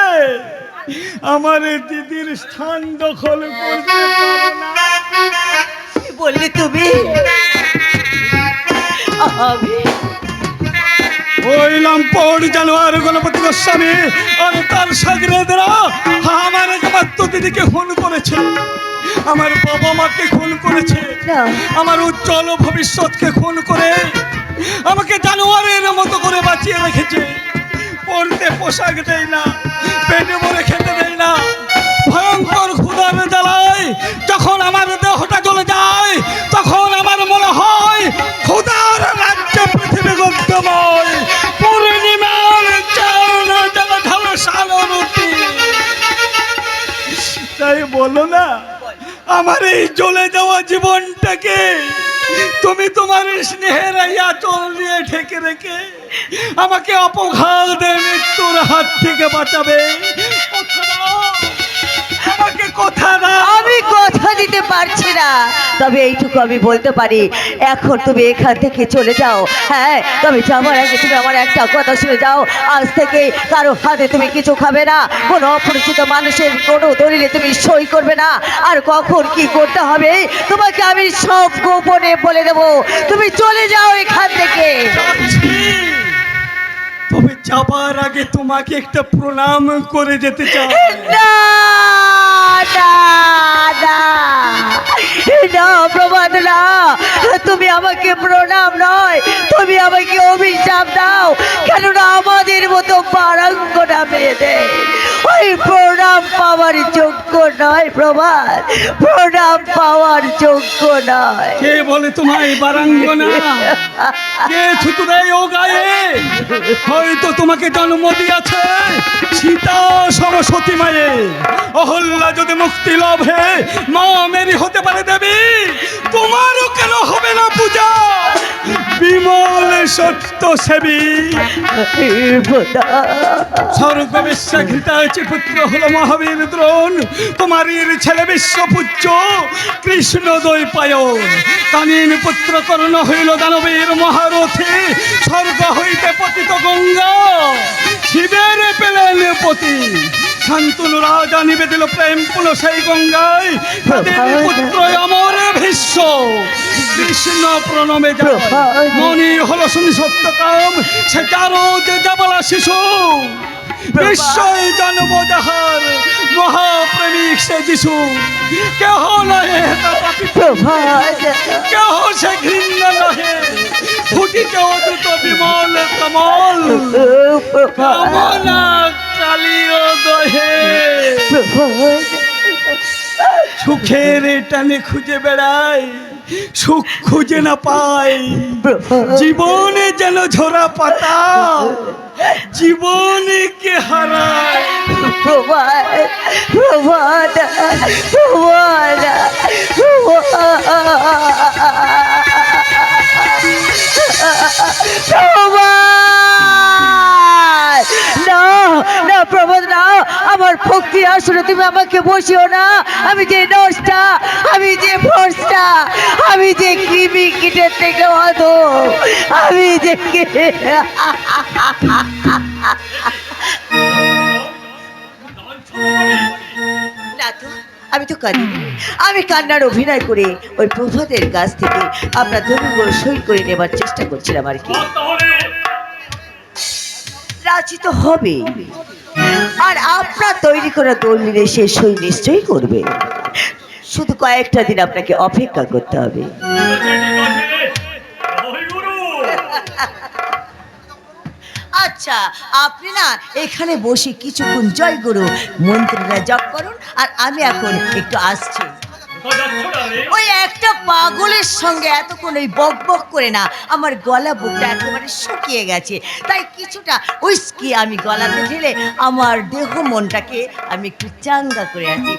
আমার দিদির স্থান দখল করতে পারো না। কি বললে তুমি? আমি ওই লম্পট জানোয়ার গণপতি গোস্বামী আর তার সাগরেদরা আমার একমাত্র দিদিকে খুন করেছে, আমার বাবা মাকে খুন করেছে, না। আমার উজ্জ্বল ভবিষ্যৎকে খুন করে আমাকে জানোয়ারের মতো করে বাঁচিয়ে রেখেছে। পরতে পোশাক দেয় না, পেটে ভরে খেতে দেয় না, ভয়ঙ্কর ক্ষুধার জ্বালায় যখন আমার দেহটা জ্বলে যায় তখন আমার মনে হয় ক্ষুধার রাজ্যে পৃথিবী গদ্যময়, পূর্ণিমার চারণ জলঢাল সালরুটি। তাই বলো না, আমার এই জ্বলে যাওয়া জীবনটাকে তুমি তোমার স্নেহের এই আঁচল দিয়ে ঢেকে রেখে আমাকে অপঘাতে মৃত্যুর হাত থেকে বাঁচাবে। কথা দাও, আমাকে কথা দাও। আমি কথা দিতে পারছি না, তবে এইটুকু আমি বলতে পারি, এখন তুমি এখান থেকে চলে যাও। হ্যাঁ, তবে যাওয়ার আগে তুমি আমার একটা কথা শুনে যাও, আজ থেকে কারো হাতে তুমি কিছু খাবে না, কোনো অপরিচিত মানুষের কোনো দলিলে তুমি সই করবে না, আর কখন কি করতে হবে তোমাকে আমি সব গোপনে বলে দেবো। তুমি চলে যাও এখান থেকে। তবে যাবার আগে তোমাকে একটা প্রণাম করে যেতে চাই। না না না না প্রভাত না, তুমি আমাকে প্রণাম নয়, তুমি আমাকে অভিশাপ দাও, কেননা আমাদের মতো পারাঙ্গনা মেয়েদের ওই প্রণাম পাওয়ার যোগ্য নয়। প্রভাত, প্রণাম পাওয়ার যোগ্য নয়। কে বলে তোমায় বারাঙ্গনা? কে ছুতু দেয় ও গায়ে? হয়তো তোমাকে জন্ম দিয়েছে সীতা সরস্বতী মায়ে। অহল্যা যদি মুক্তি লাভে মা মেরি হতে পারে দেবী, তোমারও কেন হবে না পূজা? বিমল সত্য সেবী স্বর্গ বিশ্বাঘৃতাচি পুত্র হলো মহাবীর দ্রোণ, কুমারীর ছেলে বিশ্বপূজ্য কৃষ্ণ দ্বৈপায়ন, কানীন পুত্র কর্ণ হইল দানবীর মহারথী, স্বর্গ হইতে পতিত গঙ্গা শিবের পেলেন পতি, শান্তনু রাজা নিবেদিল প্রেম পুল সেই গঙ্গায়, দেবী পুত্র অমর ভীষ্ম কৃষ্ণ প্রণমে যায়, মনি হলো শুনি সত্যকাম সে চারো যে যাবলা শিশু, বিশ্বই জন্ম যাহার মহাপ্রেমিক সে যিশু, কেহ নহে তা পাপিষ্ঠ, কেহ সে ঘৃণ্য নহে, ফুটিতে অদ্ভুত বিমল কমল, কামনা কালিও দহে, সুখের টানে খুঁজে বেড়ায় সুখ খুঁজে না পায়, জীবনে যেন ঝরা পাতা জীবনে কে হারায়। না প্রবোধ না, আমার ভক্তি আসলে তুমি আমাকে বসিও না, আমি যে নষ্টা, আমি যে ভ্রষ্টা, আমি যে কৃমি কীটের থেকে অধো, আমি যে না তো, আমি তো কাঁদিনি, আমি কান্নার অভিনয় করে ওই প্রভাতের কাছ থেকে আপনার ধর্মগুলো সই করে নেবার চেষ্টা করছিলাম আর কি। রাজি তো হবে, আর আপনার তৈরি করা দলিলে সে সই নিশ্চয়ই করবে, শুধু কয়েকটা দিন আপনাকে অপেক্ষা করতে হবে। আচ্ছা, আপনি না এখানে বসে কিছুক্ষণ জয় গুরু মন্ত্রীরা জপ করুন, আর আমি এখন একটু আসছি। ওই একটা পাগলের সঙ্গে এতক্ষণ ওই বক বক করে না আমার গলা বুকটা একেবারে শুকিয়ে গেছে, তাই কিছুটা উইস্কি আমি গলাতে ঢেলে আমার দেহ মনটাকে আমি একটু চাঙ্গা করে আছি।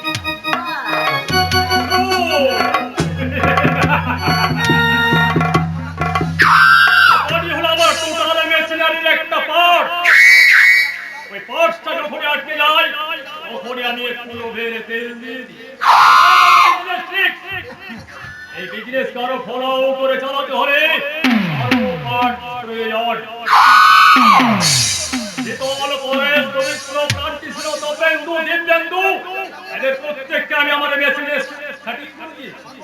এই বিজনেস কারো ফলো করে চালাতে হলে আরো পাঠ প্রয়োজন। শীতল পরেশ পবিত্র প্রান্তিশীল তপেন্দু দিব্যেন্দু এদের প্রত্যেককে আমি আমার মেশিনে খাটি করে দিয়েছি।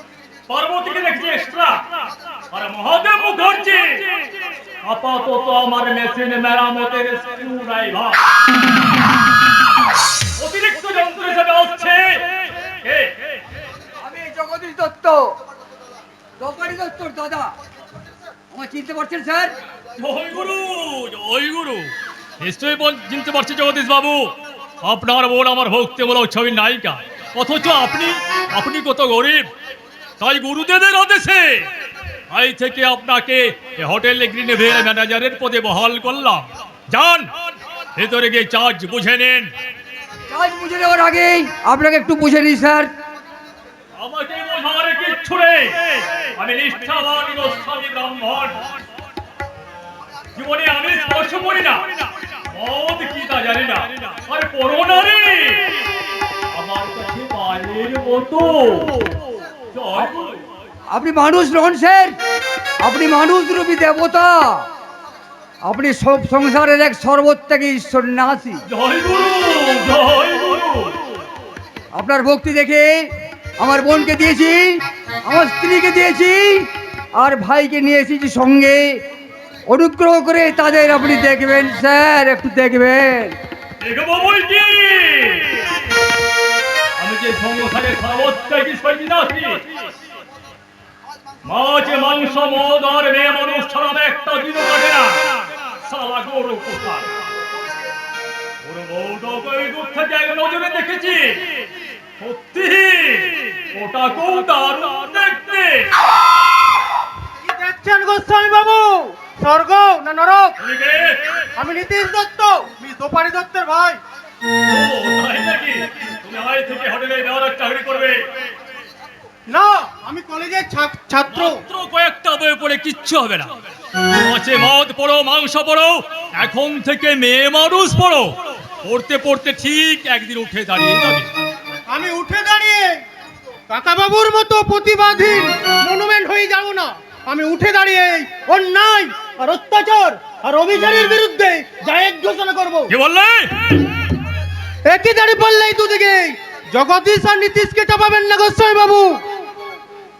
পার্বতীকে দেখছি এক্সট্রা, আর মহাদেব মুখার্জি আপাতত আমার মেশিনে মেরামতের স্ক্রু ড্রাইভার। অতিরিক্ত যন্ত্র হিসেবে আসছে আমি জগদীশ দত্ত, দোকানি দত্তর দাদা। আমার চিনতে পারছেন স্যার? জয় গুরু, জয় গুরু। নিশ্চয়ই চিনতে পারছি জগদীশ বাবু, আপনার বোন আমার ভক্তিমূলক ছবির নায়িকা, অথচ আপনি কত গরিব, তাই গুরুদেবের আদেশে আজ থেকে আপনাকে হোটেল গ্রিনভের ম্যানেজারের পদে বহাল করলাম। যান ভেতরে গিয়ে চার্জ বুঝে নেন। কাজ বুঝে নেওয়ার আগেই আপনাকে একটু বুঝে নিই স্যার। আমাকে বোঝার কিচ্ছু নেই, আমি নিষ্ঠাবান গোস্বামী ব্রাহ্মণ, জীবনে আমি স্পর্শ করি না, মদ কি তা জানি না, আর পরনারী আমার কাছে বালের মতো। জয় গুরু। আপনি মানুষ নন স্যার, আপনি মানুষ রূপী দেবতা, আপনি সব সংসারের এক সর্বত্যাগী ঈশ্বর নাসি। জয় গুরু, জয় গুরু। আপনার ভক্তি দেখে আমার বোনকে দিয়েছি, আমার স্ত্রীকে দিয়েছি, আর ভাইকে নিয়ে এসেছি সঙ্গে। অনুগ্রহ করে তাদের আপনি দেখবেন স্যার, একটু দেখবেন। দেখবো বলছি, আমি যে সংসারে সর্বত্যাগী সন্ন্যাসী, মাছ মাংস মদ আর মেয়ে মানুষ ছাড়া একটা দিনও কাটে না। সালা গরু কোথায়? ওর বউটাকে দূর থেকে এক নজরে দেখেছি, সত্যি ওটাকেও দারুণ দেখতে। কি দেখছেন গোস্বামী বাবু? স্বর্গ না নরক? এদিকে। আমি নীতিশ দত্ত, মিস দোপারি দত্তের ভাই। ও, তাই নাকি? তুমি আজ থেকে হোটেলে দেওয়ার চাকরি করবে? না, আমি কলেজের ছাত্র। মাত্র কয়েকটা বই পড়ে কিচ্ছু হবে না, মাছে মদ পড়ো, মাংস পড়ো, এখন থেকে মেয়ে মানুষ পড়ো। পড়তে পড়তে ঠিক একদিন উঠে দাঁড়িয়ে যাবে। আমি উঠে দাঁড়িয়ে কাকাবাবুর মতো প্রতিবাদহীন মনুমেন্ট হয়ে যাব না। আমি উঠে দাঁড়িয়ে অন্যায় আর অত্যাচার আর অবিচারের বিরুদ্ধে জায়েজ ঘোষণা করব। কি বললে? একই দাঁড়ি বললেই দুদিকে জগদীশ আর নীতিশকে চাপাবেন না গোস্বামী বাবু,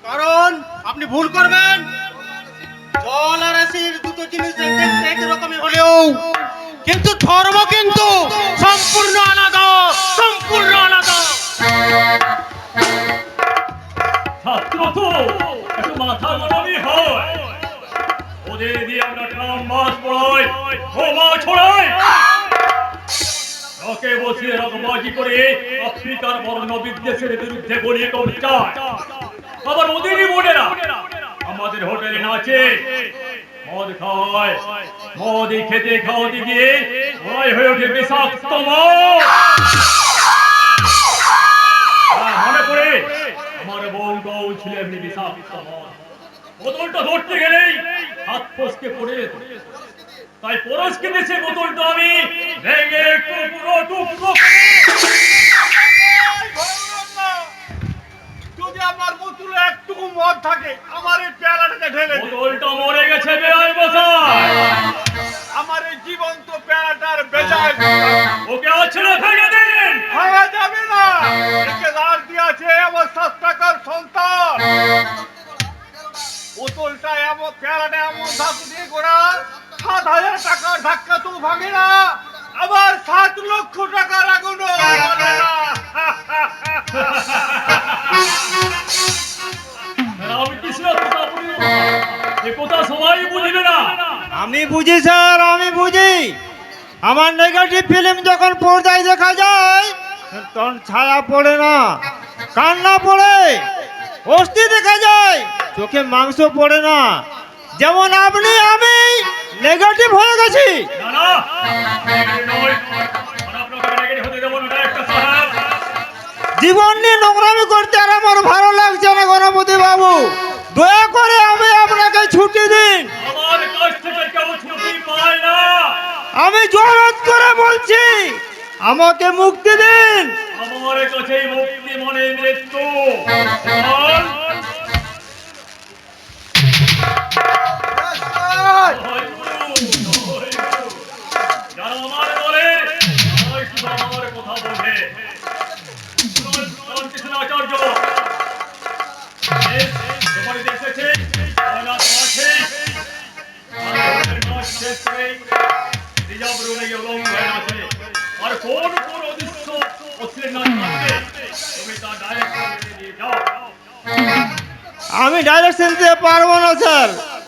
কারণ আপনি ভুল করবেন। জল আর এসির দুটো জিনিস দেখতে একরকমই হলেও কিন্তু ধর্ম কিন্তু সম্পূর্ণ আলাদা, সম্পূর্ণ আলাদা। ছাত্র তো একটু মাথা গরমই হয়। ওদের দিয়ে আমরা ট্রাম মাছ পড়াই, বোমা ছড়াই, ওকে বসিয়ে রকবাজি করে আফ্রিকার বর্ণ বিদ্বেষের বিরুদ্ধে গড়িয়ে চায়। আবার ওদেরই বোনেরা আমাদের হোটেলে নাচে, মদ খায়, মদ খেতে খাওয়াতে গিয়ে ওরাই হয়ে ওঠে বিষাক্ত মদ। মনে পড়ে আমার বউটাও ছিল এমনি বিষাক্ত মদ। বোতলটা ধরতে গেলেই হাত ফসকে পড়ে যেত, তাই পরশকে দেশে বোতলটা আমি ভেঙে টুকরো টুকরো যদি আমার বোতলে একটুকু মদ থাকে আমার এই পেয়ালাটাকে ঢেলে দে। বোতলটা মরে গেছে বেআই মশাই। আমার এই জীবন্ত পেয়ালাটার বেজায় ওকে আছে না ভেঙে দিন। ভাঙা যাবে না। একে লাশ দিয়েছে আমার 7 টাকার সন্তান। বোতলটা এমন, পেয়ালাটা এমন ধাতু দিয়ে গোড়া, 7,000 টাকার ধাক্কা তো ভাঙে না, আবার 7 লক্ষ টাকার আগুনও জ্বলে না। আমি কিছু এ কথা সবাই বুঝবে না। আমি বুঝি স্যার, আমি বুঝি। আমার নেগেটিভ ফিল্ম যখন পর্দায় দেখা যায় তখন ছায়া পড়ে না, কান্না পড়ে, অস্থি দেখা যায়, চোখে মাংস পড়ে না। যেমন আপনি আমি নেগেটিভ হয়ে গেছি। না না, নেগেটিভ নয়, খারাপ লোকের নেগেটিভ হতে দেবো না, এটা একটা সাহেব। জীবন নিয়ে নোংরামি করতে আর আমার ভালো লাগছে না গণপতি বাবু। দয়া করে আমি আপনাকে ছুটি দিন। আমার কাছ থেকে কেউ ছুটি পায় না। আমি জোরাত করে বলছি আমাকে মুক্তি দিন। আমার কাছেই মুক্তি মনে মৃত্যু। চল। যারা আমার বলে তারাই শুধু আমার কথা বোঝে। রামকৃষ্ণ আচার্য তোমার দেখেছে না, তো আছে। রিজার্ভ রুমে গিয়ে উলঙ্গ হয়ে আছে। আর কোন কোন অদৃশ্য অশ্লীল নাচ আছে, তুমি তা ডাইরেক্ট দিয়ে যাও। আমি ডাইরেকশন দিতে পারবো না স্যার।